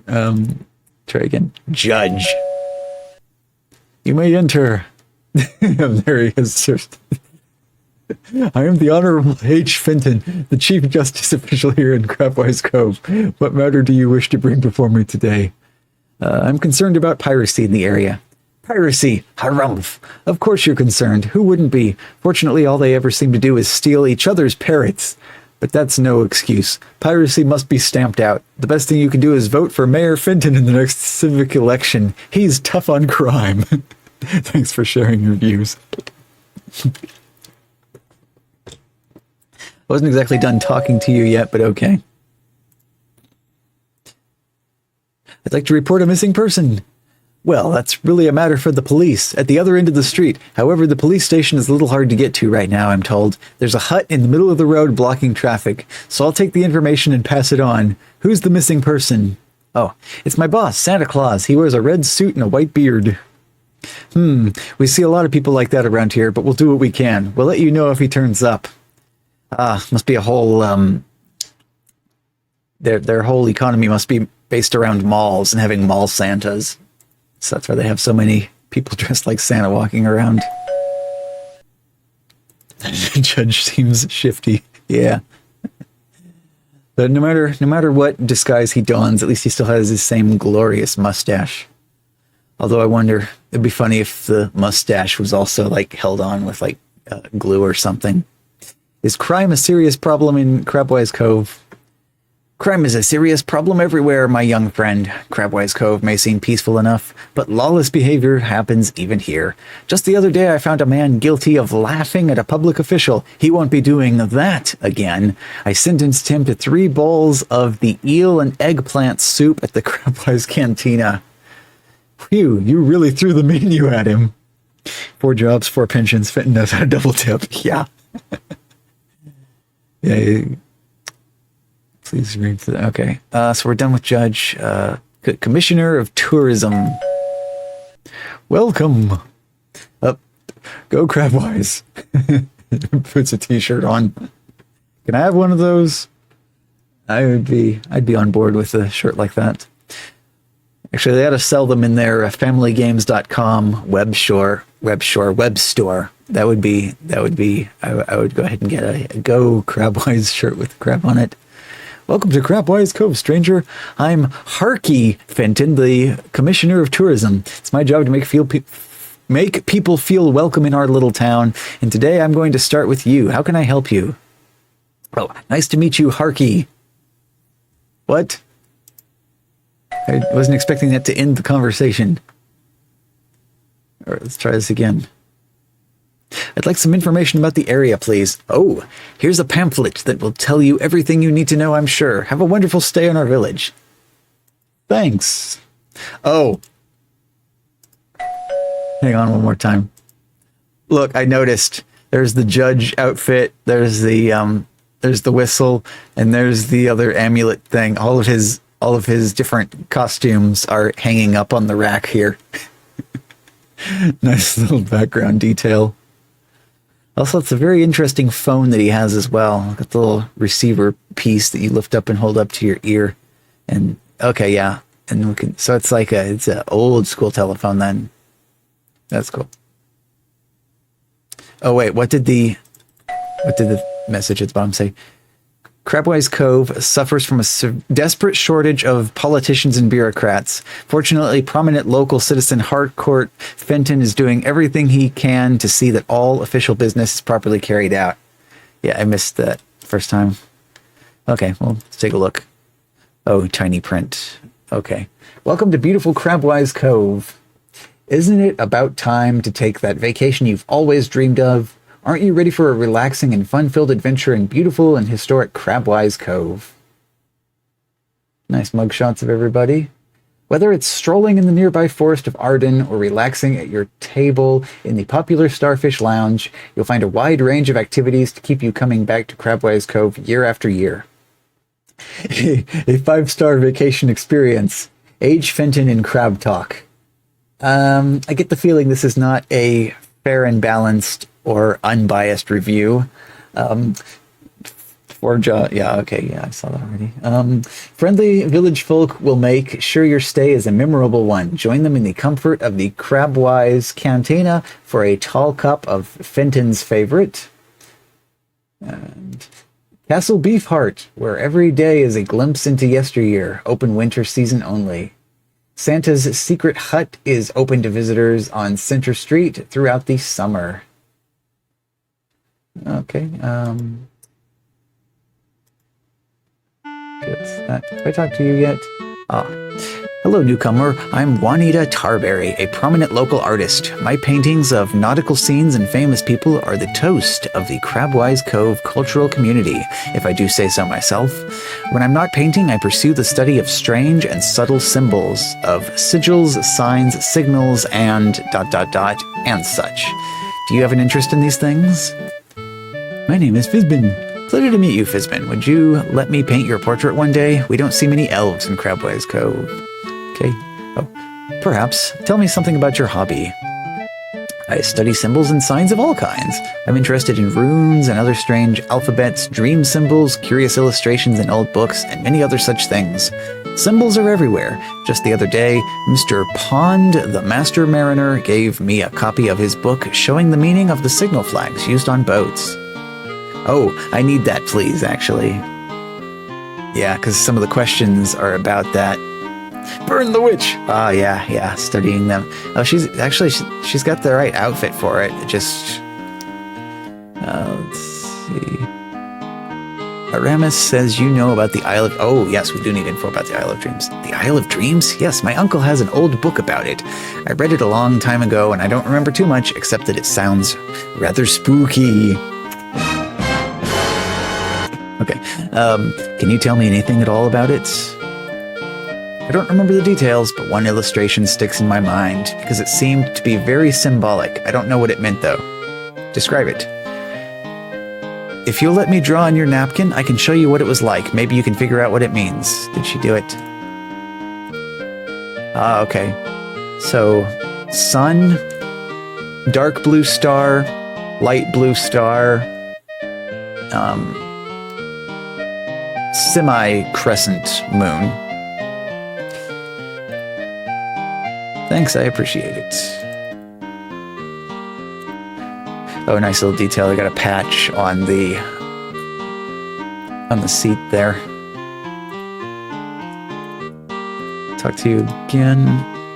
try again. Judge. You may enter. There he is. I am the Honorable H. Fenton, the Chief Justice official here in Crabwise Cove. What matter do you wish to bring before me today? I'm concerned about piracy in the area. Piracy, harumph. Of course you're concerned. Who wouldn't be? Fortunately, all they ever seem to do is steal each other's parrots. But that's no excuse. Piracy must be stamped out. The best thing you can do is vote for Mayor Fenton in the next civic election. He's tough on crime. Thanks for sharing your views. I wasn't exactly done talking to you yet, but okay. I'd like to report a missing person. Well, that's really a matter for the police at the other end of the street. However, the police station is a little hard to get to right now, I'm told. There's a hut in the middle of the road blocking traffic, so I'll take the information and pass it on. Who's the missing person? Oh, it's my boss, Santa Claus. He wears a red suit and a white beard. We see a lot of people like that around here, but we'll do what we can. We'll let you know if he turns up. Must be a whole, their whole economy must be based around malls and having mall Santas. So that's why they have so many people dressed like Santa walking around. The judge seems shifty. Yeah. But no matter what disguise he dons, at least he still has his same glorious mustache. Although I wonder, it'd be funny if the mustache was also like held on with like glue or something. Is crime a serious problem in Crabwise Cove? Crime is a serious problem everywhere, my young friend. Crabwise Cove may seem peaceful enough, but lawless behavior happens even here. Just the other day I found a man guilty of laughing at a public official. He won't be doing that again. I sentenced him to 3 bowls of the eel and eggplant soup at the Crabwise Cantina. Phew, you really threw the menu at him. 4 jobs, 4 pensions, Fenton knows how to double tip. Yeah. Yeah. Please read the, okay. So we're done with Judge. Commissioner of Tourism. Welcome. Up. Go Crabwise. Puts a t-shirt on. Can I have one of those? I'd be on board with a shirt like that. Actually, they ought to sell them in their familygames.com web store. That would be, I would go ahead and get a Go Crabwise shirt with a crab on it. Welcome to Crabwise Cove, stranger. I'm Harkey Fenton, the Commissioner of Tourism. It's my job to make people feel welcome in our little town, and today I'm going to start with you. How can I help you? Oh, nice to meet you, Harkey. What? I wasn't expecting that to end the conversation. All right, let's try this again. I'd like some information about the area, please. Oh, here's a pamphlet that will tell you everything you need to know, I'm sure. Have a wonderful stay in our village. Thanks. Oh. Hang on one more time. Look, I noticed there's the judge outfit, there's the whistle, and there's the other amulet thing. All of his different costumes are hanging up on the rack here. Nice little background detail. Also, it's a very interesting phone that he has as well. Got the little receiver piece that you lift up and hold up to your ear. And okay, yeah. And we can, so it's like it's an old school telephone then. That's cool. Oh wait, what did the message at the bottom say? Crabwise Cove suffers from a desperate shortage of politicians and bureaucrats. Fortunately, prominent local citizen Harcourt Fenton is doing everything he can to see that all official business is properly carried out. Yeah, I missed that first time. Okay, well, let's take a look. Oh, tiny print. Okay. Welcome to beautiful Crabwise Cove. Isn't it about time to take that vacation you've always dreamed of? Aren't you ready for a relaxing and fun-filled adventure in beautiful and historic Crabwise Cove? Nice mugshots of everybody. Whether it's strolling in the nearby forest of Arden or relaxing at your table in the popular Starfish Lounge, you'll find a wide range of activities to keep you coming back to Crabwise Cove year after year. A 5-star vacation experience. Age Fenton in Crab Talk. I get the feeling this is not a fair and balanced or unbiased review. Yeah, okay, yeah, I saw that already. Friendly village folk will make sure your stay is a memorable one. Join them in the comfort of the Crabwise Cantina for a tall cup of Fenton's favorite. And Castle Beefheart, where every day is a glimpse into yesteryear, open winter season only. Santa's secret hut is open to visitors on Center Street throughout the summer. Okay. Have I talked to you yet? Hello, newcomer. I'm Juanita Tarberry, a prominent local artist. My paintings of nautical scenes and famous people are the toast of the Crabwise Cove cultural community, if I do say so myself. When I'm not painting, I pursue the study of strange and subtle symbols, of sigils, signs, signals, and ... and such. Do you have an interest in these things? My name is Fizbin. Pleasure to meet you, Fizbin. Would you let me paint your portrait one day? We don't see many elves in Crabwise Cove. Okay. Oh, perhaps. Tell me something about your hobby. I study symbols and signs of all kinds. I'm interested in runes and other strange alphabets, dream symbols, curious illustrations in old books, and many other such things. Symbols are everywhere. Just the other day, Mr. Pond, the master mariner, gave me a copy of his book showing the meaning of the signal flags used on boats. Oh, I need that, please, actually. Yeah, because some of the questions are about that. Burn the witch! Yeah, studying them. Oh, she's got the right outfit for it. It just... let's see... Aramis says you know about the Isle of... Oh, yes, we do need info about the Isle of Dreams. The Isle of Dreams? Yes, my uncle has an old book about it. I read it a long time ago, and I don't remember too much, except that it sounds rather spooky. Okay, can you tell me anything at all about it? I don't remember the details, but one illustration sticks in my mind, because it seemed to be very symbolic. I don't know what it meant, though. Describe it. If you'll let me draw on your napkin, I can show you what it was like. Maybe you can figure out what it means. Did she do it? Okay. So, sun, dark blue star, light blue star, semi-crescent moon. Thanks, I appreciate it. Oh, nice little detail. I got a patch on the seat there. Talk to you again.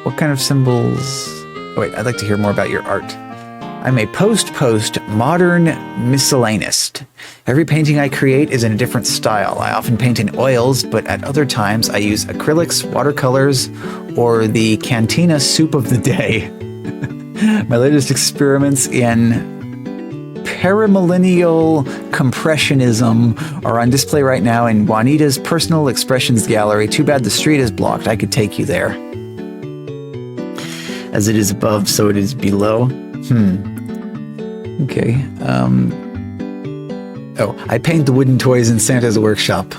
What kind of symbols? Oh, wait, I'd like to hear more about your art. I'm a post modern miscellanist. Every painting I create is in a different style. I often paint in oils, but at other times I use acrylics, watercolors, or the Cantina soup of the day. My latest experiments in paramillennial compressionism are on display right now in Juanita's Personal Expressions Gallery. Too bad the street is blocked. I could take you there. As it is above, so it is below. Okay. Oh, I paint the wooden toys in Santa's workshop.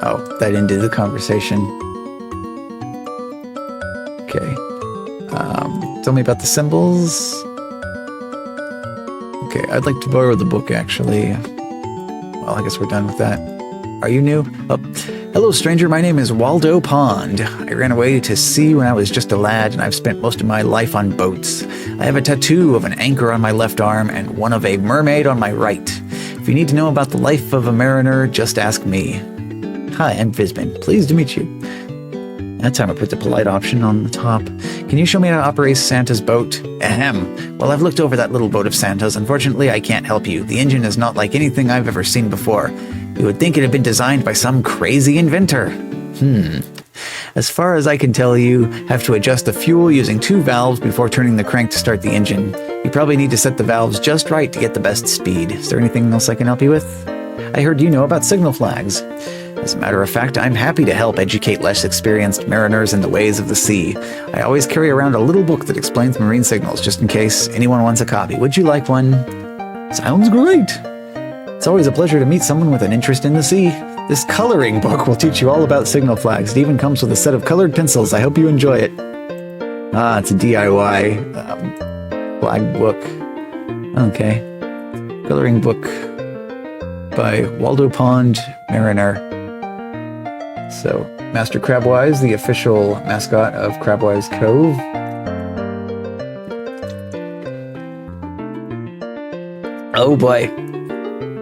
Oh, that ended the conversation. Okay. Tell me about the symbols. Okay, I'd like to borrow the book, actually. Well, I guess we're done with that. Are you new? Oh, hello, stranger. My name is Waldo Pond. I ran away to sea when I was just a lad, and I've spent most of my life on boats. I have a tattoo of an anchor on my left arm and one of a mermaid on my right. If you need to know about the life of a mariner, just ask me. Hi, I'm Fizbin. Pleased to meet you. That time I put the polite option on the top. Can you show me how to operate Santa's boat? Ahem. Well, I've looked over that little boat of Santa's. Unfortunately, I can't help you. The engine is not like anything I've ever seen before. You would think it had been designed by some crazy inventor. As far as I can tell, you have to adjust the fuel using 2 valves before turning the crank to start the engine. You probably need to set the valves just right to get the best speed. Is there anything else I can help you with? I heard you know about signal flags. As a matter of fact, I'm happy to help educate less experienced mariners in the ways of the sea. I always carry around a little book that explains marine signals, just in case anyone wants a copy. Would you like one? Sounds great. It's always a pleasure to meet someone with an interest in the sea. This coloring book will teach you all about signal flags. It even comes with a set of colored pencils. I hope you enjoy it. It's a DIY flag book. Okay. Coloring book by Waldo Pond, Mariner. So, Master Crabwise, the official mascot of Crabwise Cove. Oh boy.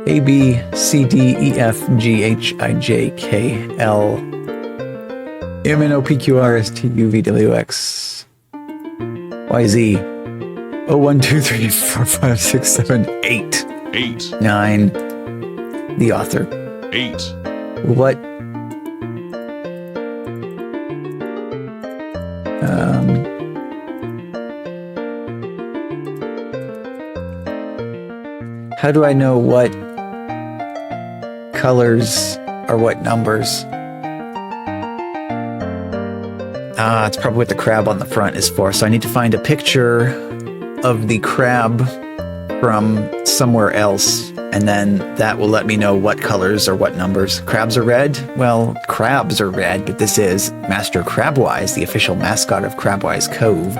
A, B, C, D, E, F, G, H, I, J, K, L, MNOPQRSTUVWX YZ 01234567 8. 9. The author. 8. What? How do I know what colors are what numbers? It's probably what the crab on the front is for. So I need to find a picture of the crab from somewhere else, and then that will let me know what colors are what numbers. Crabs are red? Well, crabs are red, but this is Master Crabwise, the official mascot of Crabwise Cove.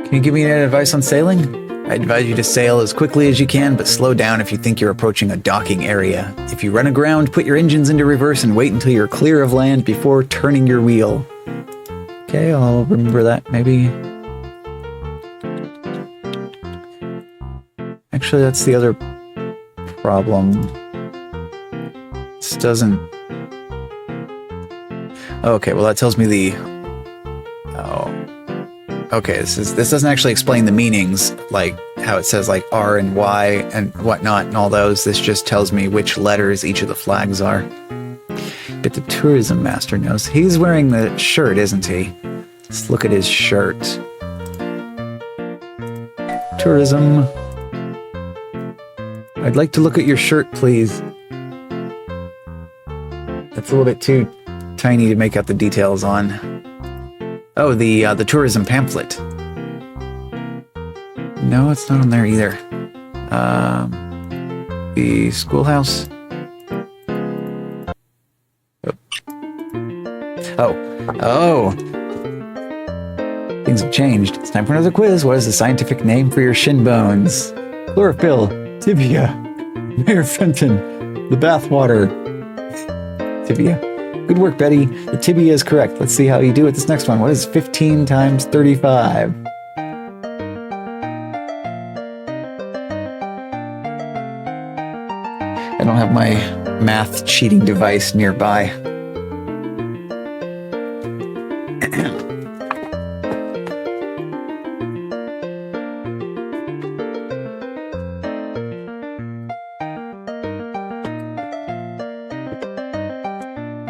Can you give me any advice on sailing? I advise you to sail as quickly as you can, but slow down if you think you're approaching a docking area. If you run aground, put your engines into reverse and wait until you're clear of land before turning your wheel. Okay, I'll remember that, maybe. Actually, that's the other problem. This doesn't... Okay, well that tells me the... Oh... Okay, this doesn't actually explain the meanings, like how it says like R and Y and whatnot and all those. This just tells me which letters each of the flags are. But the tourism master knows. He's wearing the shirt, isn't he? Let's look at his shirt. Tourism. I'd like to look at your shirt, please. That's a little bit too tiny to make out the details on. Oh, the tourism pamphlet. No, it's not on there either. The schoolhouse. Oh. Things have changed. It's time for another quiz. What is the scientific name for your shin bones? Chlorophyll, tibia, Mayor Fenton, the bathwater. Tibia. Good work, Betty. The tibia is correct. Let's see how you do with this next one. What is 15 times 35? I don't have my math cheating device nearby.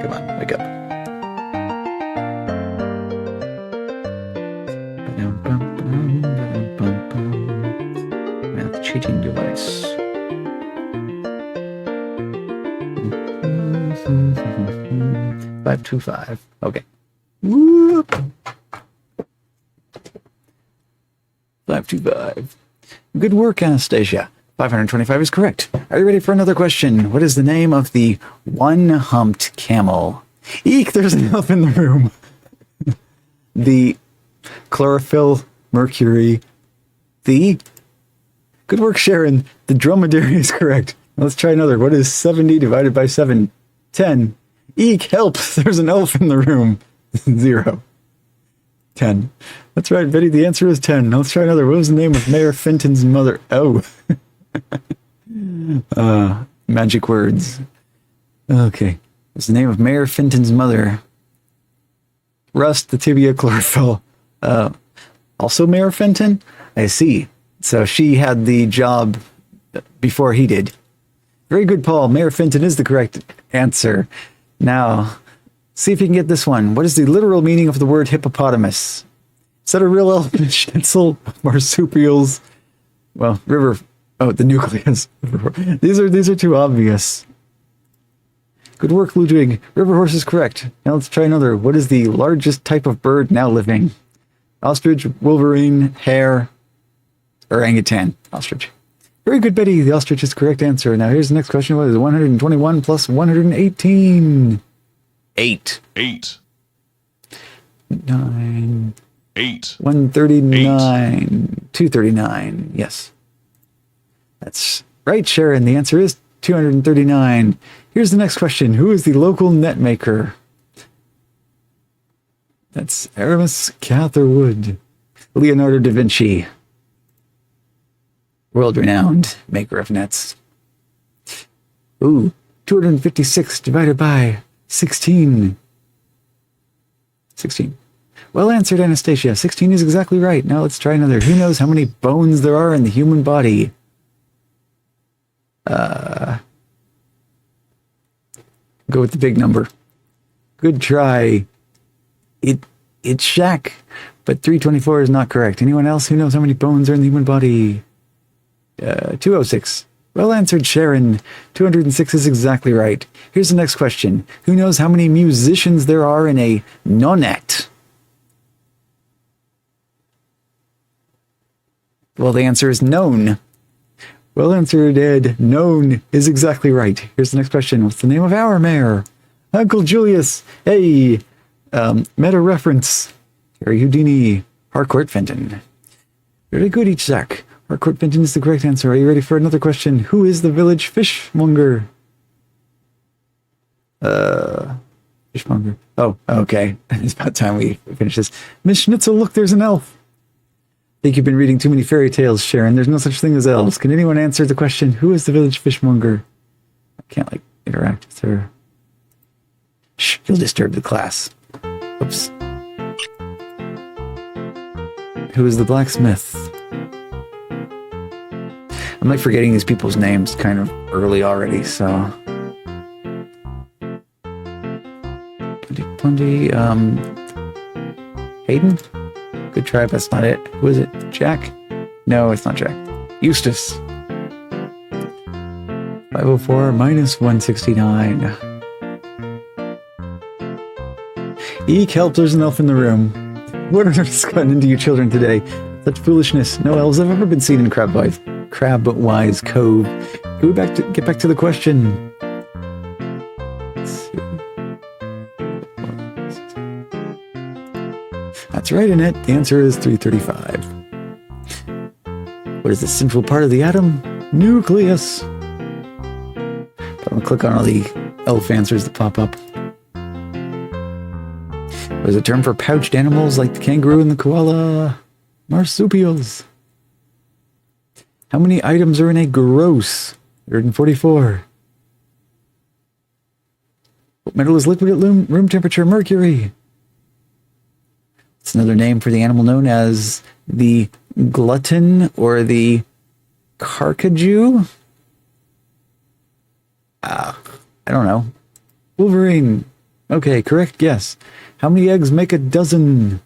Come on, wake up. Math cheating device. 525. Okay. Whoop. 525. Good work, Anastasia. 525 is correct. Are you ready for another question? What is the name of the one-humped camel? Eek, there's an elf in the room. The chlorophyll, mercury, the... Good work, Sharon. The dromedary is correct. Let's try another. What is 70 divided by 7? 10. Eek, help. There's an elf in the room. 0. 10. That's right, Betty. The answer is 10. Now let's try another. What was the name of Mayor Fenton's mother? Oh. Magic words. Okay. What's the name of Mayor Fenton's mother? Rust, the tibia, chlorophyll. Also Mayor Fenton? I see. So she had the job before he did. Very good, Paul. Mayor Fenton is the correct answer. Now, see if you can get this one. What is the literal meaning of the word hippopotamus? Is that a real elephant schnitzel? Marsupials? Well, river... Oh, the nucleus. These are too obvious. Good work, Ludwig. River horse is correct. Now let's try another. What is the largest type of bird now living? Ostrich, wolverine, hare, orangutan. Ostrich. Very good, Betty. The ostrich is the correct answer. Now here's the next question. What is 121 plus 118? 8. 8. 9. 8. 139. 239. Yes. That's right, Sharon. The answer is 239. Here's the next question. Who is the local net maker? That's Aramis Catherwood. Leonardo da Vinci. World-renowned maker of nets. Ooh, 256 divided by 16. 16. Well answered, Anastasia. 16 is exactly right. Now let's try another. Who knows how many bones there are in the human body? Go with the big number. Good try. It's Shaq, but 324 is not correct. Anyone else who knows how many bones are in the human body? 206. Well answered, Sharon. 206 is exactly right. Here's the next question. Who knows how many musicians there are in a nonet? Well, the answer is known. Well answered, Ed. Known is exactly right. Here's the next question. What's the name of our mayor? Uncle Julius. Hey. Meta reference. Harry Houdini. Harcourt Fenton. Very good, Ichzak. Harcourt Fenton is the correct answer. Are you ready for another question? Who is the village fishmonger? Fishmonger. Oh, okay. It's about time we finish this. Miss Schnitzel, look, there's an elf. I think you've been reading too many fairy tales, Sharon. There's no such thing as elves. Can anyone answer the question? Who is the village fishmonger? I can't, interact with her. Shh, you'll disturb the class. Oops. Who is the blacksmith? I'm, forgetting these people's names kind of early already, so... Plenty, Hayden? Good try, but that's not it. Who is it? Jack? No, it's not Jack. Eustace. 504 minus 169. Eek, help, there's an elf in the room. What on earth has gotten into you children today? Such foolishness. No elves have ever been seen in Crabwise Cove. Can we get back to the question? That's right, Annette. The answer is 335. What is the central part of the atom? Nucleus. I'm going to click on all the elf answers that pop up. What is a term for pouched animals like the kangaroo and the koala? Marsupials. How many items are in a gross? 144. What metal is liquid at room temperature? Mercury. It's another name for the animal known as the glutton or the carcajou. I don't know. Wolverine. Okay, correct guess. How many eggs make a dozen?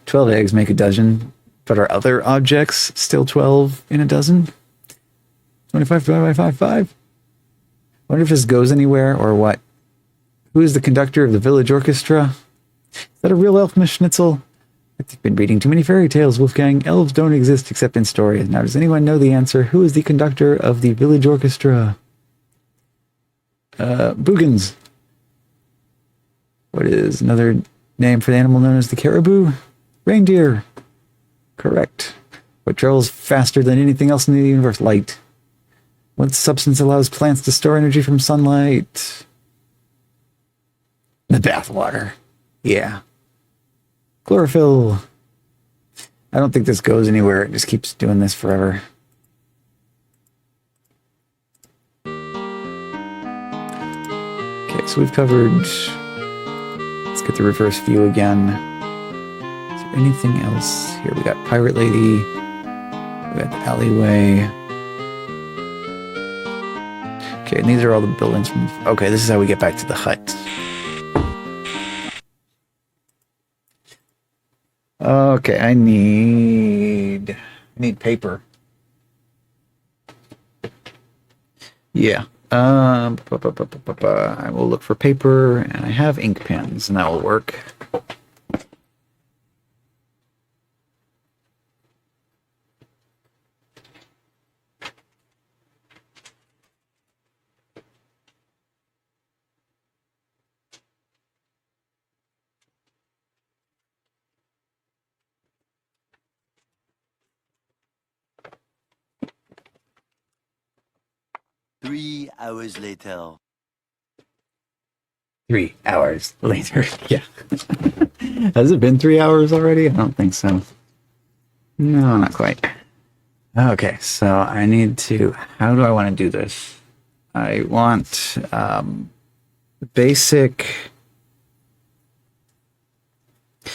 12 eggs make a dozen, but are other objects still 12 in a dozen? 25 divided by 5. Wonder if this goes anywhere or what. Who is the conductor of the village orchestra? Is that a real elf, Miss Schnitzel? I've been reading too many fairy tales, Wolfgang. Elves don't exist except in stories. Now, does anyone know the answer? Who is the conductor of the village orchestra? Boogans. What is another name for the animal known as the caribou? Reindeer. Correct. What travels faster than anything else in the universe? Light. What substance allows plants to store energy from sunlight? The bathwater. Yeah. Chlorophyll. I don't think this goes anywhere. It just keeps doing this forever. Okay, so we've covered... Let's get the reverse view again. Is there anything else? Here we got Pirate Lady. We got the alleyway. Okay, and these are all the buildings from... Okay, this is how we get back to the hut. Okay, I need paper. Yeah. I will look for paper, and I have ink pens, and that will work. Three hours later. 3 hours later. Yeah. Has it been 3 hours already? I don't think so. No, not quite. Okay, so I need to. How do I want to do this? I want basic. I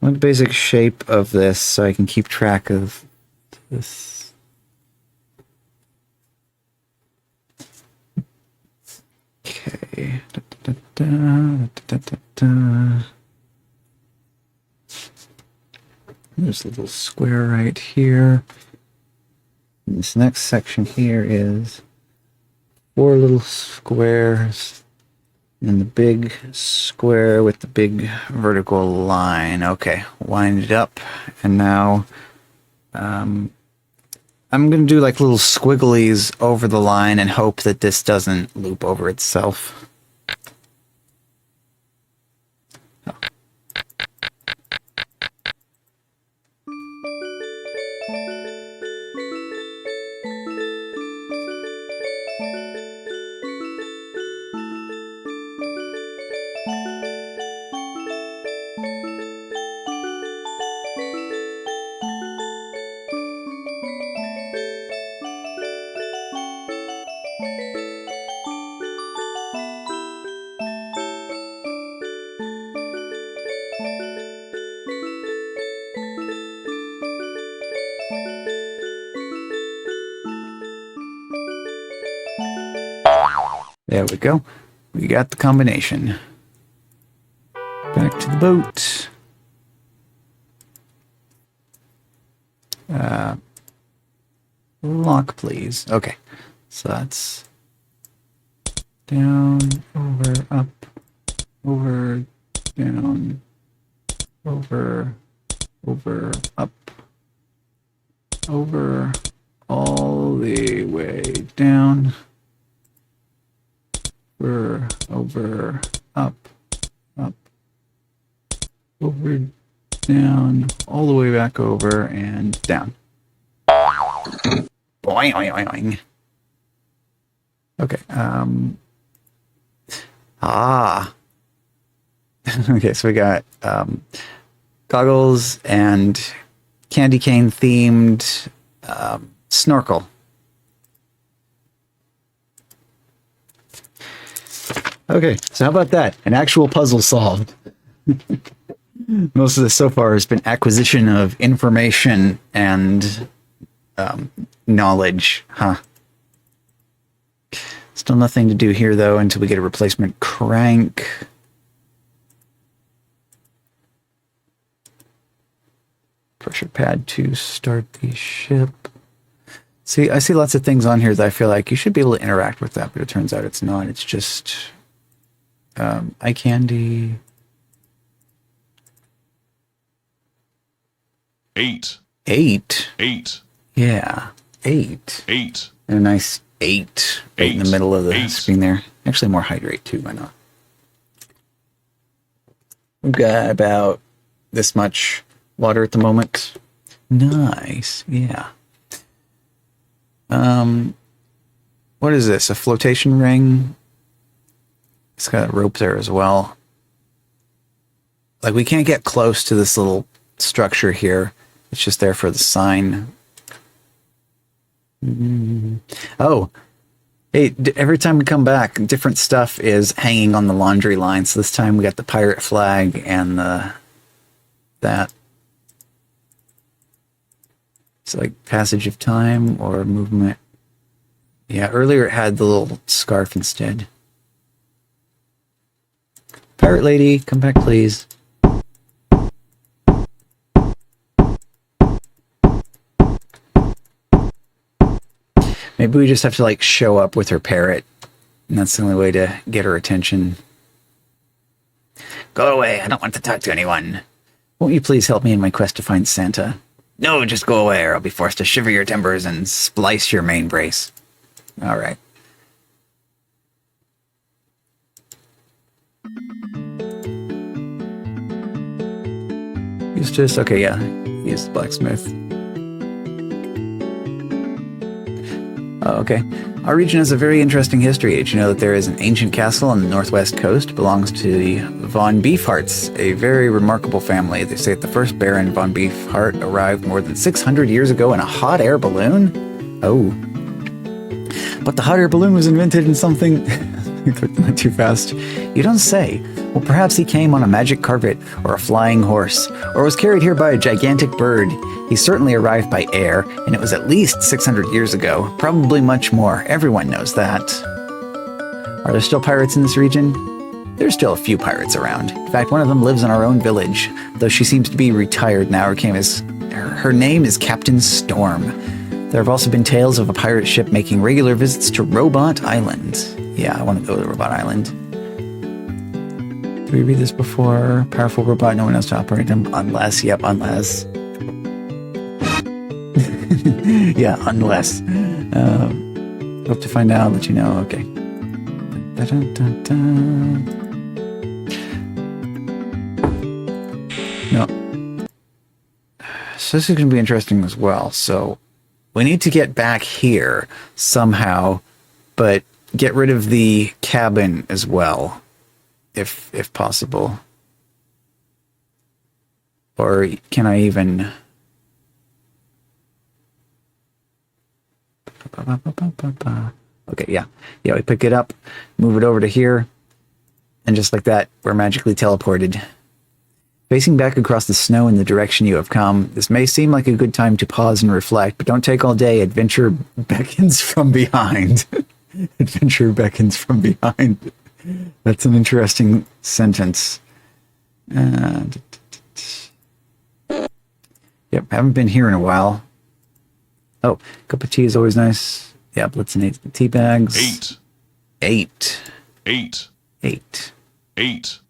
want the basic shape of this so I can keep track of this. Okay. There's a little square right here. And this next section here is 4 little squares and the big square with the big vertical line. Okay, wind it up. And now I'm going to do like little squigglies over the line and hope that this doesn't loop over itself. There we go. We got the combination. Back to the boat. Lock, please. Okay. So that's down, over, up, over, down, over, up, over, all the way down. Over, up, over, down, all the way back over and down. Boing, boing, boing. Okay. Okay, so we got goggles and candy cane themed snorkel. Okay, so how about that? An actual puzzle solved. Most of this so far has been acquisition of information and knowledge, huh? Still nothing to do here, though, until we get a replacement crank. Pressure pad to start the ship. See, I see lots of things on here that I feel like you should be able to interact with that, but it turns out it's not. It's just eye candy. 8. 8. 8. Yeah, 8. 8. And a nice 8 right in the middle of the 8. screen there. Actually, more hydrate too. Why not? We've got about this much water at the moment. Nice. Yeah. What is this? A flotation ring? It's got a rope there as well. Like, we can't get close to this little structure here. It's just there for the sign. Oh, hey, every time we come back, different stuff is hanging on the laundry line. So this time we got the pirate flag and that. It's like passage of time or movement. Yeah, earlier it had the little scarf instead. Pirate lady, come back, please. Maybe we just have to, like, show up with her parrot. And that's the only way to get her attention. Go away. I don't want to talk to anyone. Won't you please help me in my quest to find Santa? No, just go away or I'll be forced to shiver your timbers and splice your main brace. All right. Eustace, okay, yeah. He's the blacksmith. Oh, okay. Our region has a very interesting history. Did you know that there is an ancient castle on the northwest coast? It belongs to the von Beefharts, a very remarkable family. They say that the first Baron von Beefhart arrived more than 600 years ago in a hot air balloon. Oh. But the hot air balloon was invented in something... Not too fast. You don't say. Well, perhaps he came on a magic carpet or a flying horse, or was carried here by a gigantic bird. He certainly arrived by air, and it was at least 600 years ago. Probably much more. Everyone knows that. Are there still pirates in this region? There's still a few pirates around. In fact, one of them lives in our own village, though she seems to be retired now. Her name is Captain Storm. There have also been tales of a pirate ship making regular visits to Robot Island. Yeah, I want to go to Robot Island. Did we read this before? Powerful robot, no one else to operate them unless. Yep, unless. Yeah, unless. Hope to find out, let you know. Okay. No. So this is going to be interesting as well. So we need to get back here somehow, but get rid of the cabin as well, if possible. Or can I even... Okay, yeah. Yeah, we pick it up, move it over to here, and just like that, we're magically teleported. Facing back across the snow in the direction you have come, this may seem like a good time to pause and reflect, but don't take all day. Adventure beckons from behind. Adventure beckons from behind. That's an interesting sentence. Yep, haven't been here in a while. Oh, cup of tea is always nice. Yep, let's eat the tea bags. 8. 8. 8. 8. 8.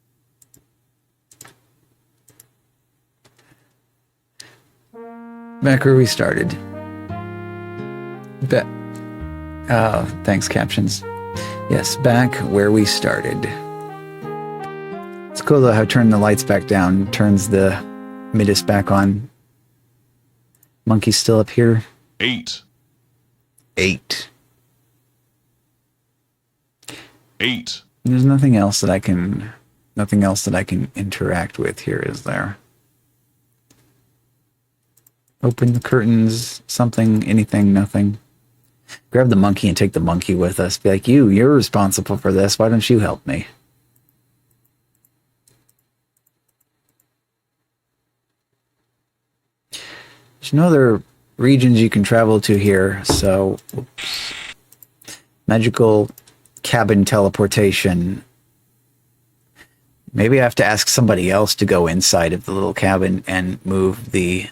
Back where we started. Thanks, captions. Yes, back where we started. It's cool though how turning the lights back down turns the midis back on. Monkey's still up here. 8. 8. 8. There's nothing else that I can interact with here, is there? Open the curtains, something, anything, nothing. Grab the monkey and take the monkey with us. Be like, you're responsible for this. Why don't you help me? There's no other regions you can travel to here, so... Oops. Magical cabin teleportation. Maybe I have to ask somebody else to go inside of the little cabin and move the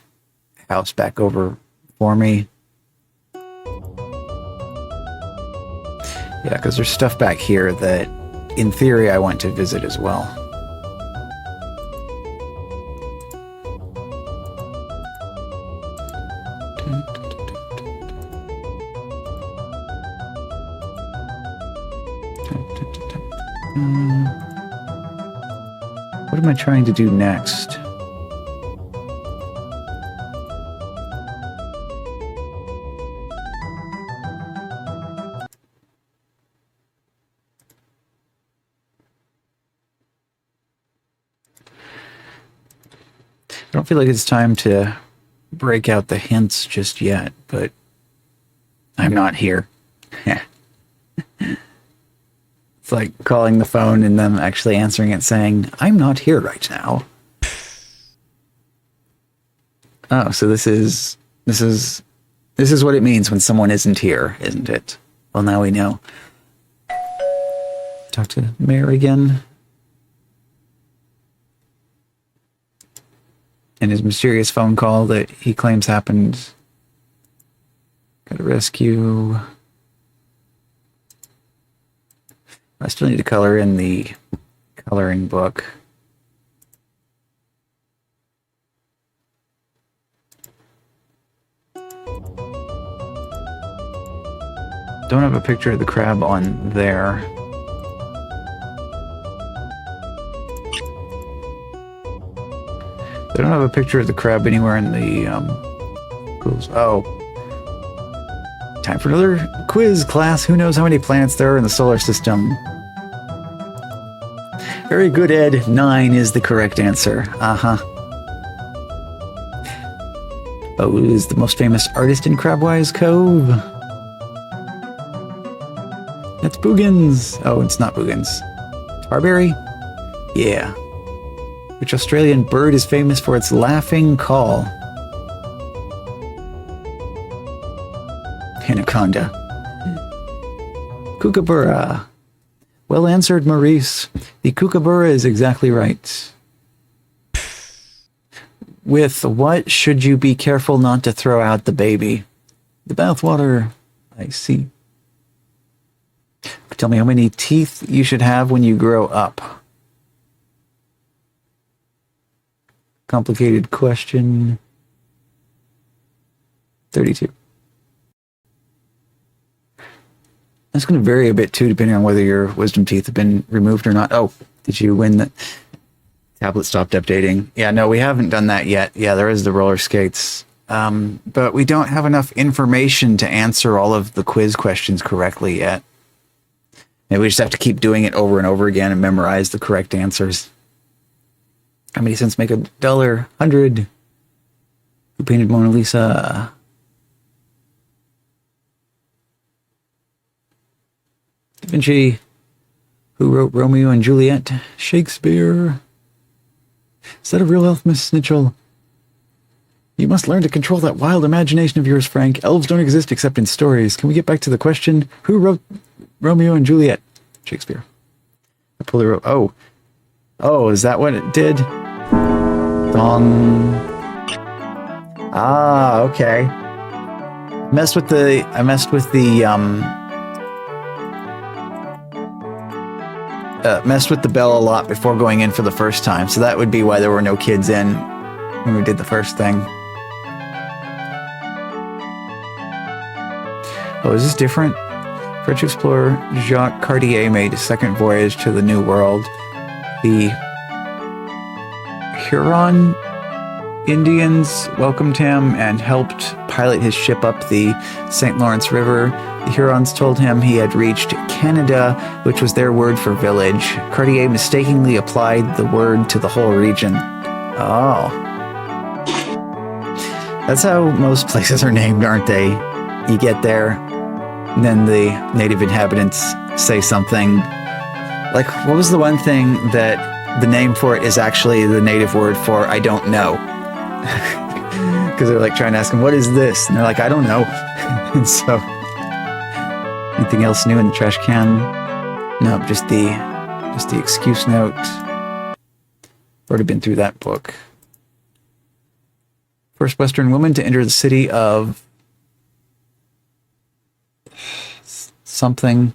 house back over for me. Yeah, because there's stuff back here that, in theory, I want to visit as well. What am I trying to do next? I don't feel like it's time to break out the hints just yet, but I'm not here. It's like calling the phone and then actually answering it saying, I'm not here right now. Oh, so this is what it means when someone isn't here, isn't it? Well, now we know. Talk to the mayor again. And his mysterious phone call that he claims happened. Gotta rescue. I still need to color in the coloring book. Don't have a picture of the crab on there. They don't have a picture of the crab anywhere in the rules. Oh. Time for another quiz, class. Who knows how many planets there are in the solar system? Very good, Ed. 9 is the correct answer. Uh-huh. Oh, who is the most famous artist in Crabwise Cove? That's Boogans. Oh, it's not Boogans. Tarberry? Yeah. Which Australian bird is famous for its laughing call? Anaconda. Kookaburra. Well answered, Maurice. The kookaburra is exactly right. With what should you be careful not to throw out the baby? The bathwater. I see. Tell me how many teeth you should have when you grow up. Complicated question. 32. That's going to vary a bit too, depending on whether your wisdom teeth have been removed or not. Oh, did you win the tablet stopped updating? Yeah, no, we haven't done that yet. Yeah, there is the roller skates. But we don't have enough information to answer all of the quiz questions correctly yet. Maybe we just have to keep doing it over and over again and memorize the correct answers. How many cents make $1? 100. Who painted Mona Lisa? Da Vinci. Who wrote Romeo and Juliet? Shakespeare. Is that a real elf, Miss Snitchell? You must learn to control that wild imagination of yours, Frank. Elves don't exist except in stories. Can we get back to the question? Who wrote Romeo and Juliet? Shakespeare. I pulled the rope. Oh. Oh, is that what it did? Dong. Ah, okay. I messed with the bell a lot before going in for the first time, so that would be why there were no kids in when we did the first thing. Oh, is this different? French explorer Jacques Cartier made a second voyage to the New World. The Huron Indians welcomed him and helped pilot his ship up the St. Lawrence River. The Hurons told him he had reached Canada, which was their word for village. Cartier mistakenly applied the word to the whole region. Oh. That's how most places are named, aren't they? You get there, and then the native inhabitants say something. Like, what was the one thing that the name for it is actually the native word for I don't know? Because they're like trying to ask them, what is this? And they're like, I don't know. And so, anything else new in the trash can? No, just the excuse note. Already been through that book. First Western woman to enter the city of something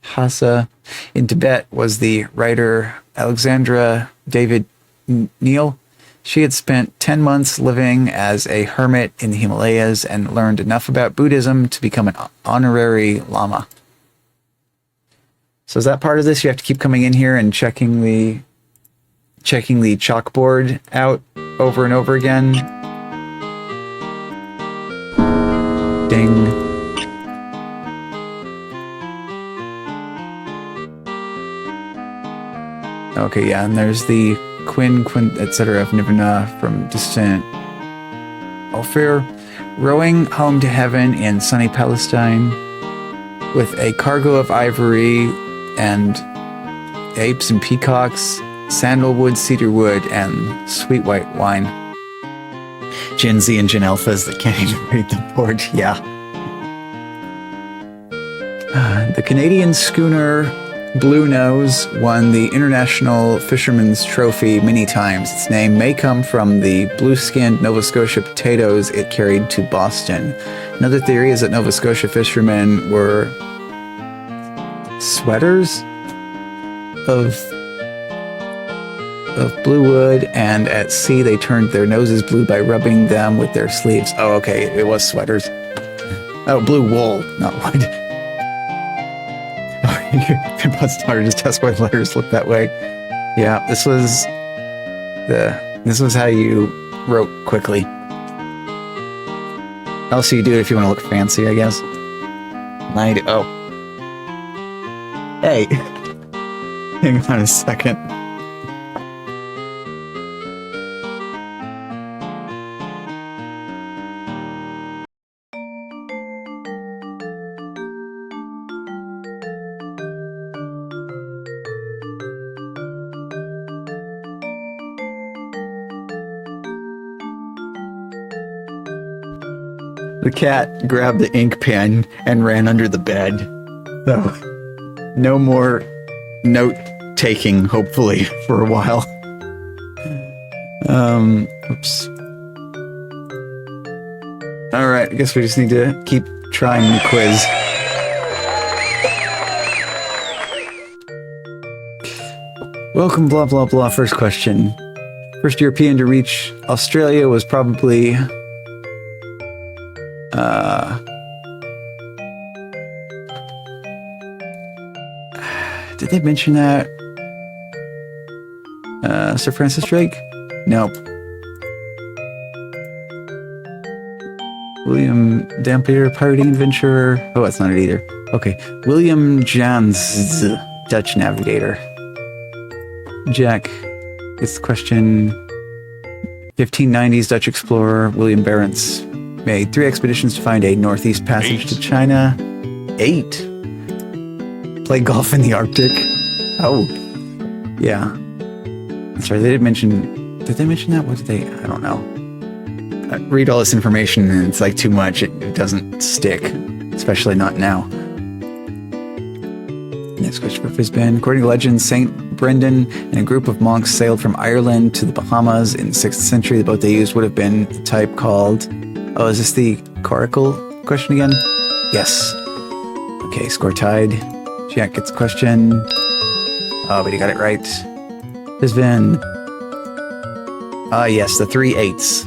Hassa in Tibet was the writer Alexandra David Neal. She had spent 10 months living as a hermit in the Himalayas and learned enough about Buddhism to become an honorary lama. So is that part of this? You have to keep coming in here and checking the chalkboard out over and over again. Ding. Okay, yeah, and there's the Quinn, etc. of Nirvana from distant Ophir, rowing home to heaven in sunny Palestine with a cargo of ivory and apes and peacocks, sandalwood, cedarwood, and sweet white wine. Gen Z and Gen Alphas that can't even read the board, yeah. The Canadian schooner Blue Nose won the International Fisherman's Trophy many times. Its name may come from the blue-skinned Nova Scotia potatoes it carried to Boston. Another theory is that Nova Scotia fishermen were sweaters of blue wood, and at sea they turned their noses blue by rubbing them with their sleeves. Oh, okay, it was sweaters. Oh, blue wool, not wood. Grandpa's daughter just test why letters look that way. Yeah, this was how you wrote quickly. Also, you do it if you want to look fancy, I guess. Oh. Hey. Hang on a second. The cat grabbed the ink pen and ran under the bed. So, no more note taking, hopefully, for a while. Oops. Alright, I guess we just need to keep trying the quiz. Welcome, blah, blah, blah. First question. First European to reach Australia was probably... did they mention that? Sir Francis Drake? Nope. William Dampier, pirating adventurer. Oh, that's not it either. Okay. William Jans, Dutch navigator. Jack gets the question. 1590s Dutch explorer William Barents made 3 expeditions to find a northeast passage to China. 8. Play golf in the Arctic. Oh, yeah. Sorry, they did mention. Did they mention that? What did they? I don't know. I read all this information and it's like too much. It doesn't stick, especially not now. Next question for Fizban. According to legend, Saint Brendan and a group of monks sailed from Ireland to the Bahamas in the 6th century. The boat they used would have been the type called... Oh, is this the coracle question again? Yes. Okay, score tied. Jack gets a question. Oh, but he got it right. Fizban. Yes, the 3 8s.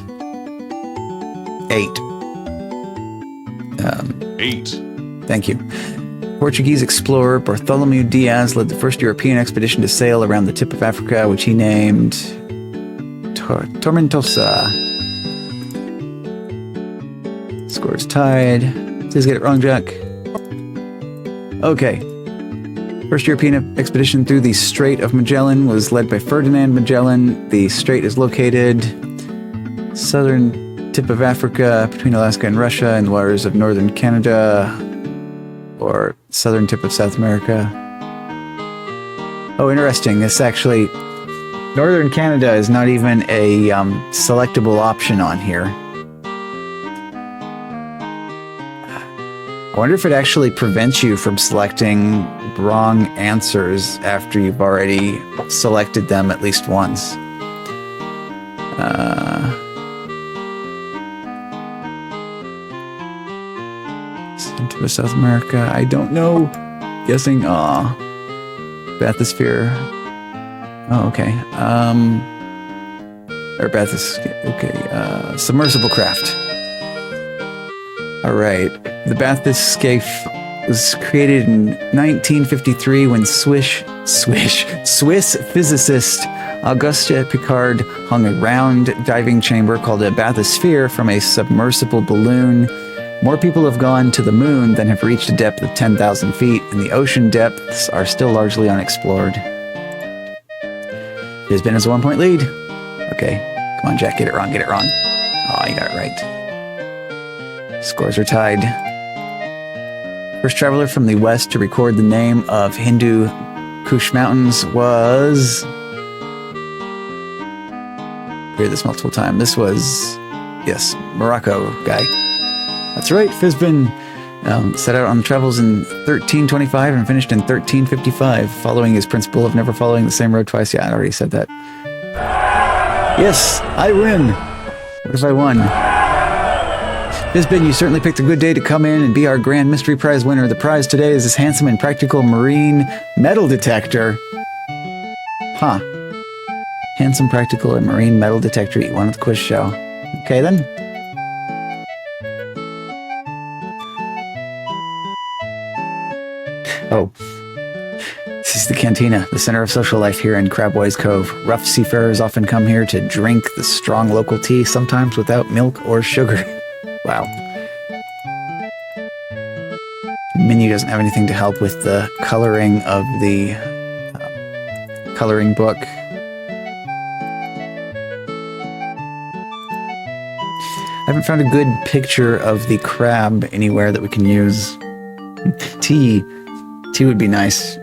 8. 8. Thank you. Portuguese explorer Bartholomew Diaz led the first European expedition to sail around the tip of Africa, which he named Tormentosa. Scores tied. Please get it wrong, Jack. Okay. First European expedition through the Strait of Magellan was led by Ferdinand Magellan. The strait is located southern tip of Africa between Alaska and Russia and the waters of northern Canada, or southern tip of South America. Oh, interesting. This actually, northern Canada is not even a selectable option on here. I wonder if it actually prevents you from selecting wrong answers after you've already selected them at least once. Into South America, I don't know. Guessing, bathysphere. Oh, okay. Or okay. Submersible craft. All right. The bathyscaphe was created in 1953 when Swiss physicist Auguste Piccard hung a round diving chamber called a bathysphere from a submersible balloon. More people have gone to the moon than have reached a depth of 10,000 feet, and the ocean depths are still largely unexplored. Fizban has a 1-point lead. Okay, come on, Jack, get it wrong, get it wrong. Oh, you got it right. Scores are tied. First traveler from the west to record the name of Hindu Kush Mountains was... Heard this multiple times. This was, yes, Morocco guy. That's right. Fizban set out on travels in 1325 and finished in 1355, following his principle of never following the same road twice. Yeah, I already said that. Yes, I win. What if I won? Fizban, you certainly picked a good day to come in and be our grand mystery prize winner. The prize today is this handsome and practical marine metal detector. Huh. Handsome, practical, and marine metal detector you won at the quiz show. Okay, then. Oh. This is the cantina, the center of social life here in Crabboys Cove. Rough seafarers often come here to drink the strong local tea, sometimes without milk or sugar. Wow. he doesn't have anything to help with the coloring of the coloring book. I haven't found a good picture of the crab anywhere that we can use. Tea. Tea would be nice.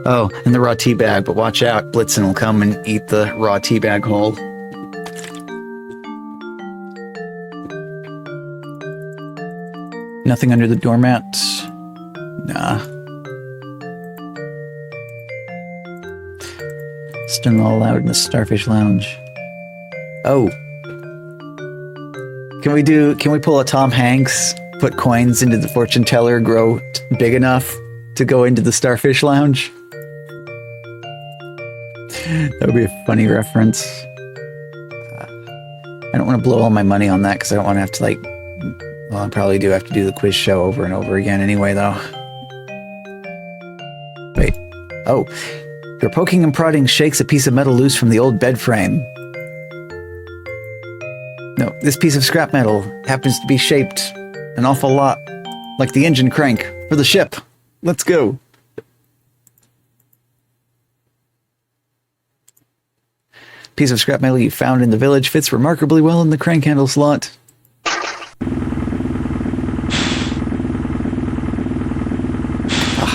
Oh, and the raw tea bag, but watch out, Blitzen will come and eat the raw tea bag whole. Nothing under the doormat? Nah. Still all out in the Starfish Lounge. Oh. Can we pull a Tom Hanks, put coins into the fortune teller, grow big enough to go into the Starfish Lounge? That would be a funny reference. I don't want to blow all my money on that because I don't want to have to well, I probably do have to do the quiz show over and over again anyway, though. Wait. Oh. Your poking and prodding shakes a piece of metal loose from the old bed frame. No, this piece of scrap metal happens to be shaped an awful lot like the engine crank for the ship. Let's go. Piece of scrap metal you found in the village fits remarkably well in the crank handle slot.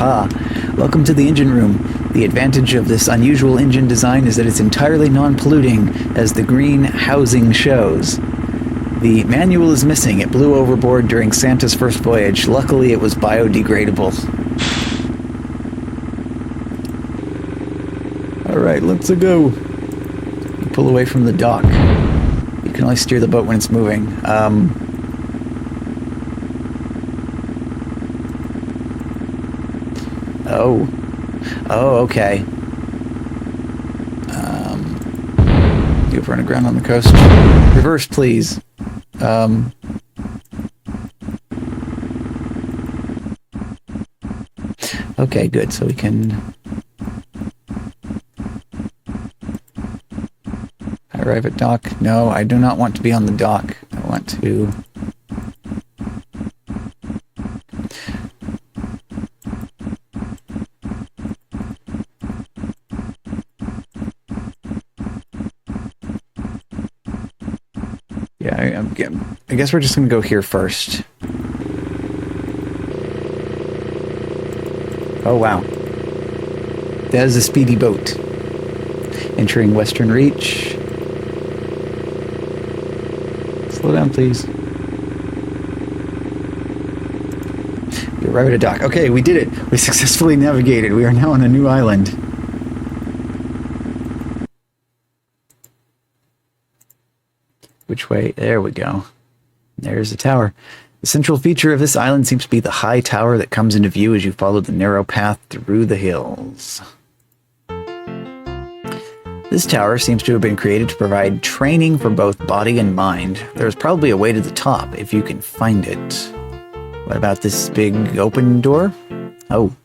Aha! Welcome to the engine room. The advantage of this unusual engine design is that it's entirely non-polluting, as the green housing shows. The manual is missing. It blew overboard during Santa's first voyage. Luckily, it was biodegradable. Alright, let's go. You pull away from the dock. You can only steer the boat when it's moving. Oh, okay. You've run aground on the coast. Reverse, please. Okay, good. So we can arrive at dock. No, I do not want to be on the dock. I want to... Yeah, I guess we're just going to go here first. Oh, wow. That is a speedy boat. Entering Western Reach. Slow down, please. We arrived at a dock. Okay, we did it. We successfully navigated. We are now on a new island. Which way? There we go. There's the tower. The central feature of this island seems to be the high tower that comes into view as you follow the narrow path through the hills. This tower seems to have been created to provide training for both body and mind. There's probably a way to the top if you can find it. What about this big open door? Oh.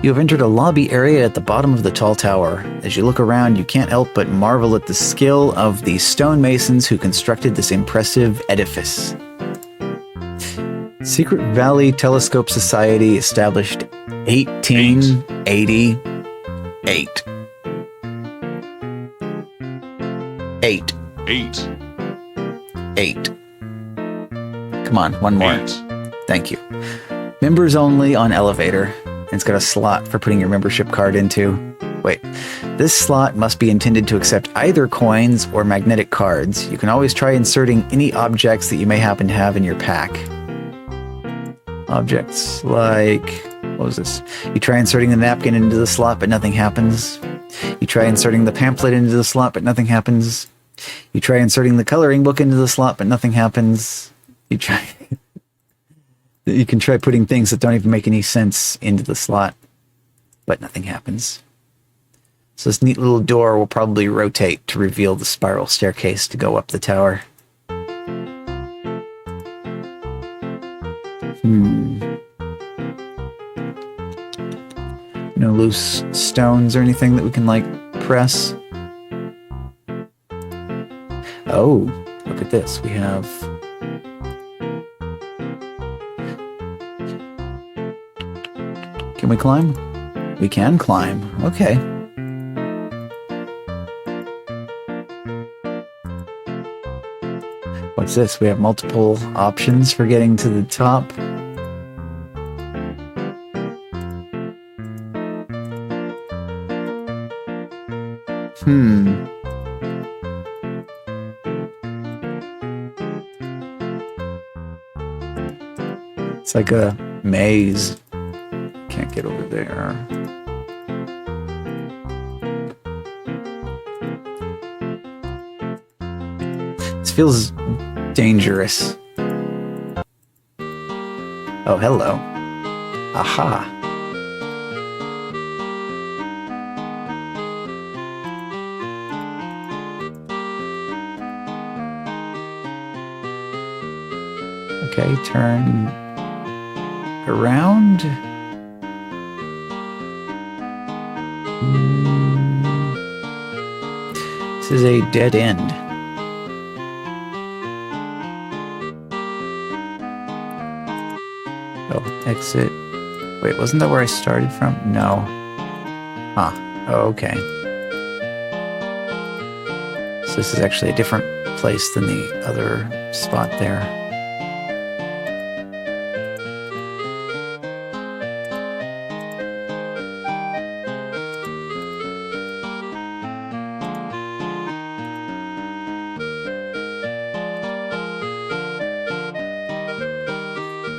You have entered a lobby area at the bottom of the tall tower. As you look around, you can't help but marvel at the skill of the stonemasons who constructed this impressive edifice. Secret Valley Telescope Society, established 1888. 8. 8. Come on, one more. 8. Thank you. Members only on elevator. It's got a slot for putting your membership card into. Wait, this slot must be intended to accept either coins or magnetic cards. You can always try inserting any objects that you may happen to have in your pack. Objects like... what was this? You try inserting the napkin into the slot, but nothing happens. You try inserting the pamphlet into the slot, but nothing happens. You try inserting the coloring book into the slot, but nothing happens. You can try putting things that don't even make any sense into the slot, but nothing happens. So this neat little door will probably rotate to reveal the spiral staircase to go up the tower. No loose stones or anything that we can, like, press. Oh, look at this. We have... Can we climb? We can climb. Okay. What's this? We have multiple options for getting to the top. It's like a maze. Can't get over there. This feels dangerous. Oh, hello. Aha. Okay, turn around. This is a dead end. Oh, exit. Wait, wasn't that where I started from? No. Huh. Oh, okay. So this is actually a different place than the other spot there.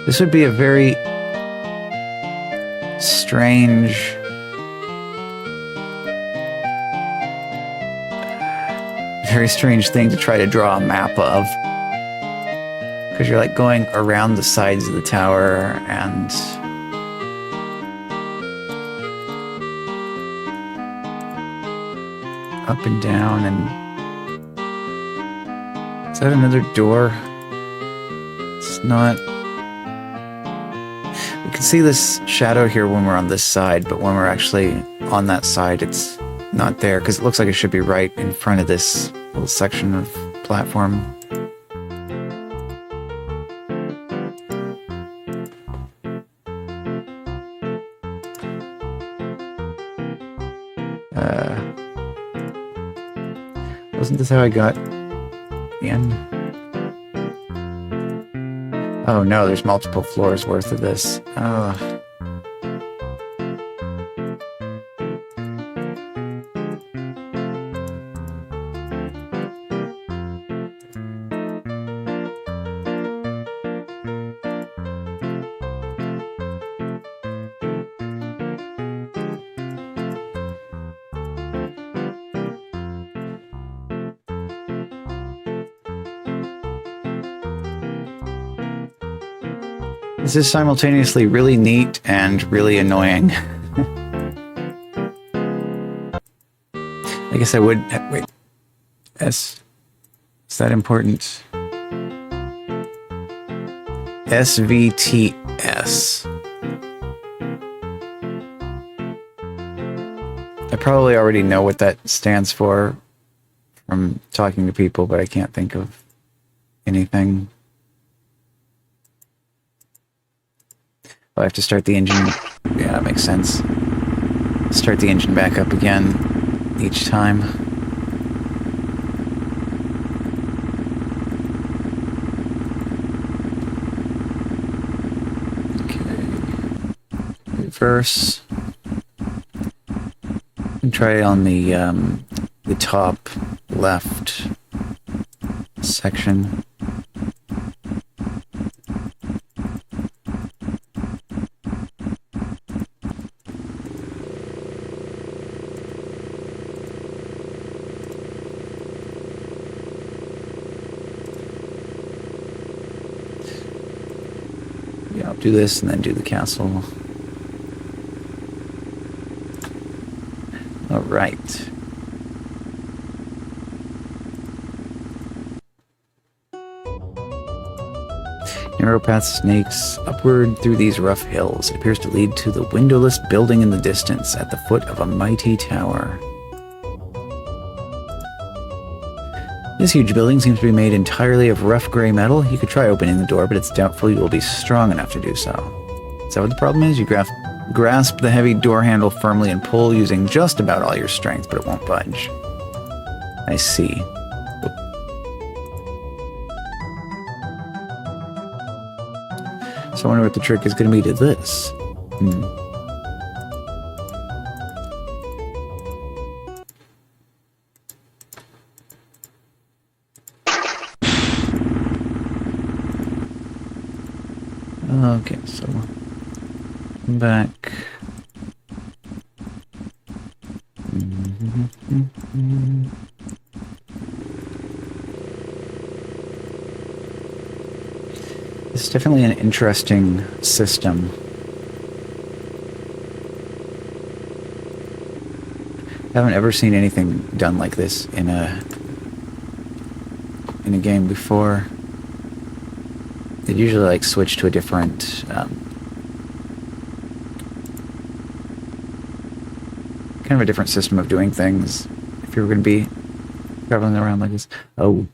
This would be a very strange thing to try to draw a map of, because you're like going around the sides of the tower and up and down. And is that another door? It's not. We can see this shadow here when we're on this side, but when we're actually on that side, it's not there, because it looks like it should be right in front of this little section of platform. Wasn't this how I got in? Oh no, there's multiple floors worth of this. This is simultaneously really neat and really annoying. I guess I would... Wait. S. Is that important? SVTS. I probably already know what that stands for from talking to people, but I can't think of anything. Oh, I have to start the engine. Yeah, that makes sense. Start the engine back up again each time. Okay. Reverse. And try it on the top left section. Yeah, I'll do this and then do the castle. All right. Narrow path snakes upward through these rough hills. It appears to lead to the windowless building in the distance at the foot of a mighty tower. This huge building seems to be made entirely of rough gray metal. You could try opening the door, but it's doubtful you will be strong enough to do so. Is that what the problem is? You Grasp the heavy door handle firmly and pull using just about all your strength, but it won't budge. I see. So I wonder what the trick is going to be to this. Okay, so back. It's definitely an interesting system. I haven't ever seen anything done like this in a game before. They'd usually like switch to a different kind of a different system of doing things if you were going to be traveling around like this. Oh.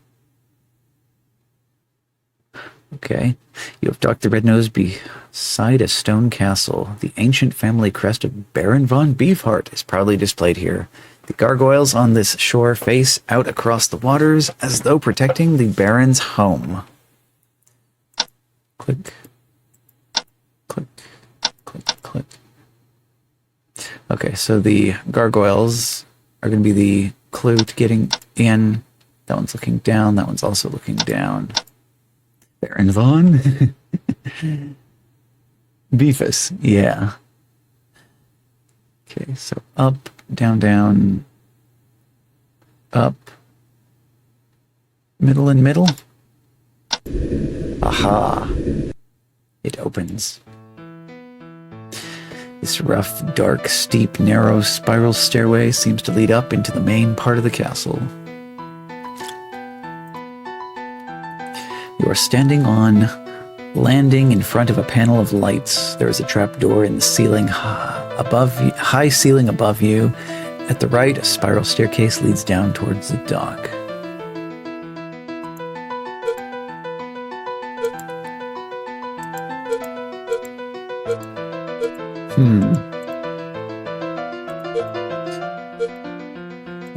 Okay. You have Dr. Rednose beside a stone castle. The ancient family crest of Baron von Beefheart is proudly displayed here. The gargoyles on this shore face out across the waters as though protecting the Baron's home. Click. Click. Click. Click. Okay, so the gargoyles are going to be the clue to getting in. That one's looking down. That one's also looking down. Baron von Beefus, yeah. Okay, so up, down, down, up, middle and middle. Aha! It opens. This rough, dark, steep, narrow spiral stairway seems to lead up into the main part of the castle. You are standing on landing in front of a panel of lights. There is a trapdoor in the ceiling high ceiling above you. At the right, a spiral staircase leads down towards the dock.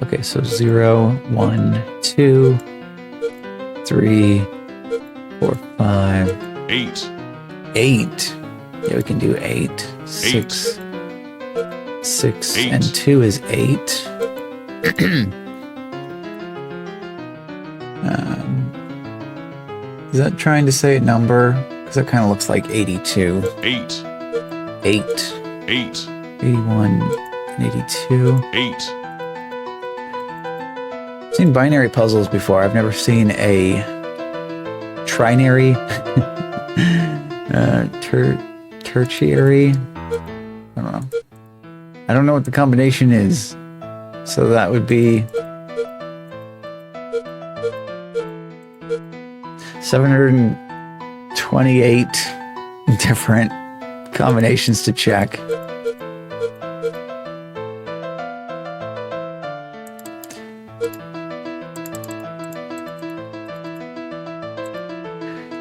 Okay, so 0, 1, 2, 3, 4, 5, 8. 8. Yeah, we can do 8. 6. 6 8. and 2 is 8. Is that trying to say a number? Because that kind of looks like 82. 8. 8. 8. 81 and 82. 8. I've seen binary puzzles before. I've never seen a trinary, tertiary. I don't know. I don't know what the combination is. So that would be 728 different combinations to check.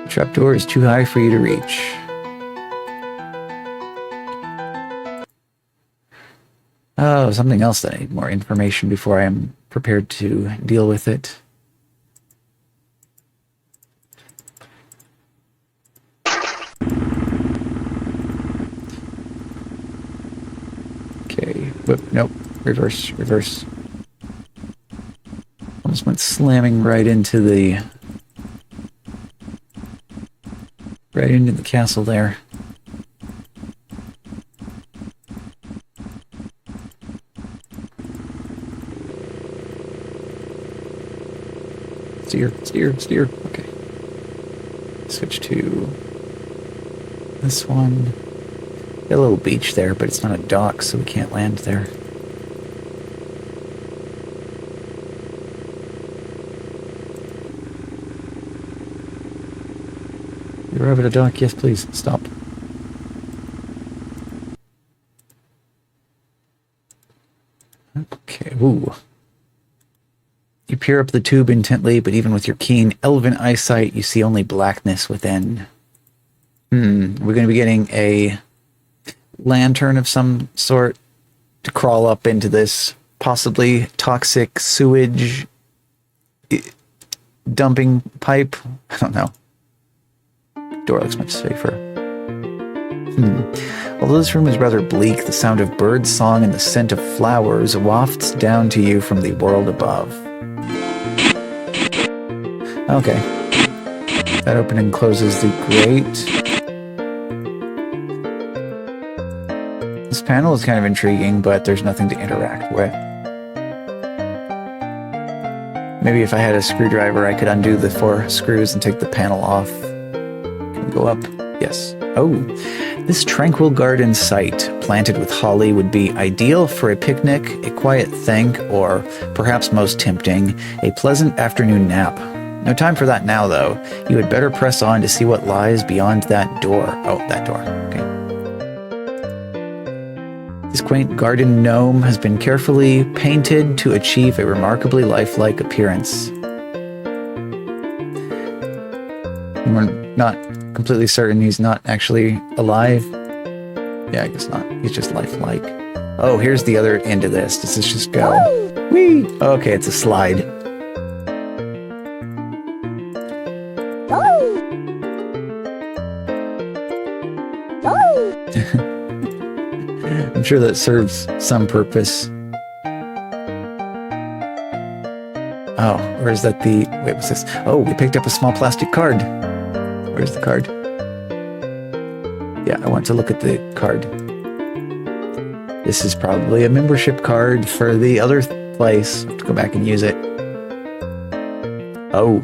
The trapdoor is too high for you to reach. Oh, something else that I need more information before I am prepared to deal with it. Okay, whoop, nope, reverse, reverse. Almost went slamming right into the castle there. Steer, steer, steer. Okay. Switch to this one. Got a little beach there, but it's not a dock, so we can't land there. You arrive at a dock? Yes, please. Stop. Okay. Ooh. You peer up the tube intently, but even with your keen elven eyesight, you see only blackness within. We're going to be getting a lantern of some sort to crawl up into this possibly toxic sewage dumping pipe. I don't know. Door looks much safer. Although this room is rather bleak, the sound of bird song and the scent of flowers wafts down to you from the world above. Okay. That opening closes the grate. This panel is kind of intriguing, but there's nothing to interact with. Maybe if I had a screwdriver, I could undo the 4 screws and take the panel off. Can we go up? Yes. Oh, this tranquil garden site, planted with holly, would be ideal for a picnic, a quiet think, or, perhaps most tempting, a pleasant afternoon nap. No time for that now, though. You had better press on to see what lies beyond that door. Oh, that door. Okay. This quaint garden gnome has been carefully painted to achieve a remarkably lifelike appearance. We're not completely certain he's not actually alive. Yeah, I guess not. He's just lifelike. Oh, here's the other end of this. Does this just go? Whee! Okay, it's a slide. I'm sure that serves some purpose. Oh, or is that the... Wait, what's this? Oh, we picked up a small plastic card. Where's the card? Yeah, I want to look at the card. This is probably a membership card for the other place. I have to go back and use it. Oh.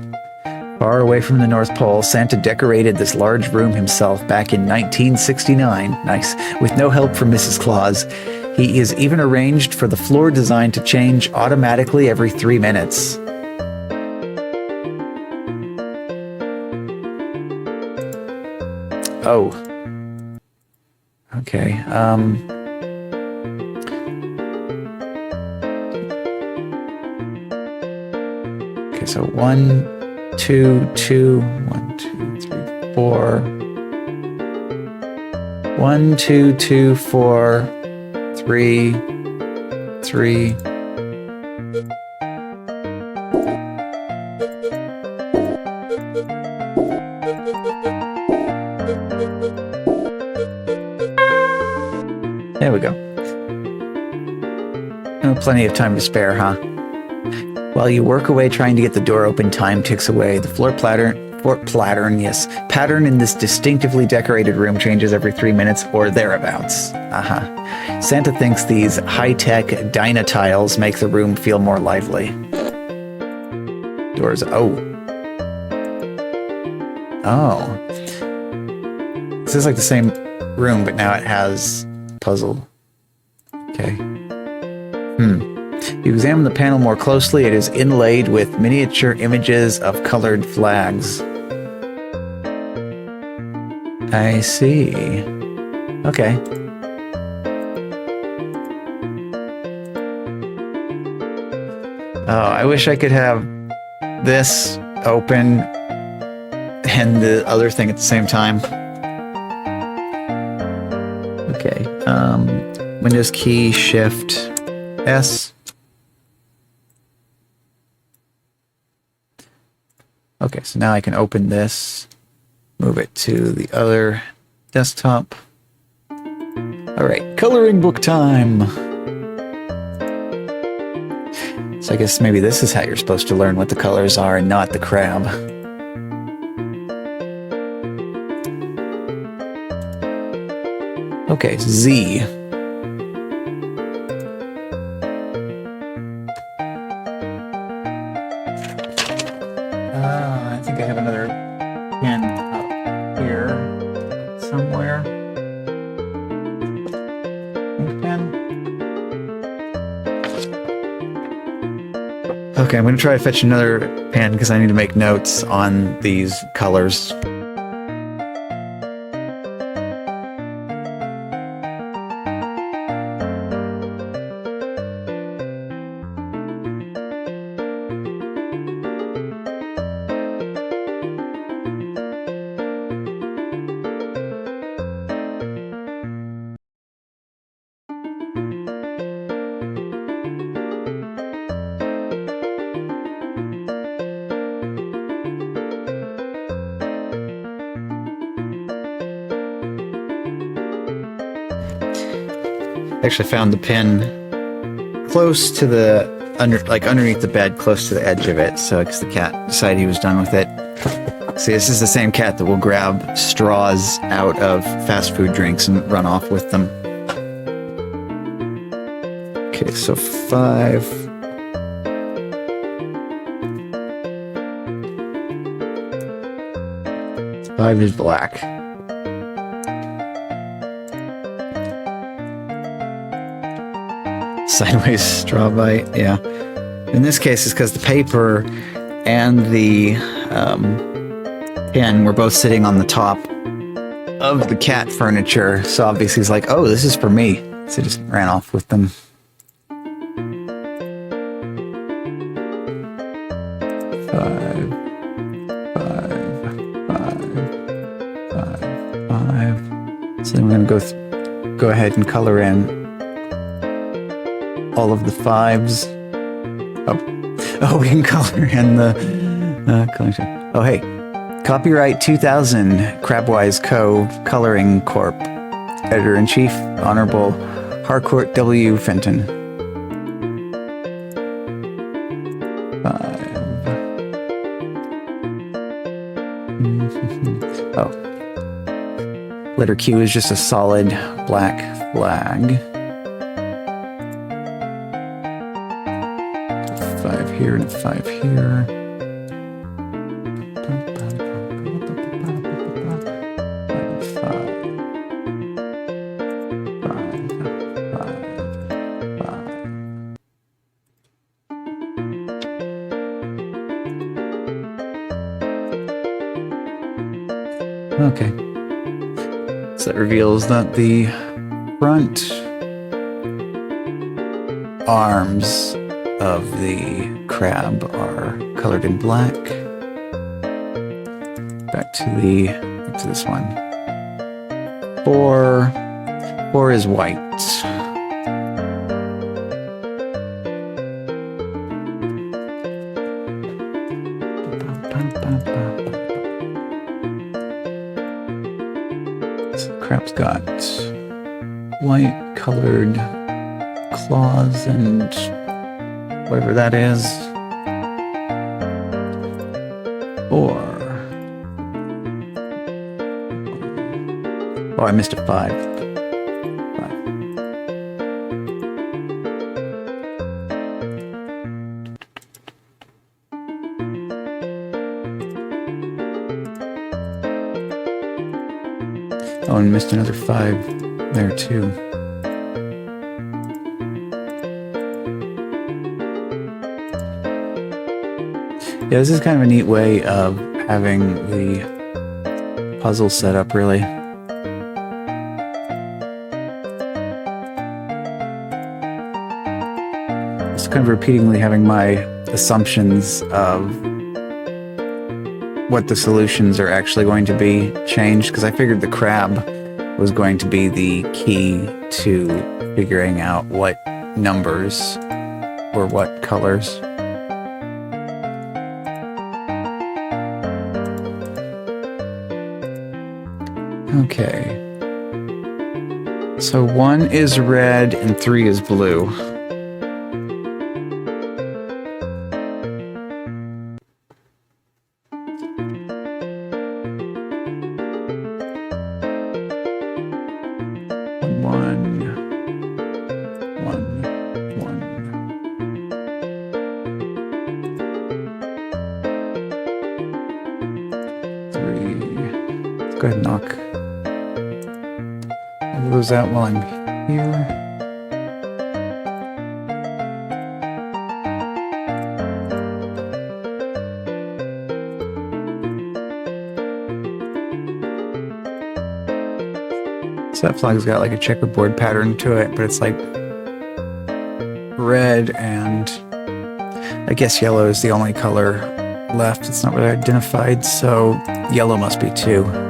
Far away from the North Pole, Santa decorated this large room himself back in 1969. Nice. With no help from Mrs. Claus. He is even arranged for the floor design to change automatically every 3 minutes. Oh. Okay. Okay, so 1, 2, 2, 1, 2, 3, 4. 1, 2, 2, 4, 3, 3. There we go. Oh, plenty of time to spare, huh? While you work away trying to get the door open, time ticks away. The pattern in this distinctively decorated room changes every 3 minutes or thereabouts. Santa thinks these high-tech Dynatiles make the room feel more lively. Doors. Oh. This is like the same room, but now it has puzzle. Okay. You examine the panel more closely. It is inlaid with miniature images of colored flags. I see. Okay. Oh, I wish I could have this open and the other thing at the same time. Okay. Windows key, Shift, S. Okay, so now I can open this, move it to the other desktop. All right, coloring book time. So I guess maybe this is how you're supposed to learn what the colors are and not the crab. Okay, Z. I think I have another pen up here somewhere. Ink pen. Okay, I'm going to try to fetch another pen because I need to make notes on these colors. Actually found the pin close to the underneath the bed, close to the edge of it. So because the cat decided he was done with it. See, this is the same cat that will grab straws out of fast food drinks and run off with them. Okay, so 5. Five is black. Sideways straw bite, yeah. In this case, it's because the paper and the pin were both sitting on the top of the cat furniture. So obviously he's like, oh, this is for me. So he just ran off with them. 5, 5. So then we're going to go ahead and color in all of the 5s. Oh, we can color in the collection. Oh, hey. Copyright 2000, Crabwise Co. Coloring Corp. Editor-in-Chief, Honorable Harcourt W. Fenton. 5. Oh. Letter Q is just a solid black flag. 5 here and 5 here. Okay. So that reveals that the front arms of the crab are colored in black. Back to this one. 4 is white. So the crab's got white colored claws and whatever that is. 4. Oh, I missed a 5. 5. Oh, and missed another 5 there too. Yeah, this is kind of a neat way of having the puzzle set up, really. Just kind of repeatedly having my assumptions of what the solutions are actually going to be changed, because I figured the crab was going to be the key to figuring out what numbers or what colors. Okay. So 1 is red and 3 is blue. Go ahead and knock all those out while I'm here. So that flag's got like a checkerboard pattern to it, but it's like red and I guess yellow is the only color left. It's not really identified, so yellow must be 2.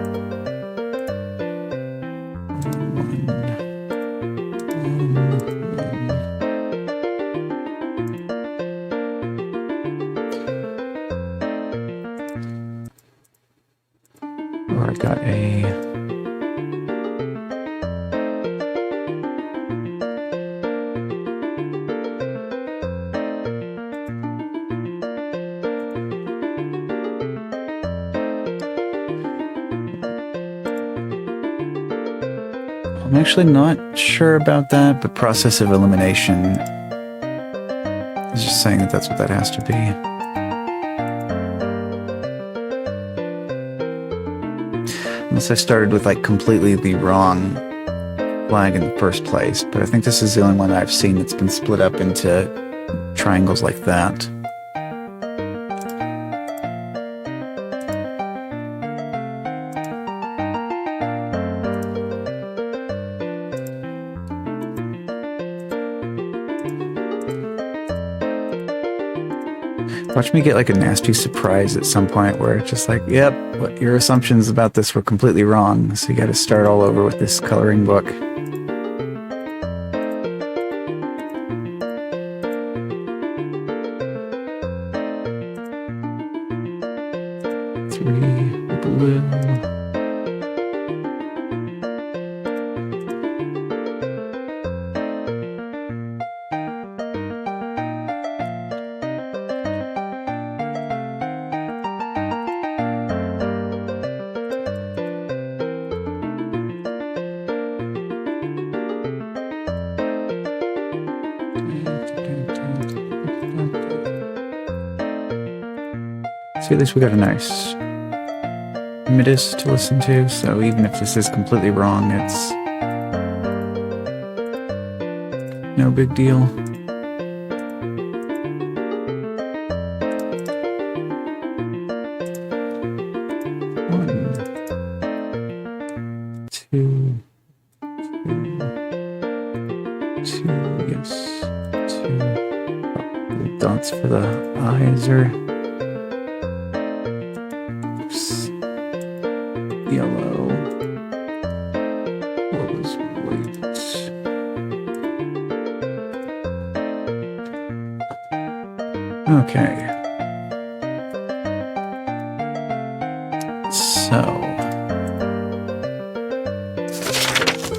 Or I got a I'm actually not sure about that, but Process of elimination is just saying that that's what that has to be. Unless I started with like completely the wrong flag in the first place, but I think this is the only one I've seen that's been split up into triangles like that. Watch me get like a nasty surprise at some point where it's just like, yep, what your assumptions about this were completely wrong. So you got to start all over with this coloring book. Three blue. See, at least we got a nice midis to listen to, so even if this is completely wrong, it's no big deal. One, two, yes, two. The dots for the eyes are yellow. What was white? Okay. So,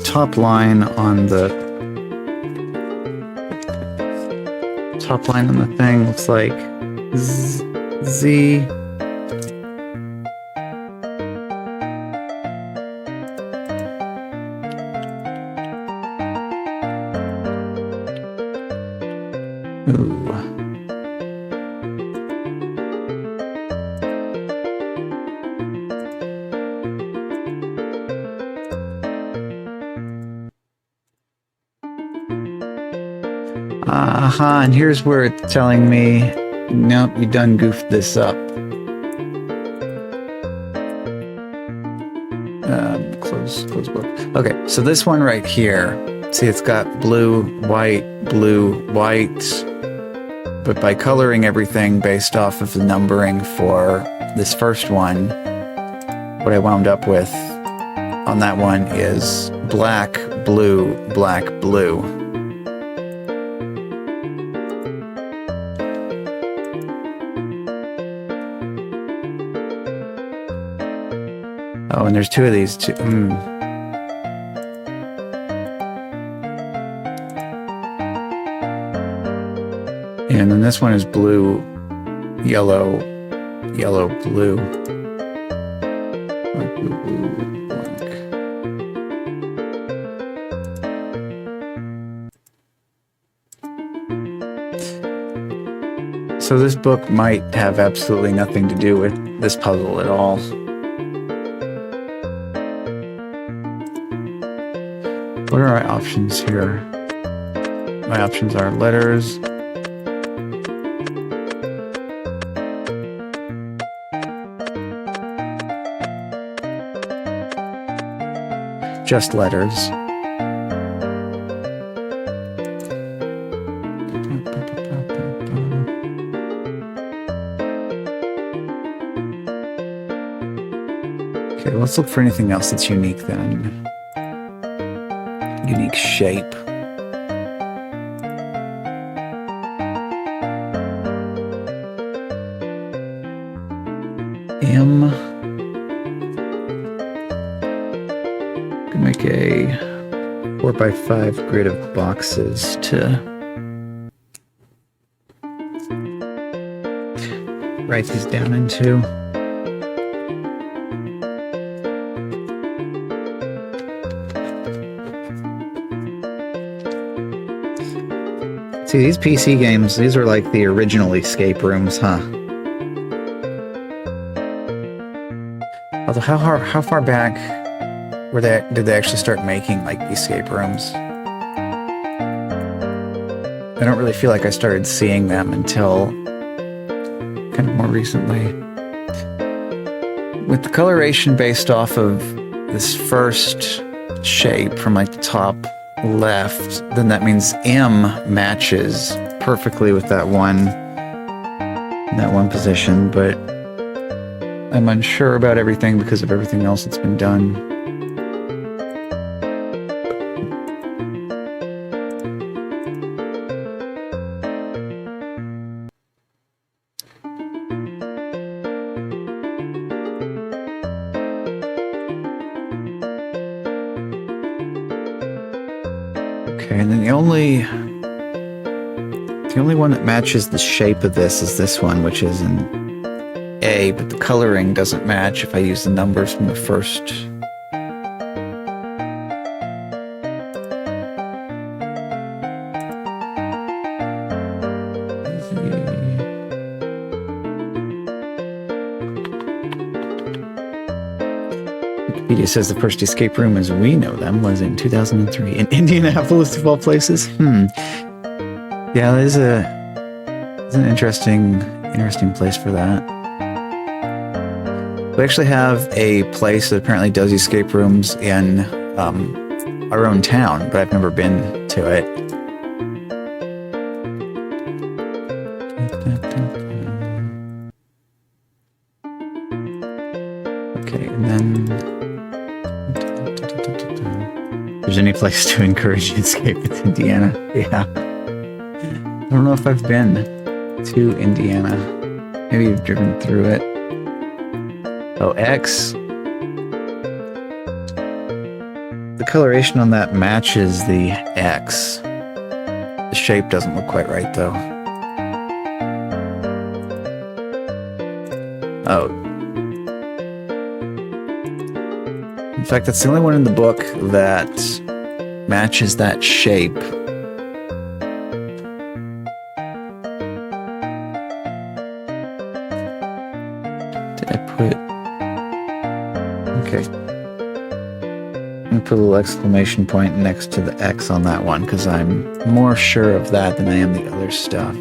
top line on the thing looks like Z. Ooh. Aha, and here's where it's telling me, nope, you done goofed this up. Close book. Okay, so this one right here, see it's got blue, white, but by coloring everything based off of the numbering for this first one, what I wound up with on that one is black, blue, black, blue. Oh, and there's two of these too. And then this one is blue, yellow, yellow, blue. Black, blue, blue, black. So this book might have absolutely nothing to do with this puzzle at all. What are our options here? My options are letters, just letters. Okay, let's look for anything else that's unique then. Unique shape. M. Can make a 4x5 grid of boxes to write these down into. See, these PC games, these are like the original escape rooms, huh? Although, how far back did they actually start making like escape rooms? I don't really feel like I started seeing them until kind of more recently. With the coloration based off of this first shape from like the top left, then that means M matches perfectly with that one position, but I'm unsure about everything because of everything else that's been done. Okay, and then the only one that matches the shape of this is this one, which is an A, but the coloring doesn't match if I use the numbers from the first. Wikipedia says the first escape room as we know them was in 2003 in Indianapolis, of all places. Yeah, there's an interesting place for that. We actually have a place that apparently does escape rooms in our own town, but I've never been to it. Okay, and then if there's any place to encourage escape, it's Indiana. Yeah. I don't know if I've been to Indiana. Maybe you've driven through it. Oh, X. The coloration on that matches the X. The shape doesn't look quite right, though. Oh. In fact, that's the only one in the book that matches that shape. Okay. I'm going to put a little exclamation point next to the X on that one because I'm more sure of that than I am the other stuff.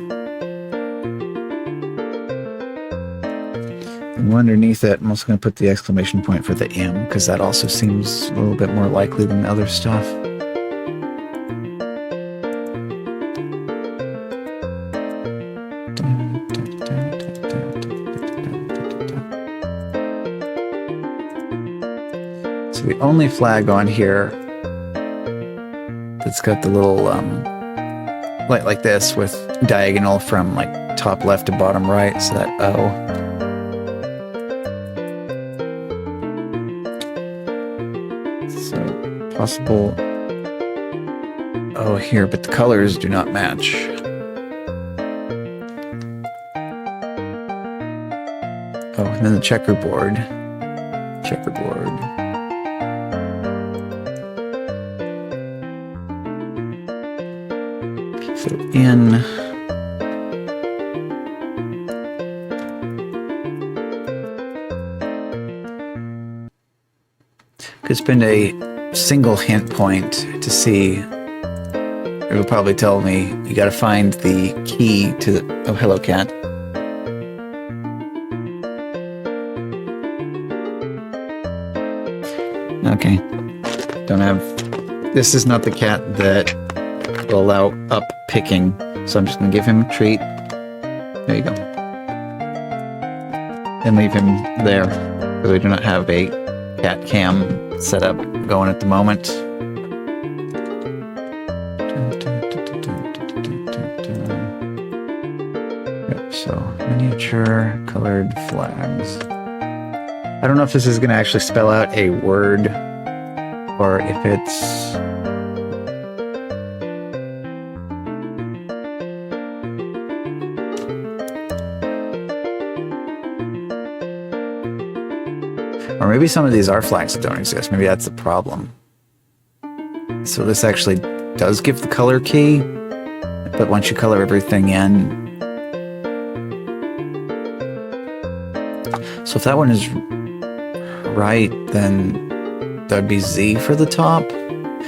And underneath it, I'm also going to put the exclamation point for the M because that also seems a little bit more likely than the other stuff. So the only flag on here that's got the little light like this with diagonal from like top left to bottom right, so that O. So possible O here, but the colors do not match. Oh, and then the checkerboard. So in could spend a single hint point to see. It will probably tell me you got to find the key to the. Oh, hello, cat. Okay. Don't have. This is not the cat that will allow up picking, so I'm just going to give him a treat. There you go. And leave him there, because we do not have a cat cam set up going at the moment. Yep, so miniature colored flags. I don't know if this is going to actually spell out a word, or if it's... Or maybe some of these are flags that don't exist. Maybe that's the problem. So this actually does give the color key. But once you color everything in, so if that one is right, then that'd be Z for the top.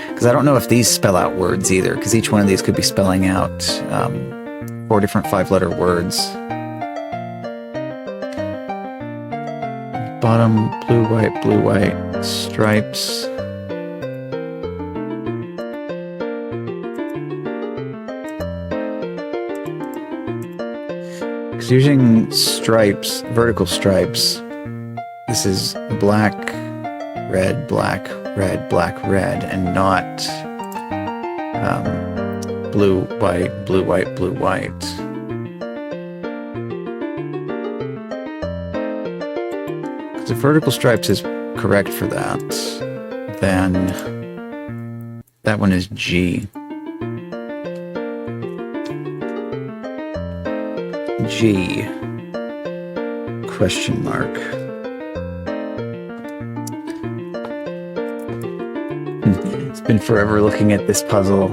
Because I don't know if these spell out words either, because each one of these could be spelling out 4 different 5-letter words. Bottom, blue, white, stripes. Because using stripes, vertical stripes, this is black, red, black, red, black, red, and not blue, white, blue, white, blue, white. Because if vertical stripes is correct for that, then that one is G. G. Question mark. It's been forever looking at this puzzle,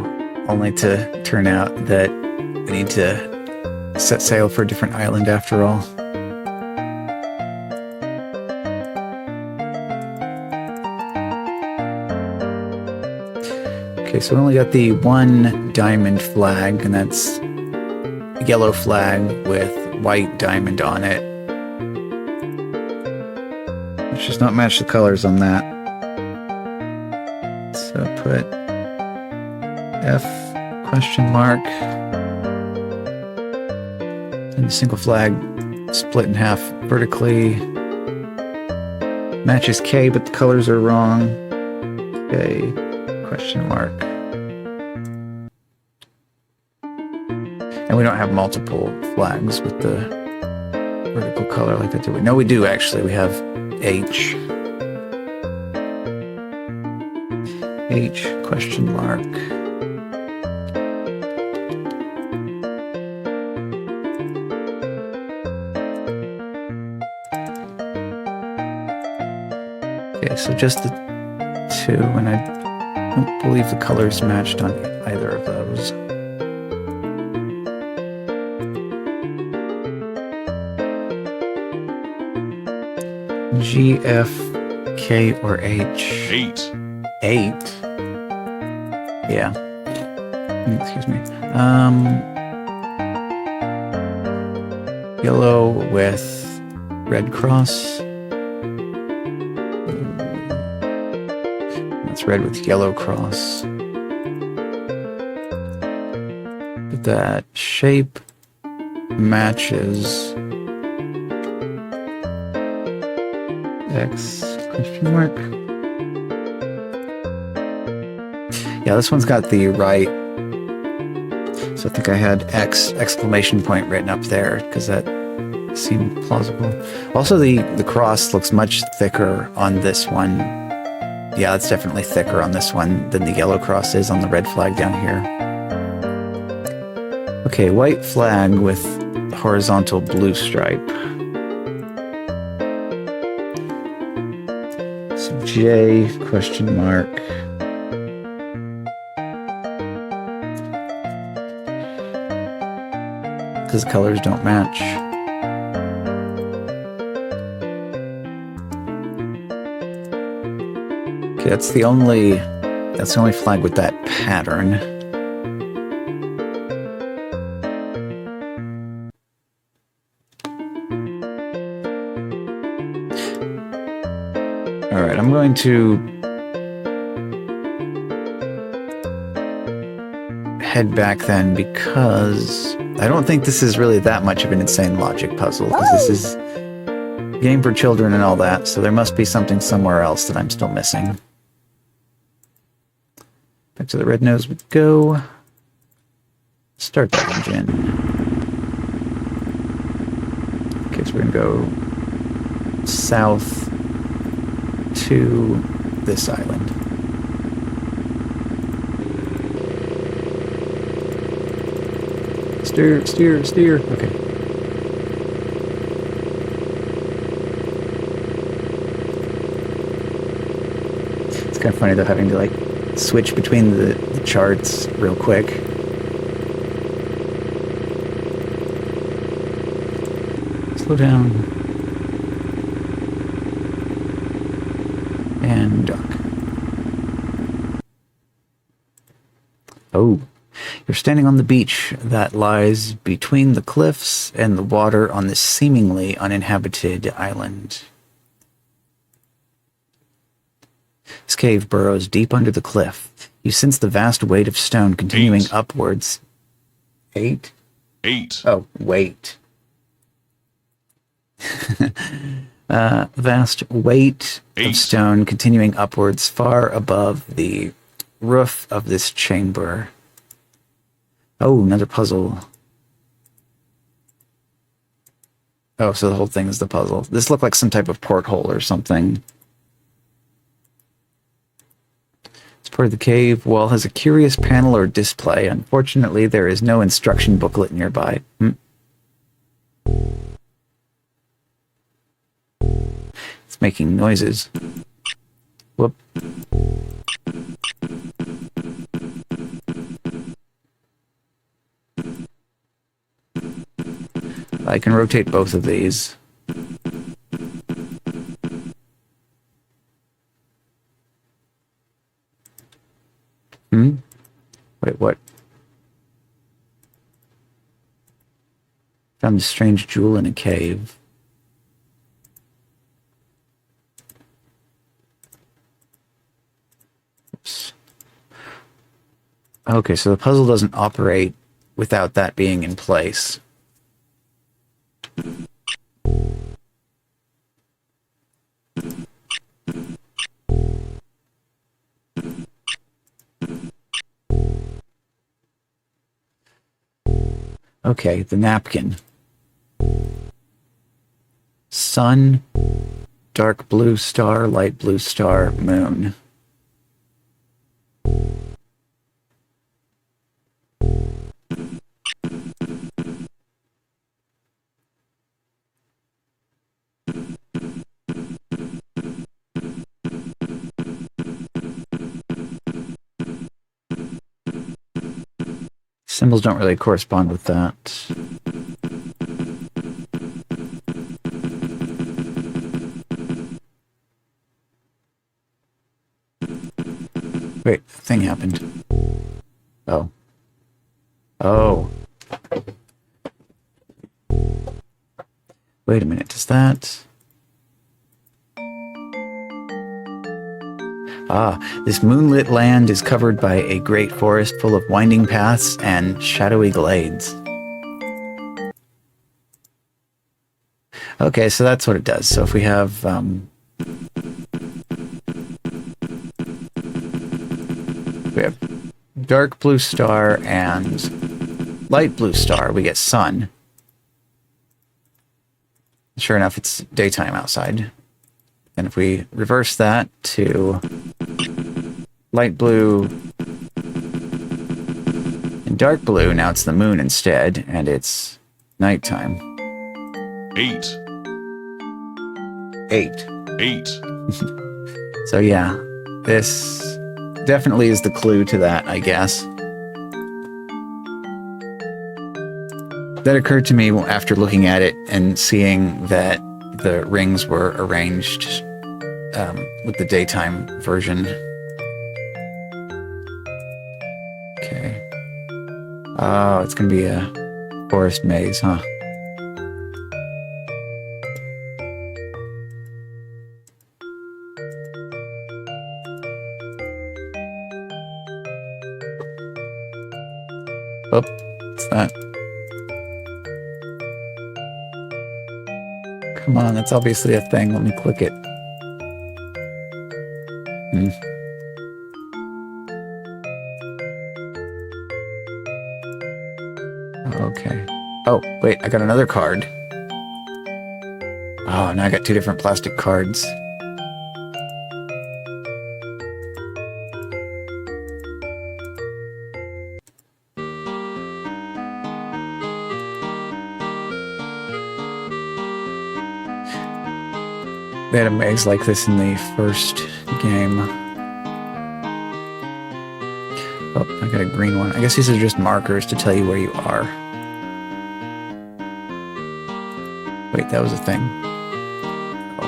only to turn out that we need to set sail for a different island after all. Okay, so we only got the one diamond flag, and that's a yellow flag with white diamond on it. Let's just not match the colors on that. So put F question mark. And the single flag split in half vertically. Matches K, but the colors are wrong. K question mark. And we don't have multiple flags with the vertical color like that, do we? No, we do actually. We have H. H question mark. Okay, so just the two, and I don't believe the colors matched on either of those. G, F, K, or H? 8. 8? Yeah. Excuse me. Yellow with red cross. That's red with yellow cross. But that shape matches X question mark. Yeah, this one's got the right. So I think I had X exclamation point written up there because that seemed plausible. Also, the cross looks much thicker on this one. Yeah, it's definitely thicker on this one than the yellow cross is on the red flag down here. Okay, white flag with horizontal blue stripe. So J question mark. Because colors don't match. Okay, that's the only flag with that pattern. All right, I'm going to head back then because I don't think this is really that much of an insane logic puzzle because this is a game for children and all that, so there must be something somewhere else that I'm still missing. Back to the red nose we go. Start the engine. Okay, so we're gonna go south to this island. Steer, steer, steer. Okay. It's kind of funny though having to like switch between the charts real quick. Slow down. And duck. Oh, you're standing on the beach that lies between the cliffs and the water on this seemingly uninhabited island. This cave burrows deep under the cliff. You sense the vast weight of stone continuing 8. upwards. 8? 8. Oh, wait. Vast weight of 8. stone continuing upwards far above the roof of this chamber. Oh, another puzzle. Oh, so the whole thing is the puzzle. This looked like some type of porthole or something. This part of the cave wall has a curious panel or display. Unfortunately, there is no instruction booklet nearby. It's making noises. Whoop. I can rotate both of these. Wait, what? Found a strange jewel in a cave. Oops. Okay, so the puzzle doesn't operate without that being in place. Okay, the napkin. Sun, dark blue star, light blue star, moon. Symbols don't really correspond with that. Wait, a thing happened. Oh. Oh. Wait a minute, does that... Ah, this moonlit land is covered by a great forest full of winding paths and shadowy glades. Okay, so that's what it does. So if we have... we have dark blue star and light blue star, we get sun. Sure enough, it's daytime outside. And if we reverse that to light blue and dark blue, now it's the moon instead, and it's nighttime. 8. 8. 8. So yeah, this definitely is the clue to that, I guess. That occurred to me after looking at it and seeing that the rings were arranged with the daytime version. Okay. Oh, it's going to be a forest maze, huh? Oh, what's that? Come on, that's obviously a thing. Let me click it. Okay. Oh, wait, I got another card. Oh, now I got 2 different plastic cards. They had a maze like this in the first game. Oh, I got a green one. I guess these are just markers to tell you where you are. Wait, that was a thing. Oh.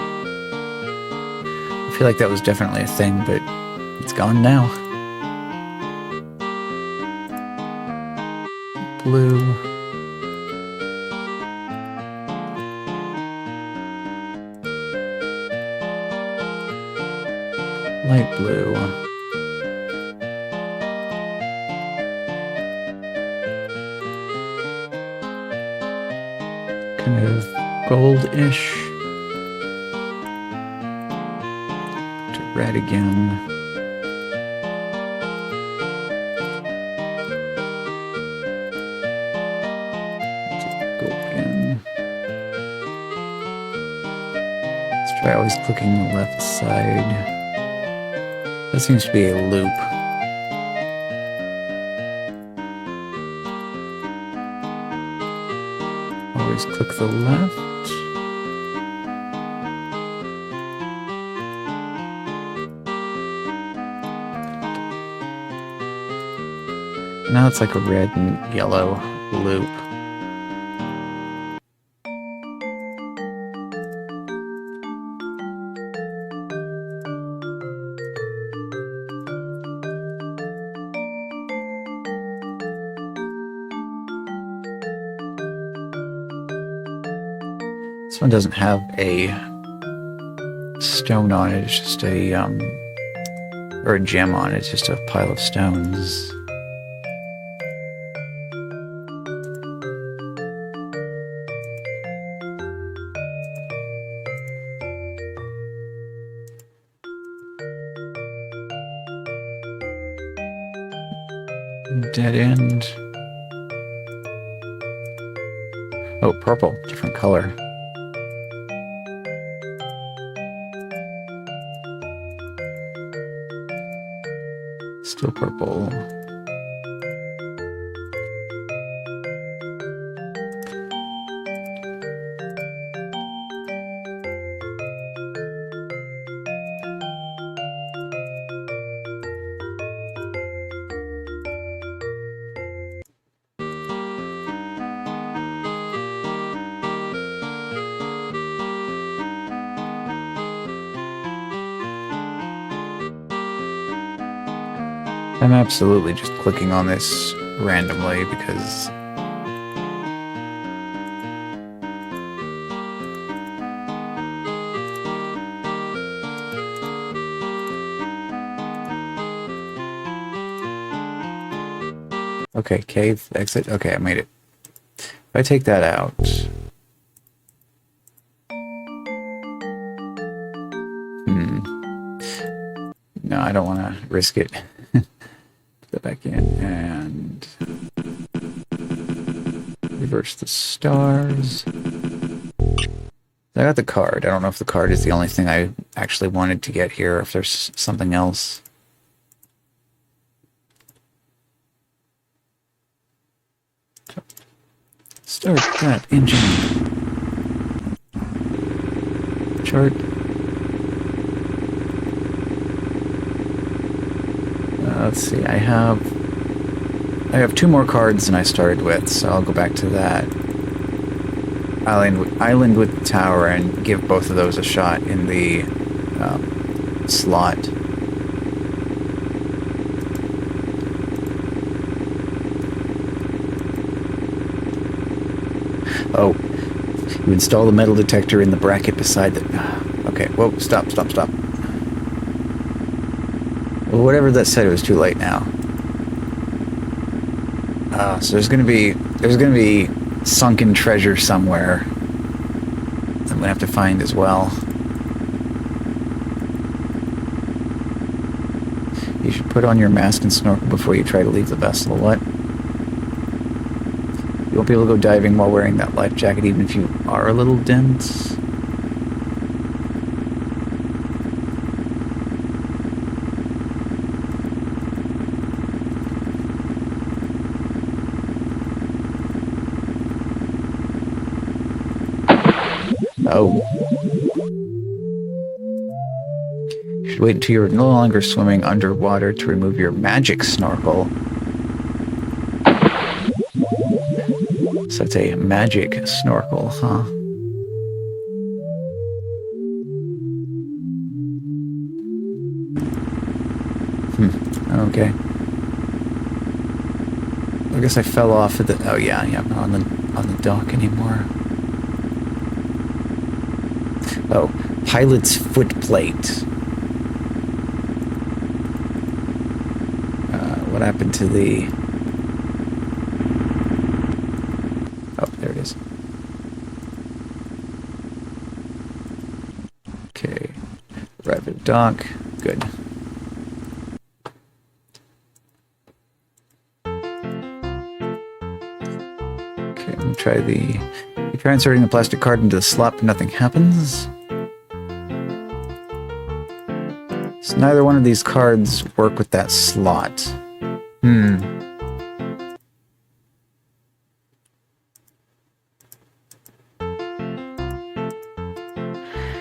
I feel like that was definitely a thing, but it's gone now. Blue. Light blue. Kind of goldish. To red again. Let's try always clicking the left side. That seems to be a loop. Always click the left. Now it's like a red and yellow loop. This one doesn't have a stone on it, it's just a, or a gem on it, it's just a pile of stones. Dead end. Oh, purple, different color. Still purple. I'm absolutely just clicking on this randomly because okay, cave, exit. Okay, I made it. If I take that out, no, I don't want to risk it. Go back in and reverse the stars. I got the card. I don't know if the card is the only thing I actually wanted to get here, or if there's something else. Start that engine. Chart. Let's see, I have 2 more cards than I started with, so I'll go back to that. Island with the tower and give both of those a shot in the slot. Oh, you install the metal detector in the bracket beside the... Okay, whoa, stop. Well, whatever that said, it was too late now. So there's gonna be sunken treasure somewhere I'm gonna have to find as well. You should put on your mask and snorkel before you try to leave the vessel. What? You won't be able to go diving while wearing that life jacket, even if you are a little dense. Oh. You should wait until you're no longer swimming underwater to remove your magic snorkel. So it's a magic snorkel, huh? Okay. I guess I fell off of the... Oh, yeah, I'm not on the dock anymore. Oh, pilot's footplate. What happened to the... Oh, there it is. Okay. Arrive at dock. Good. Okay, I'm gonna try the... You try inserting the plastic card into the slot, but nothing happens. So neither one of these cards work with that slot.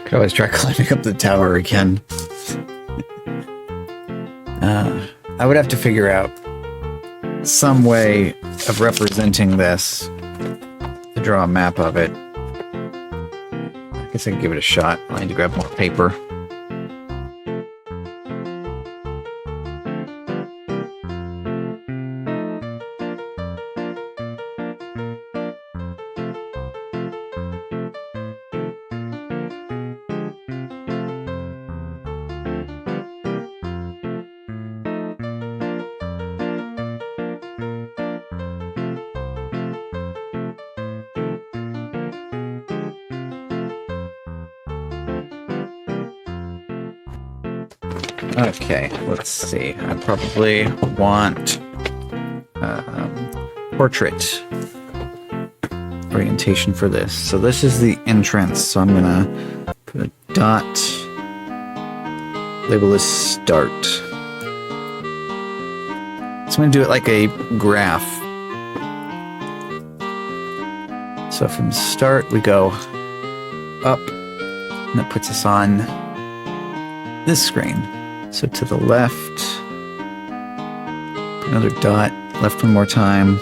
Could always try climbing up the tower again. I would have to figure out some way of representing this to draw a map of it. I guess I can give it a shot. I need to grab more paper. Okay, let's see. I probably want portrait orientation for this. So this is the entrance. So I'm gonna put a dot. Label this start. So I'm gonna do it like a graph. So from start we go up, and that puts us on this screen. So to the left, another dot, left one more time.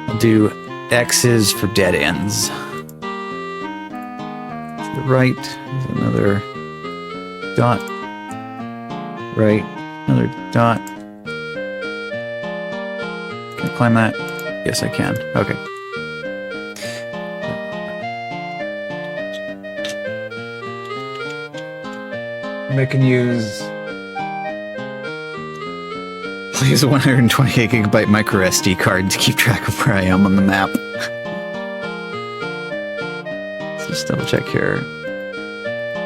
I'll do X's for dead ends. To the right, there's another dot. Right, another dot. Can I climb that? Yes, I can. Okay. I can use... I'll use a 128 gigabyte micro SD card to keep track of where I am on the map. Let's just double check here.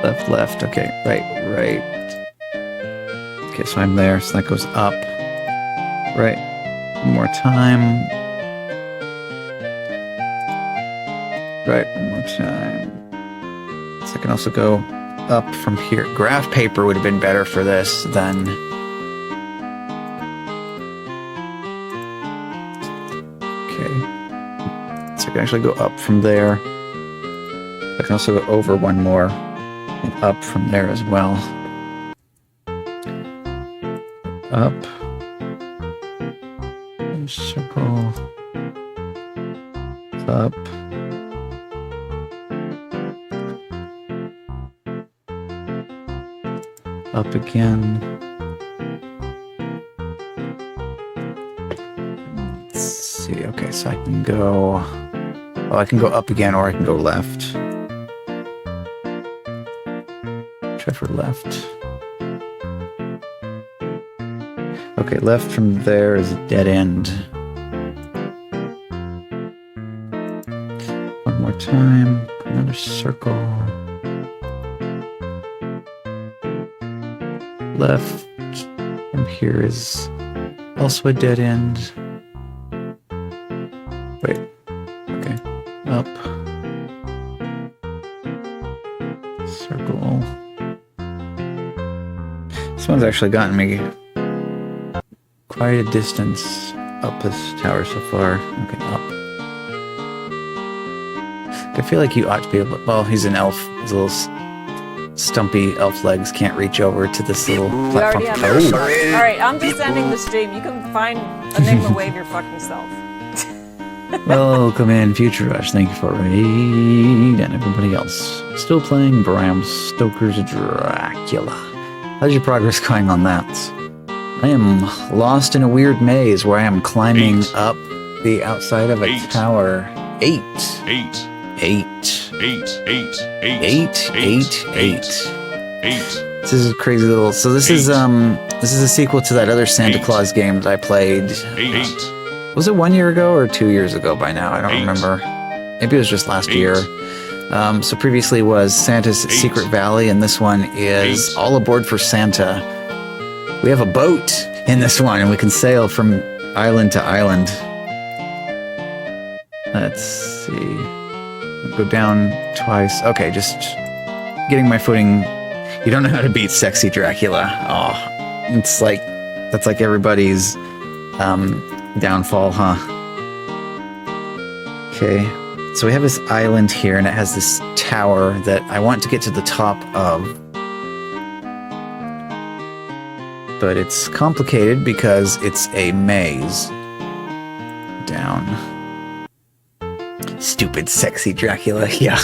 Left, left. Okay, right, right. Okay, so I'm there, so that goes up. Right. One more time. Right, one more time. So I can also go up from here. Graph paper would have been better for this than... Okay. So I can actually go up from there. I can also go over one more and up from there as well. Up. Circle. Up. Up again. Let's see. Okay, so I can go... Oh, I can go up again, or I can go left. Try for left. Okay, left from there is a dead end. One more time. Another circle. Left from here is also a dead end. Wait. Okay. Up. Circle. This one's actually gotten me quite a distance up this tower so far. Okay, up. I feel like you ought to be able to... Well, he's an elf. He's a little stumpy elf legs, can't reach over to this little We platform. already have it. Alright, I'm just ending the stream. You can find Enigma Wave your fucking self. Welcome in, Future Rush. Thank you for Raid and everybody else. Still playing Bram Stoker's Dracula. How's your progress going on that? I am lost in a weird maze where I am climbing 8. up the outside of a 8. tower. 8. 8. 8. 8. 8. 8. 8. 8. 8. This is a crazy little. So this is a sequel to that other Santa 8. Claus game that I played. 8. Was it 1 year ago or 2 years ago by now? I don't 8. remember. Maybe it was just last 8. year. So previously was Santa's 8. Secret Valley, and this one is 8. All Aboard for Santa. We have a boat in this one, and we can sail from island to island. Let's see. Go down twice. Okay, just getting my footing. You don't know how to beat sexy Dracula. Oh, it's like that's like everybody's downfall, huh? Okay, so we have this island here, and it has this tower that I want to get to the top of. But it's complicated because it's a maze. Down. Stupid sexy Dracula, yeah.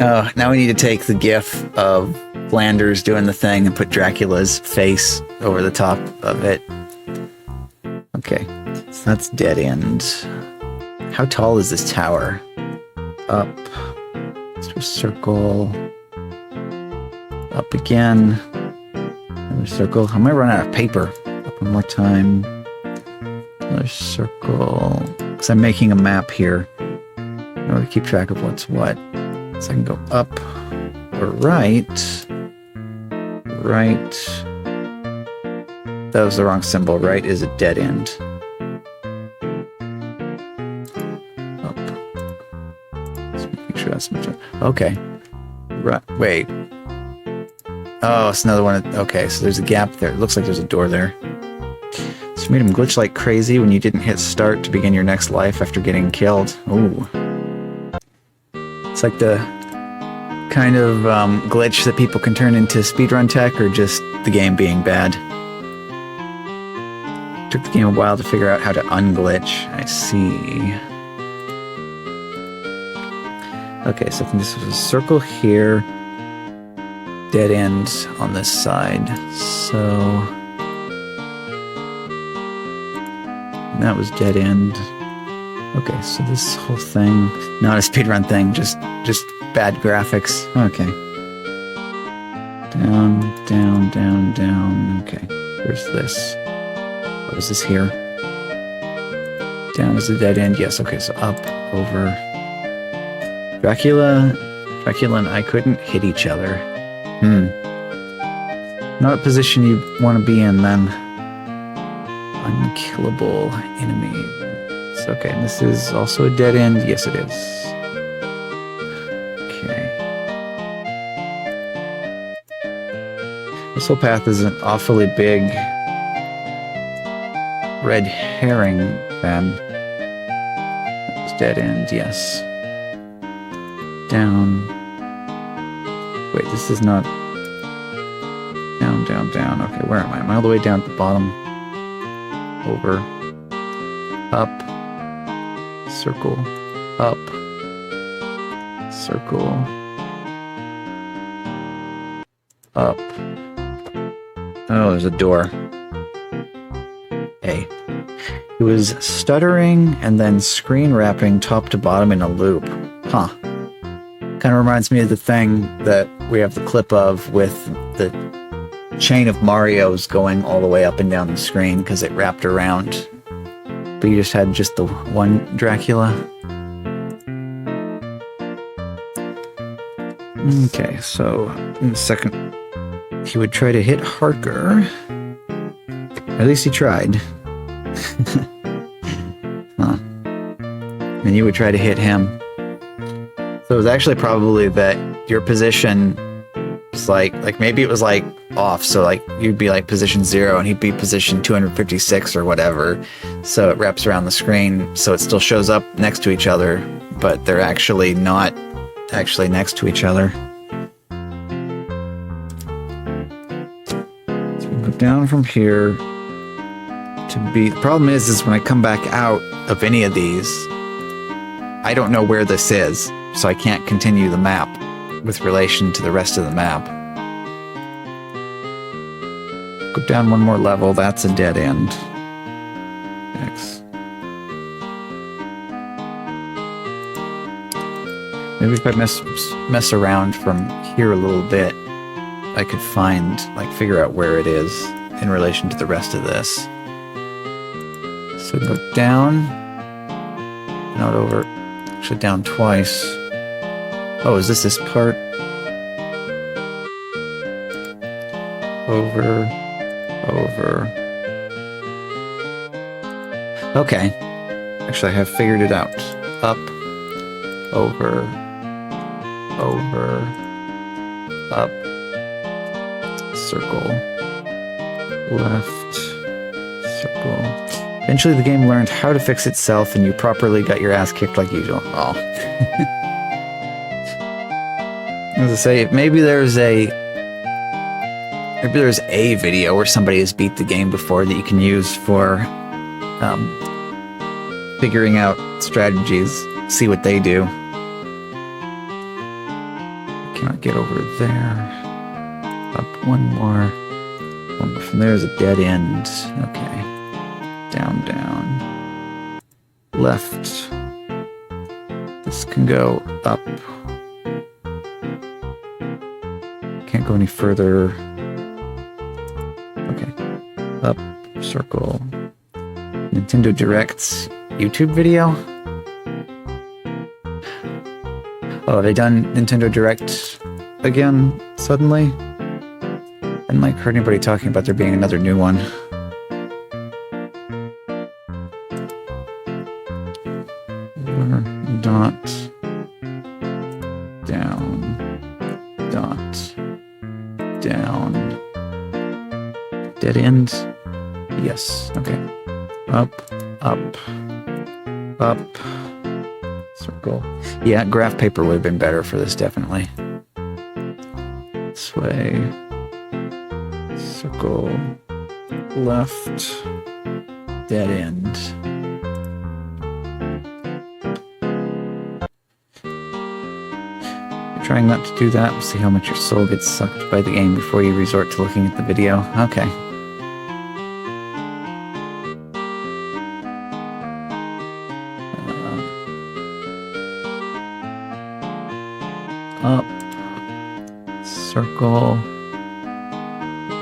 Oh, now we need to take the gif of Flanders doing the thing and put Dracula's face over the top of it. Okay, so that's dead end. How tall is this tower? Up. Let's do a circle. Up again. Another circle. I might run out of paper. Up one more time. Another circle. Because I'm making a map here in order to keep track of what's what. So I can go up or right. Right. That was the wrong symbol. Right is a dead end. Up. Let's make sure that's much. Okay. Right. Wait. Oh, it's another one. Okay, so there's a gap there. It looks like there's a door there. So you made him glitch like crazy when you didn't hit start to begin your next life after getting killed. Ooh. It's like the kind of glitch that people can turn into speedrun tech, or just the game being bad. Took the game a while to figure out how to unglitch. I see. Okay, so I think this was a circle here. Dead end on this side. So that was dead end. Okay, so this whole thing, not a speedrun thing, just bad graphics. Okay. Down, down, down, down. Okay, there's this. What is this here? Down is a dead end. Yes, okay, so up, over. Dracula and I couldn't hit each other. Not a position you want to be in then. Unkillable enemy. Okay, and this is also a dead end. Yes, it is. Okay. This whole path is an awfully big red herring then. That was dead end, yes. Down. Wait, this is not... Down, down, down. Okay, where am I? Am I all the way down at the bottom? Over. Up. Circle. Up. Circle. Up. Oh, there's a door. A. He was stuttering and then screen wrapping top to bottom in a loop. Huh. Kind of reminds me of the thing that we have the clip of with the chain of Marios going all the way up and down the screen because it wrapped around. But you just had just the one Dracula. Okay, so in the second, he would try to hit Harker. At least he tried. Huh. And you would try to hit him. So it was actually probably that your position was like maybe it was like off. So like you'd be like position 0 and he'd be position 256 or whatever. So it wraps around the screen. So it still shows up next to each other, but they're actually not actually next to each other. So we go down from here to be. The problem is when I come back out of any of these, I don't know where this is. So I can't continue the map with relation to the rest of the map. Go down one more level. That's a dead end. X. Maybe if I mess around from here a little bit, I could figure out where it is in relation to the rest of this. So go down, not over, actually down twice. Oh, is this part? Over. Okay. Actually, I have figured it out. Up, over, up, circle, left, circle. Eventually the game learned how to fix itself and you properly got your ass kicked like usual. Oh. As I say, maybe there's a video where somebody has beat the game before that you can use for figuring out strategies, see what they do. Cannot get over there. Up one more. One more from there is a dead end. Okay. Down, down. Left. This can go up. Can't go any further. Okay. Up, circle. Nintendo Direct's YouTube video. Oh, have they done Nintendo Direct again suddenly? I hadn't heard anybody talking about there being another new one. Over, dot, down, dot, down. Dead end? Yes, okay. Up, up, up. Circle. Yeah, graph paper would have been better for this, definitely. This way. Circle. Left. Dead end. You're trying not to do that. We'll see how much your soul gets sucked by the game before you resort to looking at the video. Okay. Up, circle,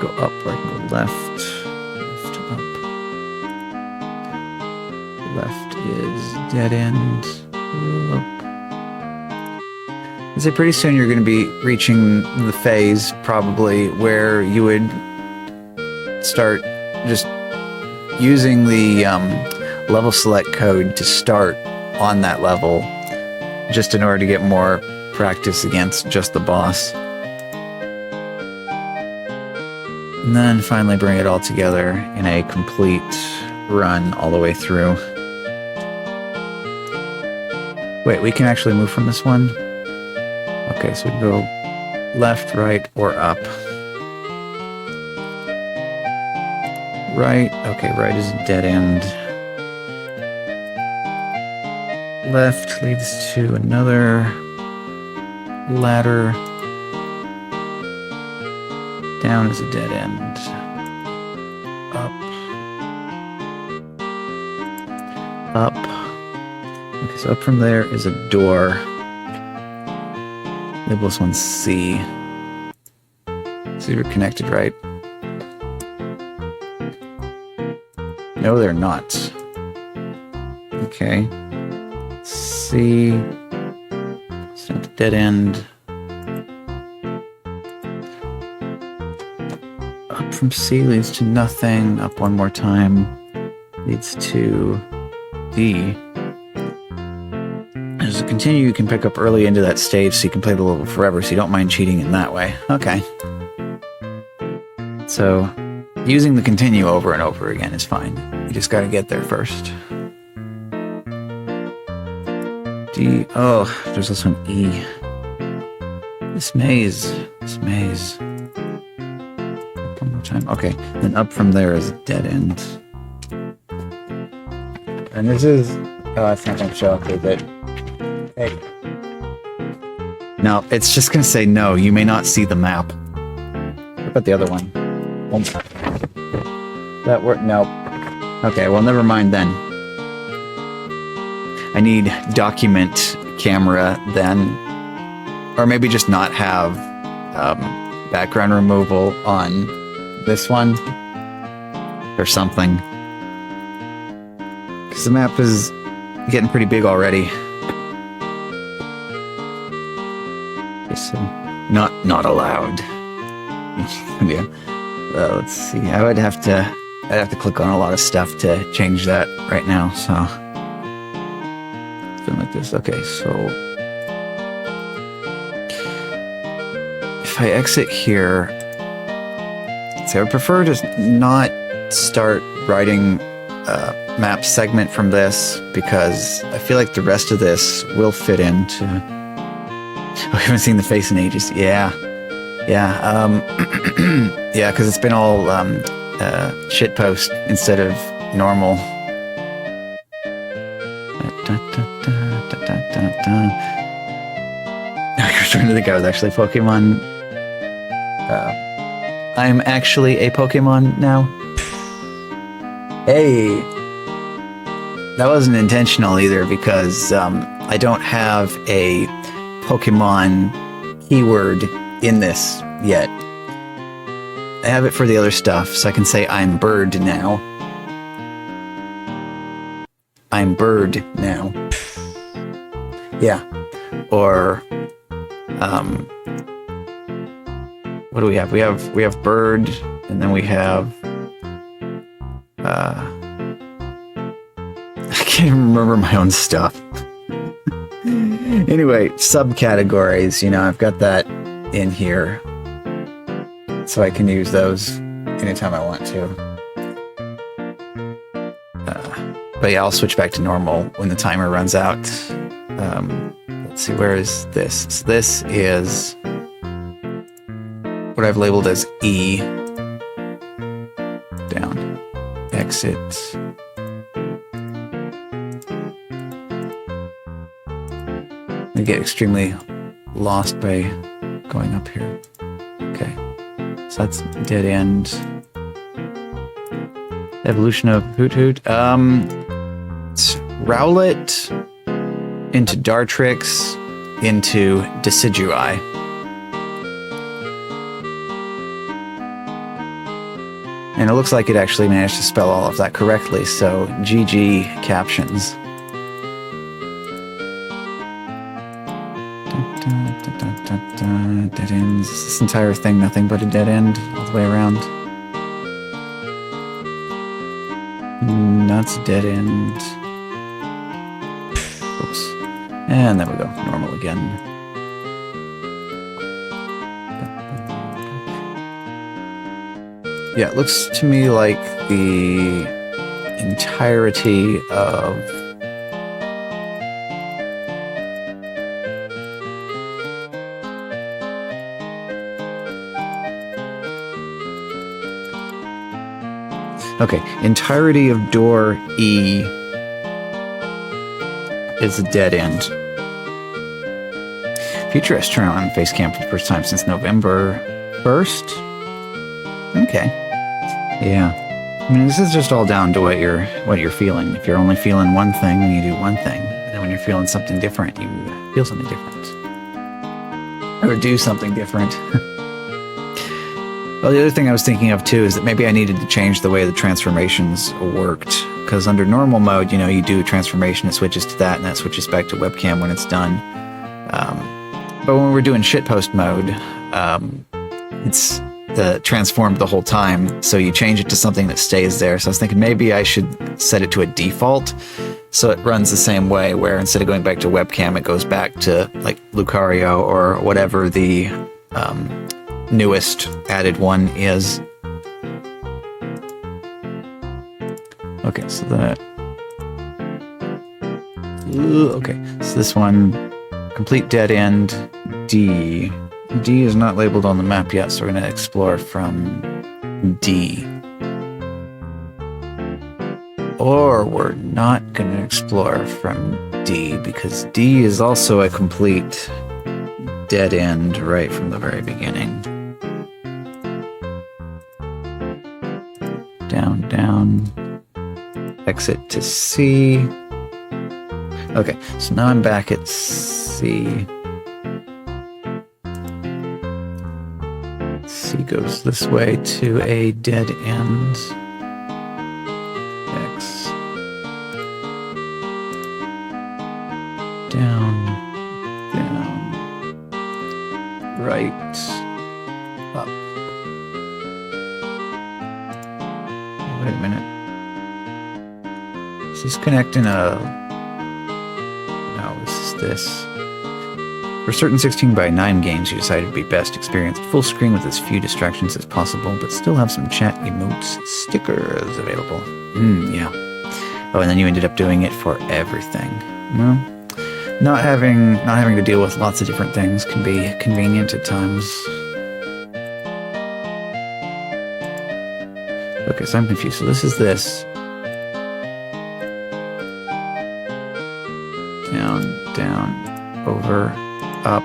go up, right, go left, left, up, left is dead end, up. I'd say pretty soon you're going to be reaching the phase, probably, where you would start just using the level select code to start on that level, just in order to get more practice against just the boss. And then finally bring it all together in a complete run all the way through. Wait, we can actually move from this one? Okay, so we can go left, right, or up. Right, okay, right is a dead end. Left leads to another ladder. Down is a dead end. Up. Up. Okay, so up from there is a door. Label this one C. So you're connected, right? No, they're not. Okay. C. It's not a dead end. Up from C leads to nothing. Up one more time leads to D. As you continue, you can pick up early into that stage so you can play the level forever, so you don't mind cheating in that way. Okay. So, using the continue over and over again is fine. You just gotta get there first. D. Oh, there's also an E. This maze. This maze. One more time. Okay. Then up from there is a dead end. And this is... Oh, it's not going to show up, is it? Hey. No, it's just going to say no. You may not see the map. What about the other one? That work? Nope. Okay, well, never mind then. I need document camera then. Or maybe just not have background removal on this one. Or something. Because the map is getting pretty big already. So, not allowed. Yeah. Let's see. I'd have to click on a lot of stuff to change that right now. So something like this. Okay, so if I exit here, so I would prefer to not start writing a map segment from this because I feel like the rest of this will fit into. Oh, we haven't seen the face in ages. Yeah. Yeah, because it's been all shitpost instead of normal. I was trying to think I was actually Pokemon. I'm actually a Pokemon now. Hey! That wasn't intentional either because I don't have a Pokemon keyword in this yet. I have it for the other stuff, so I can say I'm bird now. I'm bird now. Yeah. Or what do we have? We have bird, and then we have I can't even remember my own stuff. Anyway, subcategories, I've got that in here. So I can use those anytime I want to. But yeah, I'll switch back to normal when the timer runs out. Let's see, where is this? So this is what I've labeled as E. Down. Exit. I get extremely lost by going up here. Okay. So that's dead end. Evolution of Hoot Hoot. It's Rowlet into Dartrix into Decidueye. And it looks like it actually managed to spell all of that correctly, so GG captions. Dead ends. This entire thing, nothing but a dead end all the way around. That's a dead end. Oops. And there we go. Normal again. Yeah, it looks to me like the entirety of entirety of door E is a dead end. Futurist turn on face cam for the first time since November 1st. Okay. Yeah. I mean, this is just all down to what you're feeling. If you're only feeling one thing, then you do one thing. And then when you're feeling something different, you feel something different. Or do something different. Well, the other thing I was thinking of too is that maybe I needed to change the way the transformations worked. Because under normal mode, you do a transformation, it switches to that, and that switches back to webcam when it's done. But when we're doing shitpost mode, it's transformed the whole time, so you change it to something that stays there. So I was thinking maybe I should set it to a default, so it runs the same way, where instead of going back to webcam, it goes back to like Lucario or whatever the newest added one is. Okay, so that. Okay, so this one, complete dead end, D. D is not labeled on the map yet, so we're going to explore from D. Or we're not going to explore from D, because D is also a complete dead end right from the very beginning. Down, down, exit to C. Okay, so now I'm back at C. C goes this way to a dead end. X. Down, right, up. Wait a minute. Is this connecting a... No, this is this. For certain 16:9 games, you decided to be best to experience full screen with as few distractions as possible, but still have some chat emotes stickers available. Yeah. Oh, and then you ended up doing it for everything. Well, not having to deal with lots of different things can be convenient at times. Okay, so I'm confused. So this is this. Down, over, up.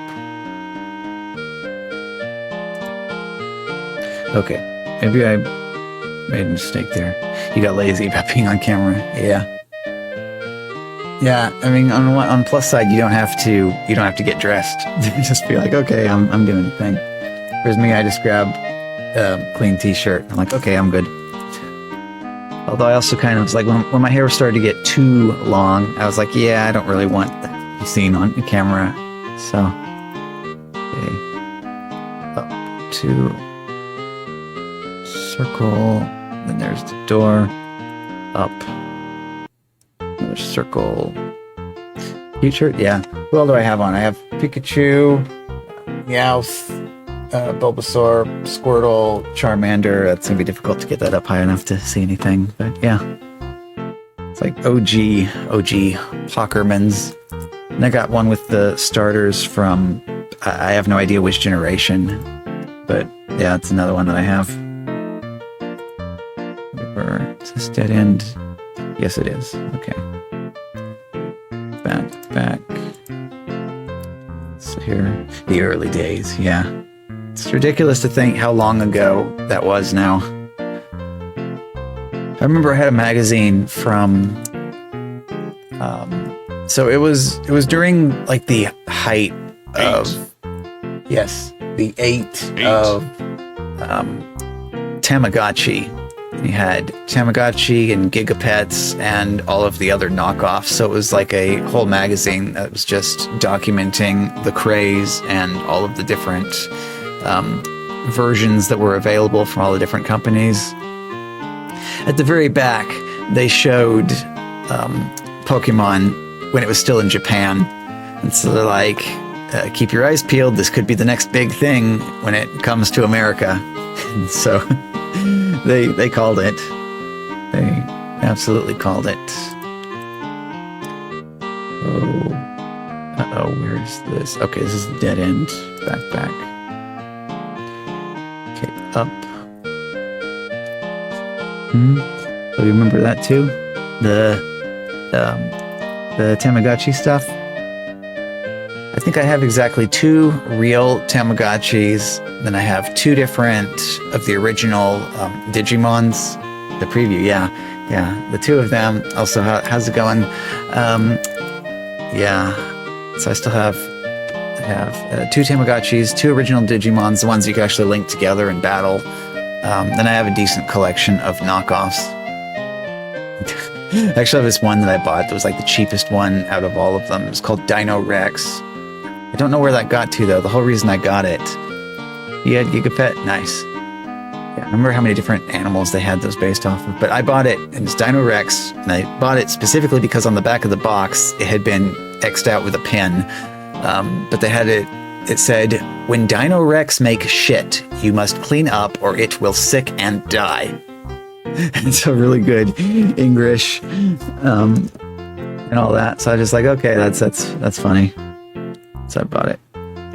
Okay, maybe I made a mistake there. You got lazy about being on camera. Yeah, I mean, on the plus side, you don't have to get dressed. Just be like, okay, I'm doing the thing. Whereas me, I just grab a clean t-shirt. I'm like, okay, I'm good. Although I also kind of was like, when my hair started to get too long, I was like, yeah, I don't really want that to be seen on the camera. So, okay, up to circle. Then there's the door. Up. Another circle. Future? Yeah. Who else do I have on? I have Pikachu, Meowth, Bulbasaur, Squirtle, Charmander. That's going to be difficult to get that up high enough to see anything. But yeah. It's like OG Pokemons. And I got one with the starters from, I have no idea which generation. But yeah, it's another one that I have. Is this dead end? Yes, it is. Okay. Back. So here, the early days, yeah. It's ridiculous to think how long ago that was now. I remember I had a magazine from, so it was during like the height of, yes, the eight of Tamagotchi. You had Tamagotchi and Gigapets and all of the other knockoffs. So it was like a whole magazine that was just documenting the craze and all of the different versions that were available from all the different companies. At the very back, they showed Pokemon when it was still in Japan. And so they're like, keep your eyes peeled. This could be the next big thing when it comes to America. And so... They called it. They absolutely called it. Oh, where's this? Okay, this is the dead end. Back. Okay, up. So you remember that too? The Tamagotchi stuff? I think I have exactly 2 real Tamagotchis. Then I have 2 different of the original Digimons. The preview, yeah. The 2 of them. Also, how's it going? Yeah. So I still have 2 Tamagotchis, 2 original Digimons, the ones you can actually link together and battle. Then I have a decent collection of knockoffs. I actually have this one that I bought that was like the cheapest one out of all of them. It's called Dino Rex. I don't know where that got to, though. The whole reason I got it. You had Gigapet? Nice. Yeah, I remember how many different animals they had those based off of. But I bought it, and it's Dino Rex, and I bought it specifically because on the back of the box, it had been X'd out with a pen. But they had it said, when Dino Rex make shit, you must clean up or it will sick and die. It's a really good English, and all that. So I was just like, okay, that's funny. So I bought it.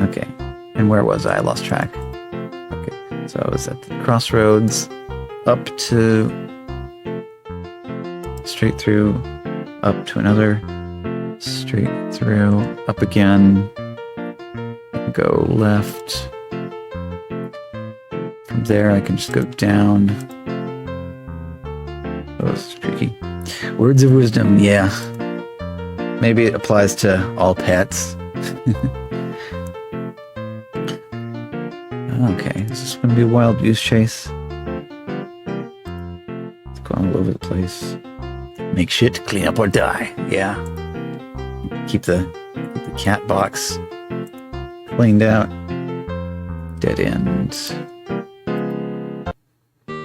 Okay. And where was I? I lost track. Okay. So I was at the crossroads, up to, straight through, up to another, straight through, up again, go left. From there I can just go down, Oh, this is tricky. Words of wisdom, yeah. Maybe it applies to all pets. Okay, is this going to be a wild goose chase? It's going all over the place. Make shit, clean up or die. Yeah. Keep the cat box cleaned out. Dead end.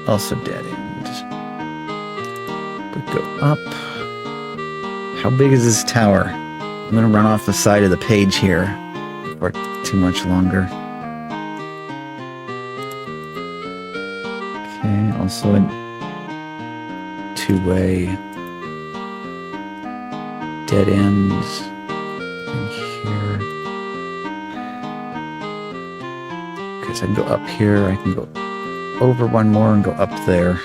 Also dead end. But go up. How big is this tower? I'm going to run off the side of the page here for too much longer. Okay, also a two-way dead ends in here. Okay, so I can go up here, I can go over one more and go up there.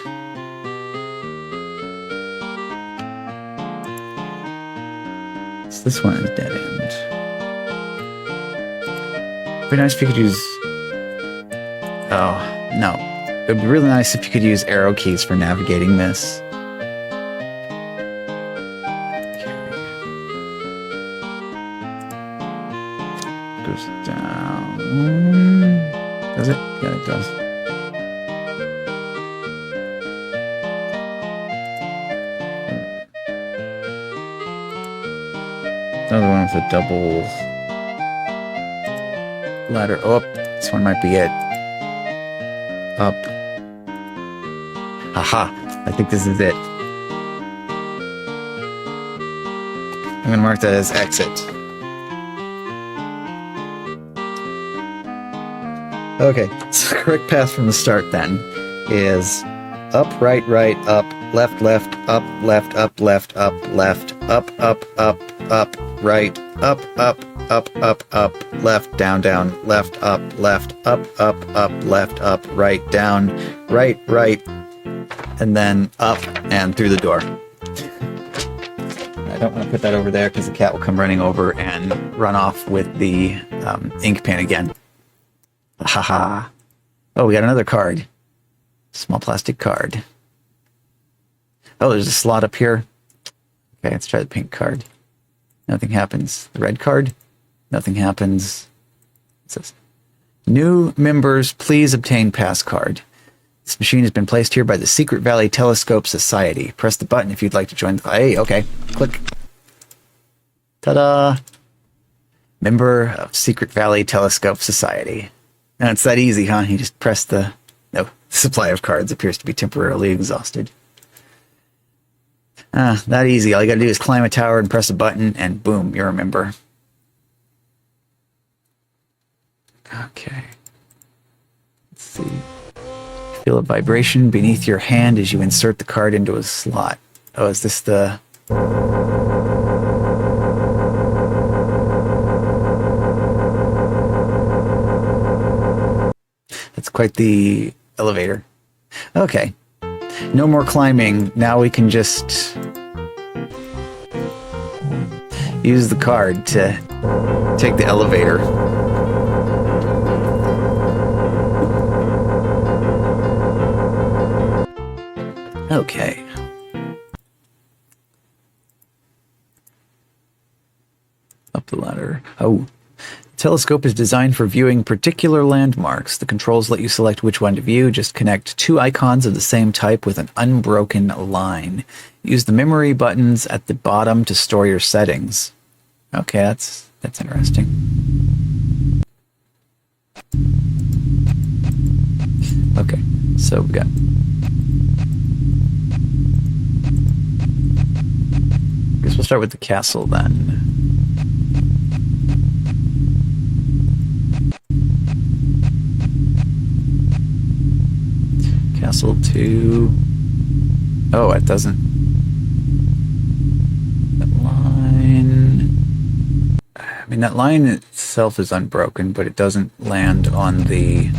So this one is dead end. It'd be nice if you could use... Oh, no. It would be really nice if you could use arrow keys for navigating this. Goes down. Does it? Yeah, it does. Another one with a double ladder. Oh, this one might be it. Up. Haha, I think this is it. I'm going to mark that as exit. Okay, so the correct path from the start then is up, right, right, up, left, left, up, left, up, left, up, left, up, right, up, left, down, left, up, left, right, down, right, and then up and through the door. I don't want to put that over there because the cat will come running over and run off with the ink pen again. Haha. Oh, we got another card. Small plastic card. Oh, there's a slot up here. Okay, let's try the pink card. Nothing happens. The red card. Nothing happens. It says, new members, please obtain pass card. This machine has been placed here by the Secret Valley Telescope Society. Press the button if you'd like to join the... Hey, okay. Click. Ta-da! Member of Secret Valley Telescope Society. Now it's that easy, huh? You just press the... No, the supply of cards appears to be temporarily exhausted. That easy. All you gotta do is climb a tower and press a button, and boom, you're a member. Okay. Let's see. Feel a vibration beneath your hand as you insert the card into a slot. Oh, is this the... That's quite the elevator. Okay. No more climbing. Now we can just use the card to take the elevator. Okay. Up the ladder. Oh. The telescope is designed for viewing particular landmarks. The controls let you select which one to view. Just connect two icons of the same type with an unbroken line. Use the memory buttons at the bottom to store your settings. Okay, that's interesting. Okay, so we got... I guess we'll start with the castle then. Castle 2. Oh, it doesn't. That line. I mean, that line itself is unbroken, but it doesn't land on the...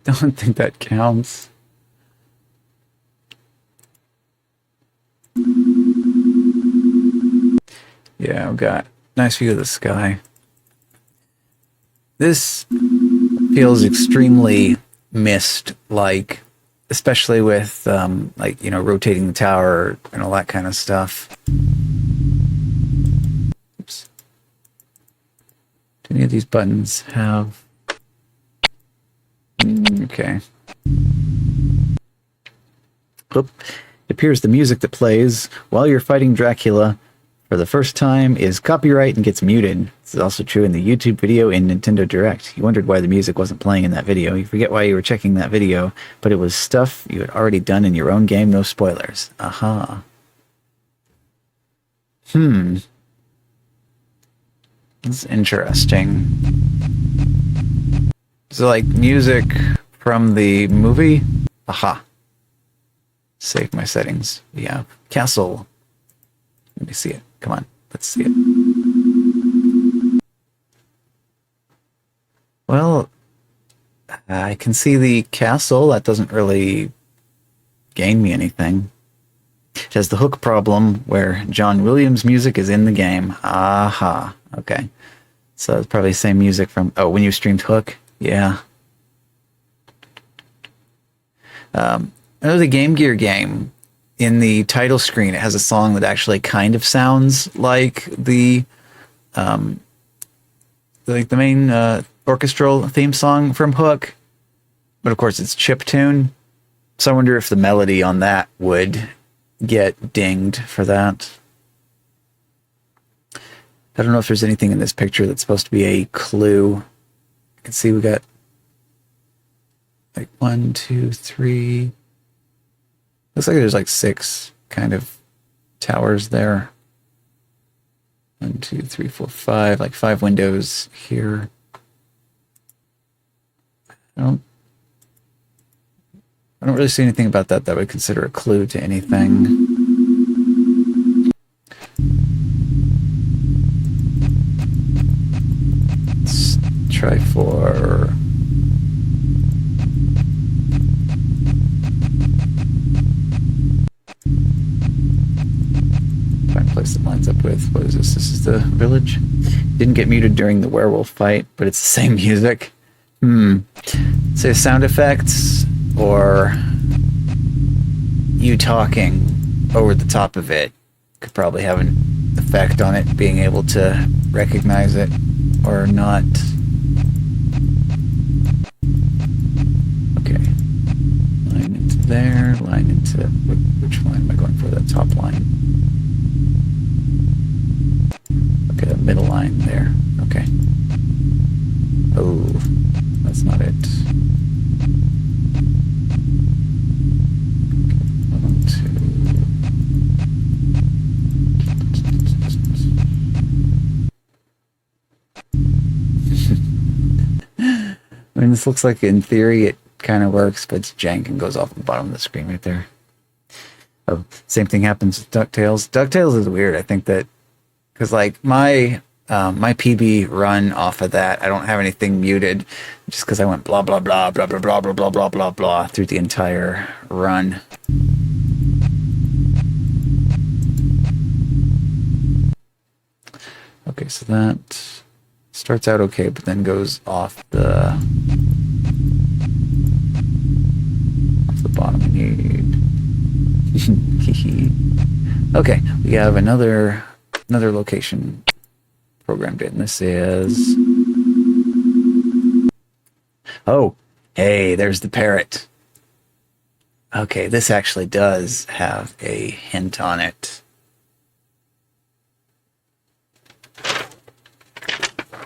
don't think that counts. Yeah, I've got nice view of the sky. This feels extremely mist-like, especially with like, you know, rotating the tower and all that kind of stuff. Oops. Do any of these buttons have? Okay. Oop. It appears the music that plays while you're fighting Dracula for the first time is copyright and gets muted. This is also true in the YouTube video in Nintendo Direct. You wondered why the music wasn't playing in that video. You forget why you were checking that video, but it was stuff you had already done in your own game, no spoilers. Aha. That's interesting. So, like, music from the movie? Aha. Save my settings. We have castle. Let me see it. Come on. Let's see it. Well, I can see the castle. That doesn't really gain me anything. It has the hook problem where John Williams music is in the game. Aha. Okay. So it's probably the same music from... Oh, when you streamed Hook? Yeah. Another Game Gear game, in the title screen, it has a song that actually kind of sounds like the main orchestral theme song from Hook, but of course it's chiptune. So I wonder if the melody on that would get dinged for that. I don't know if there's anything in this picture that's supposed to be a clue. You can see we got like 1, 2, 3. Looks like there's like 6 kind of towers there. 1, 2, 3, 4, 5. Like 5 windows here. I don't really see anything about that that would consider a clue to anything. Let's try for... Find a place that lines up with... What is this? This is the village? Didn't get muted during the werewolf fight, but it's the same music. Say sound effects, or you talking over the top of it could probably have an effect on it being able to recognize it or not. Okay. Line into there, line into... Which line am I going for? That top line. Okay, the middle line there. Okay. Oh, that's not it. I mean, this looks like in theory it kind of works, but it's jank and goes off the bottom of the screen right there. Oh, same thing happens with DuckTales. DuckTales is weird. I think that because like my PB run off of that, I don't have anything muted, just because I went blah blah blah blah blah blah blah blah blah blah blah through the entire run. Okay, so that starts out okay, but then goes off the bottom. We need. Okay, we have another location programmed in. This is... Oh, hey, there's the parrot. Okay, this actually does have a hint on it.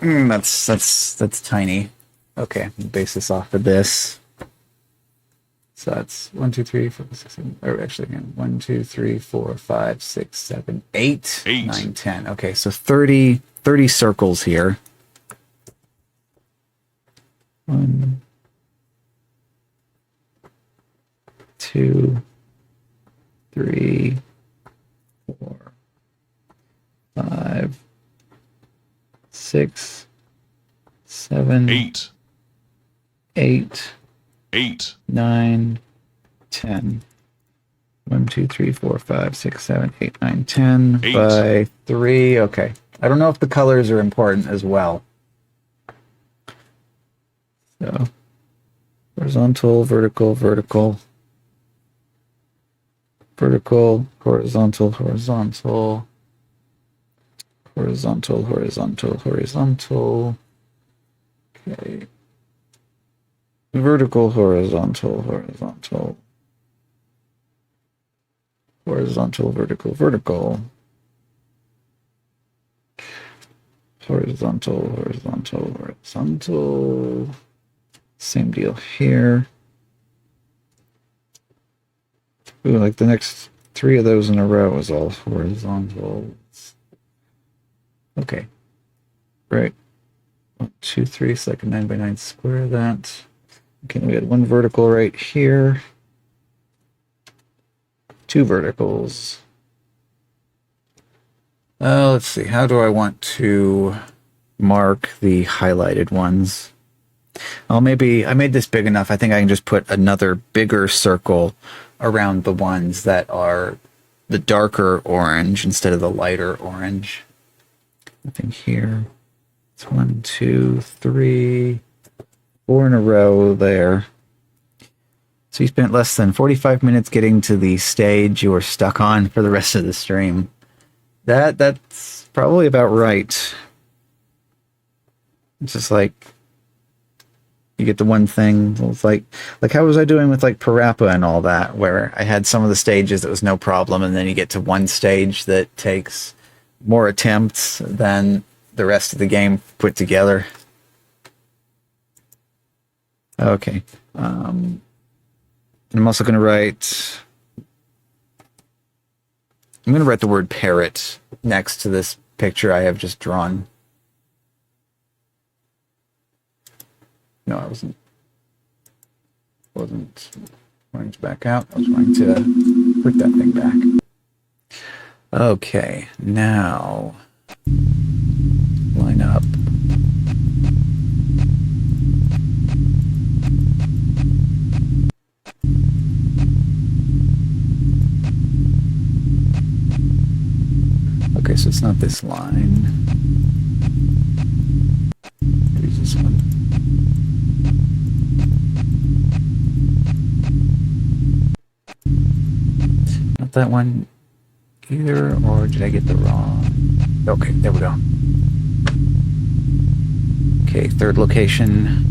That's tiny. Okay, base this off of this. So that's 1, 2, 3, 4, 6, 7, or actually again, 1, 2, 3, 4, 5, 6, 7, 8, 9, 10. Okay, so 30 circles here. 1, 2, 3, 4, 5, 6, 7, 8, 8, 8, 9, 10. 1, 2, 3, 4, 5, 6, 7, 8, 9, 10 8. by 3. Okay. I don't know if the colors are important as well. So, horizontal, vertical, vertical, vertical, horizontal, horizontal, horizontal, horizontal, horizontal. Okay. Vertical, horizontal, horizontal. Horizontal, vertical, vertical. Horizontal, horizontal, horizontal. Same deal here. Ooh, like the next 3 of those in a row is all horizontal. Okay. Right. 1, 2, 3, select 9 by 9 square that. Okay, we had 1 vertical right here. 2 verticals. Let's see. How do I want to mark the highlighted ones? Oh, maybe I made this big enough. I think I can just put another bigger circle around the ones that are the darker orange instead of the lighter orange. I think here. It's 1, 2, 3, 4 in a row there. So you spent less than 45 minutes getting to the stage you were stuck on for the rest of the stream. That's probably about right. It's just like you get the one thing. It's like how was I doing with like Parappa and all that, where I had some of the stages that was no problem, and then you get to one stage that takes more attempts than the rest of the game put together. Okay. I'm also going to write... I'm going to write the word parrot next to this picture I have just drawn. No, I wasn't wanting to back out. I was wanting to put that thing back. Okay, now line up. Okay, so it's not this line. Maybe it's this one. Not that one either, or did I get the wrong? Okay, there we go. Okay, third location.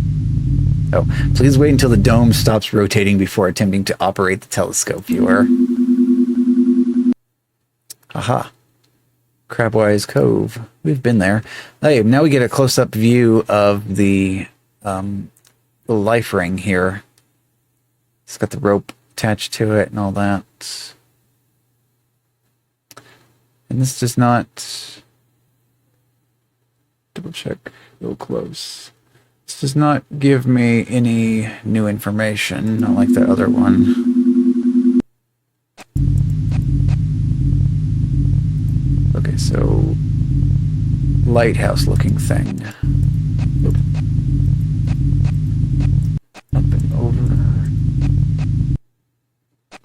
Oh, please wait until the dome stops rotating before attempting to operate the telescope viewer. Aha. Crabwise Cove. We've been there. Hey, now we get a close-up view of the life ring here. It's got the rope attached to it and all that. And this does not... Double check real close. This does not give me any new information, not like the other one. Okay, so lighthouse looking thing. Oop. Up and over.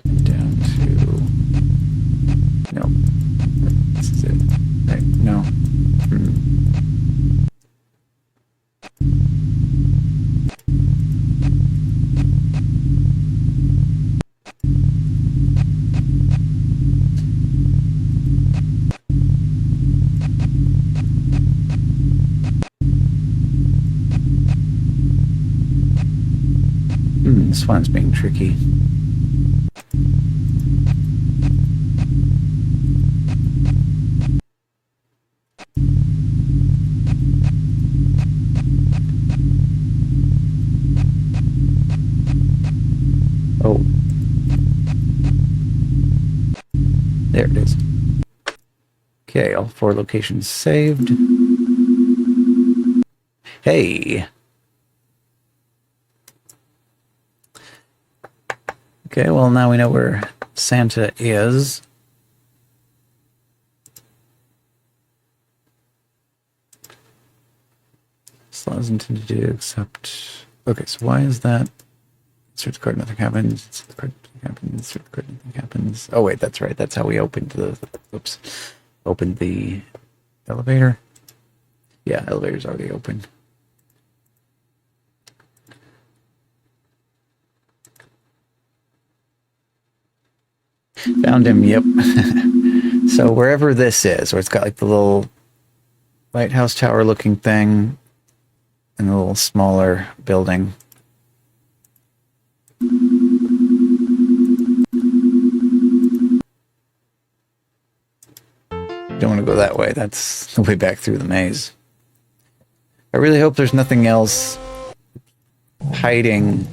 And down to... Nope. This is it. Right, no. This one's being tricky. Oh. There it is. Okay, all 4 locations saved. Hey! Okay, well now we know where Santa is. This allows intended to do except... Okay, so why is that Insert the card, nothing happens. Insert the card, nothing happens. Insert the card, nothing happens. Oh wait, that's right. That's how we opened the. Oops, opened the elevator. Yeah, elevator's already open. Found him. Yep. So wherever this is, where it's got like the little lighthouse tower looking thing and a little smaller building. Don't want to go that way. That's the way back through the maze. I really hope there's nothing else hiding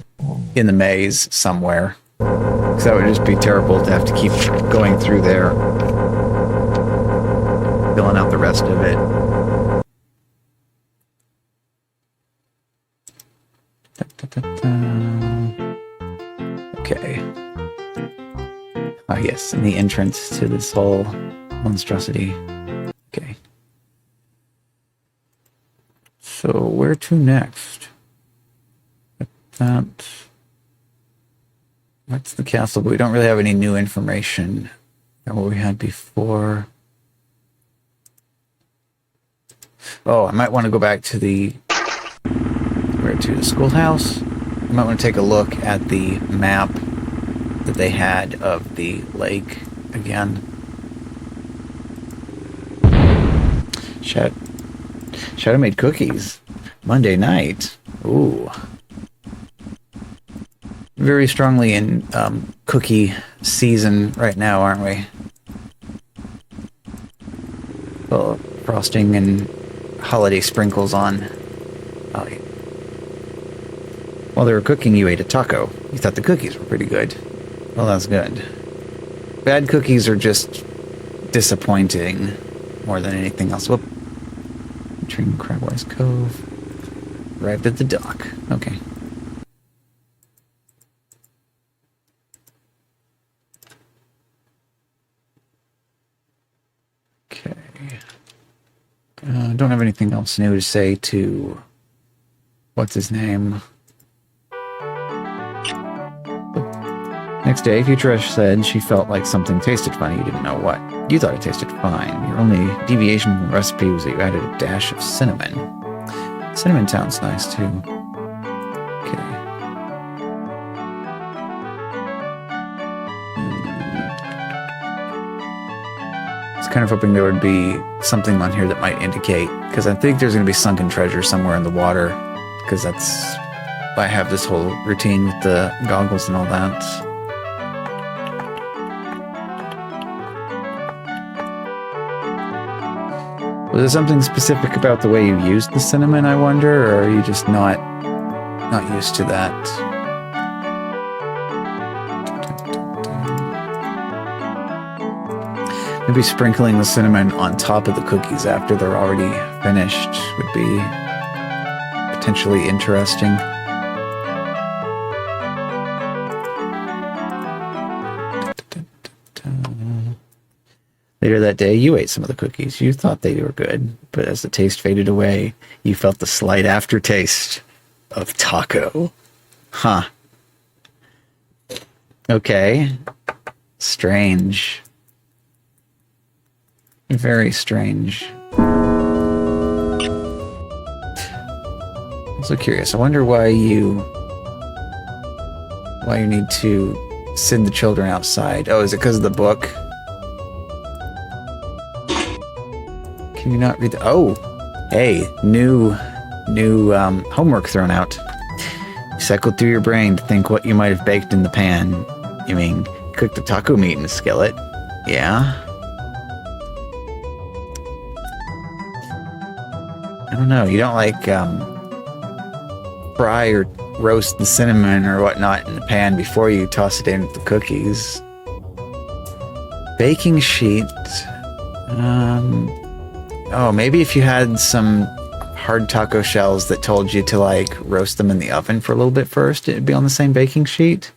in the maze somewhere. Because that would just be terrible to have to keep going through there. Filling out the rest of it. Okay. Ah, yes, and the entrance to this whole monstrosity. Okay. So, where to next? That's the castle, but we don't really have any new information than what we had before. Oh, I might want to go back to the schoolhouse. I might want to take a look at the map that they had of the lake again. Shadow made cookies. Monday night. Ooh. Very strongly in cookie season right now, aren't we? Well, frosting and holiday sprinkles on. Oh, yeah. While they were cooking, you ate a taco. You thought the cookies were pretty good. Well, that's good. Bad cookies are just disappointing more than anything else. Whoop. Entering Crabwise Cove. Arrived at the dock. Okay. Okay. Don't have anything else new to say to... What's his name? Next day, Futuresh said she felt like something tasted funny. You didn't know what. You thought it tasted fine. Your only deviation from the recipe was that you added a dash of cinnamon. Cinnamon sounds nice, too. Okay. I was kind of hoping there would be something on here that might indicate, because I think there's going to be sunken treasure somewhere in the water, because that's... I have this whole routine with the goggles and all that. Was there something specific about the way you used the cinnamon, I wonder, or are you just not used to that? Maybe sprinkling the cinnamon on top of the cookies after they're already finished would be potentially interesting. Later that day, you ate some of the cookies. You thought they were good, but as the taste faded away, you felt the slight aftertaste of taco. Huh. Okay. Strange. Very strange. I'm so curious. I wonder why you need to send the children outside. Oh, is it because of the book? Can you not read the... Oh! Hey, new homework thrown out. You cycled through your brain to think what you might have baked in the pan. You mean, cooked the taco meat in a skillet? Yeah? I don't know. You don't like, fry or roast the cinnamon or whatnot in the pan before you toss it in with the cookies. Baking sheet... Oh, maybe if you had some hard taco shells that told you to, like, roast them in the oven for a little bit first, it'd be on the same baking sheet.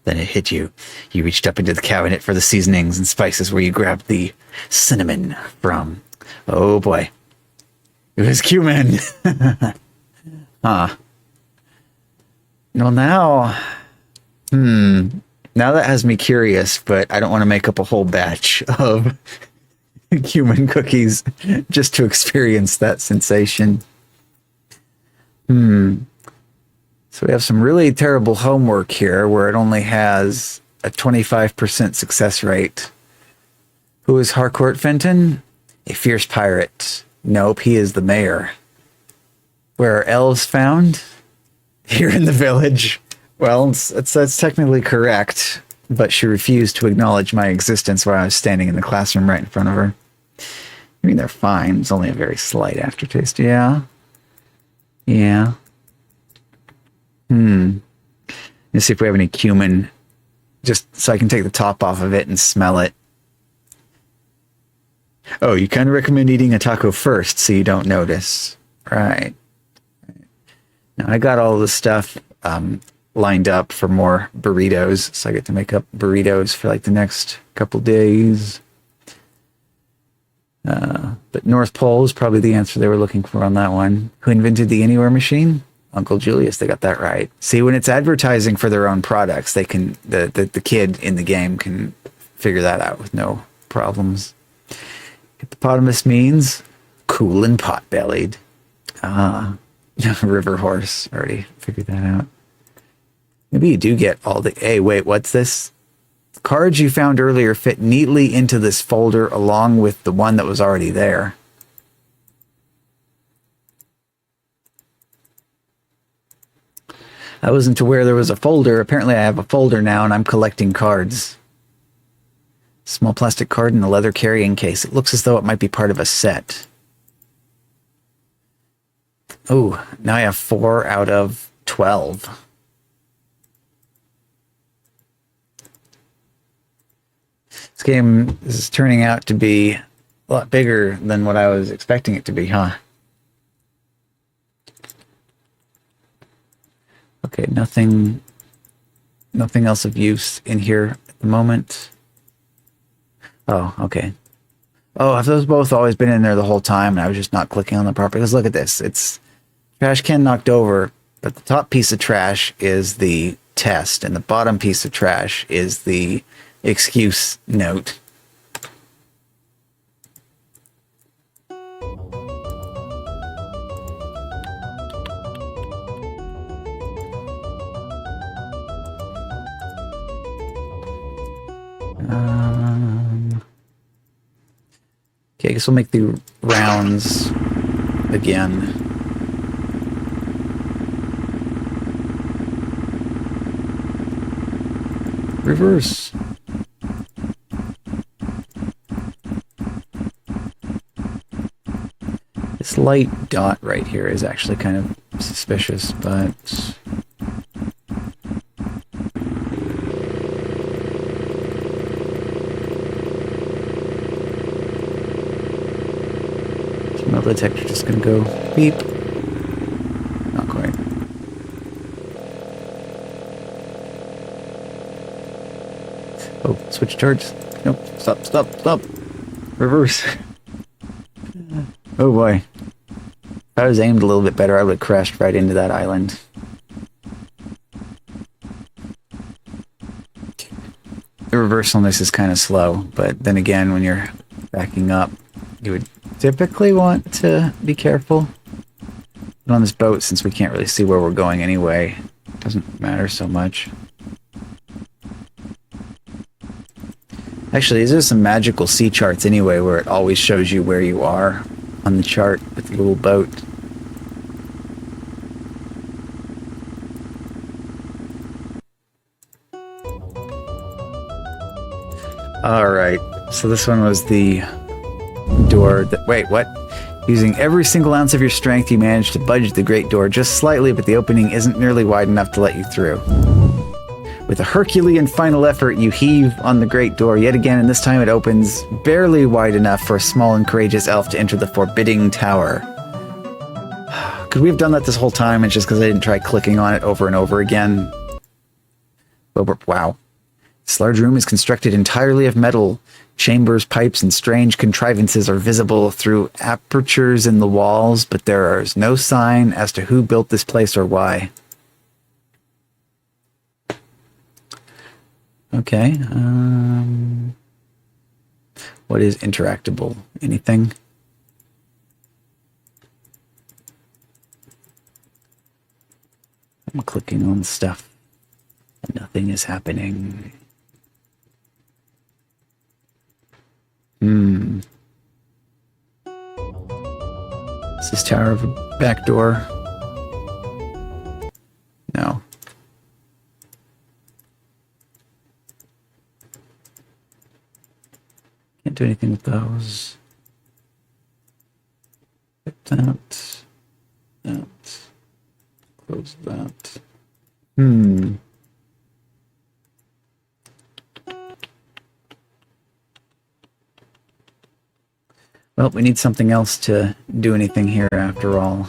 Then it hit you. You reached up into the cabinet for the seasonings and spices where you grabbed the cinnamon from. Oh, boy. It was cumin. Huh. Well, now that has me curious, but I don't want to make up a whole batch of human cookies just to experience that sensation. So we have some really terrible homework here where it only has a 25% success rate. Who is Harcourt Fenton? A fierce pirate. Nope, he is the mayor. Where are elves found? Here in the village. Well, that's technically correct, but she refused to acknowledge my existence while I was standing in the classroom right in front of her. I mean, they're fine. It's only a very slight aftertaste. Yeah. Let's see if we have any cumin, just so I can take the top off of it and smell it. Oh, you kind of recommend eating a taco first so you don't notice. Right. Now I got all the stuff lined up for more burritos, so I get to make up burritos for like the next couple days. But North Pole is probably the answer they were looking for on that one. Who invented the Anywhere machine? Uncle Julius. They got that right. See, when it's advertising for their own products, they can the kid in the game can figure that out with no problems. Hippopotamus means cool and pot-bellied. River horse. Already figured that out. Maybe you do get all the... Hey, wait, what's this? Cards you found earlier fit neatly into this folder along with the one that was already there. I wasn't aware there was a folder. Apparently I have a folder now and I'm collecting cards. Small plastic card in a leather carrying case. It looks as though it might be part of a set. Oh, now I have 4 out of 12. This game is turning out to be a lot bigger than what I was expecting it to be, huh? Okay, nothing else of use in here at the moment. Oh, okay. Oh, have those both always been in there the whole time and I was just not clicking on the proper? Because look at this. It's trash can knocked over, but the top piece of trash is the test and the bottom piece of trash is the excuse note. Okay, I guess we'll make the rounds again. Reverse. This light dot right here is actually kind of suspicious, but... metal detector just gonna go beep. Not quite. Oh, switch charge. Nope. Stop. Reverse. Oh boy. If I was aimed a little bit better, I would have crashed right into that island. The reverse on this is kind of slow, but then again, when you're backing up, you would typically want to be careful. But on this boat, since we can't really see where we're going anyway, it doesn't matter so much. Actually, there's some magical sea charts anyway where it always shows you where you are on the chart with the little boat. Alright, so this one was the door that... Wait, what? Using every single ounce of your strength, you manage to budge the great door just slightly, but the opening isn't nearly wide enough to let you through. With a Herculean final effort, you heave on the great door yet again, and this time it opens barely wide enough for a small and courageous elf to enter the forbidding tower. Could we have done that this whole time? It's just because I didn't try clicking on it over and over again. Wow. This large room is constructed entirely of metal. Chambers, pipes, and strange contrivances are visible through apertures in the walls, but there is no sign as to who built this place or why. Okay. What is interactable? Anything? I'm clicking on stuff and nothing is happening. Is this tower of a back door? No. Can't do anything with those. That. Close that. Well, we need something else to do anything here after all.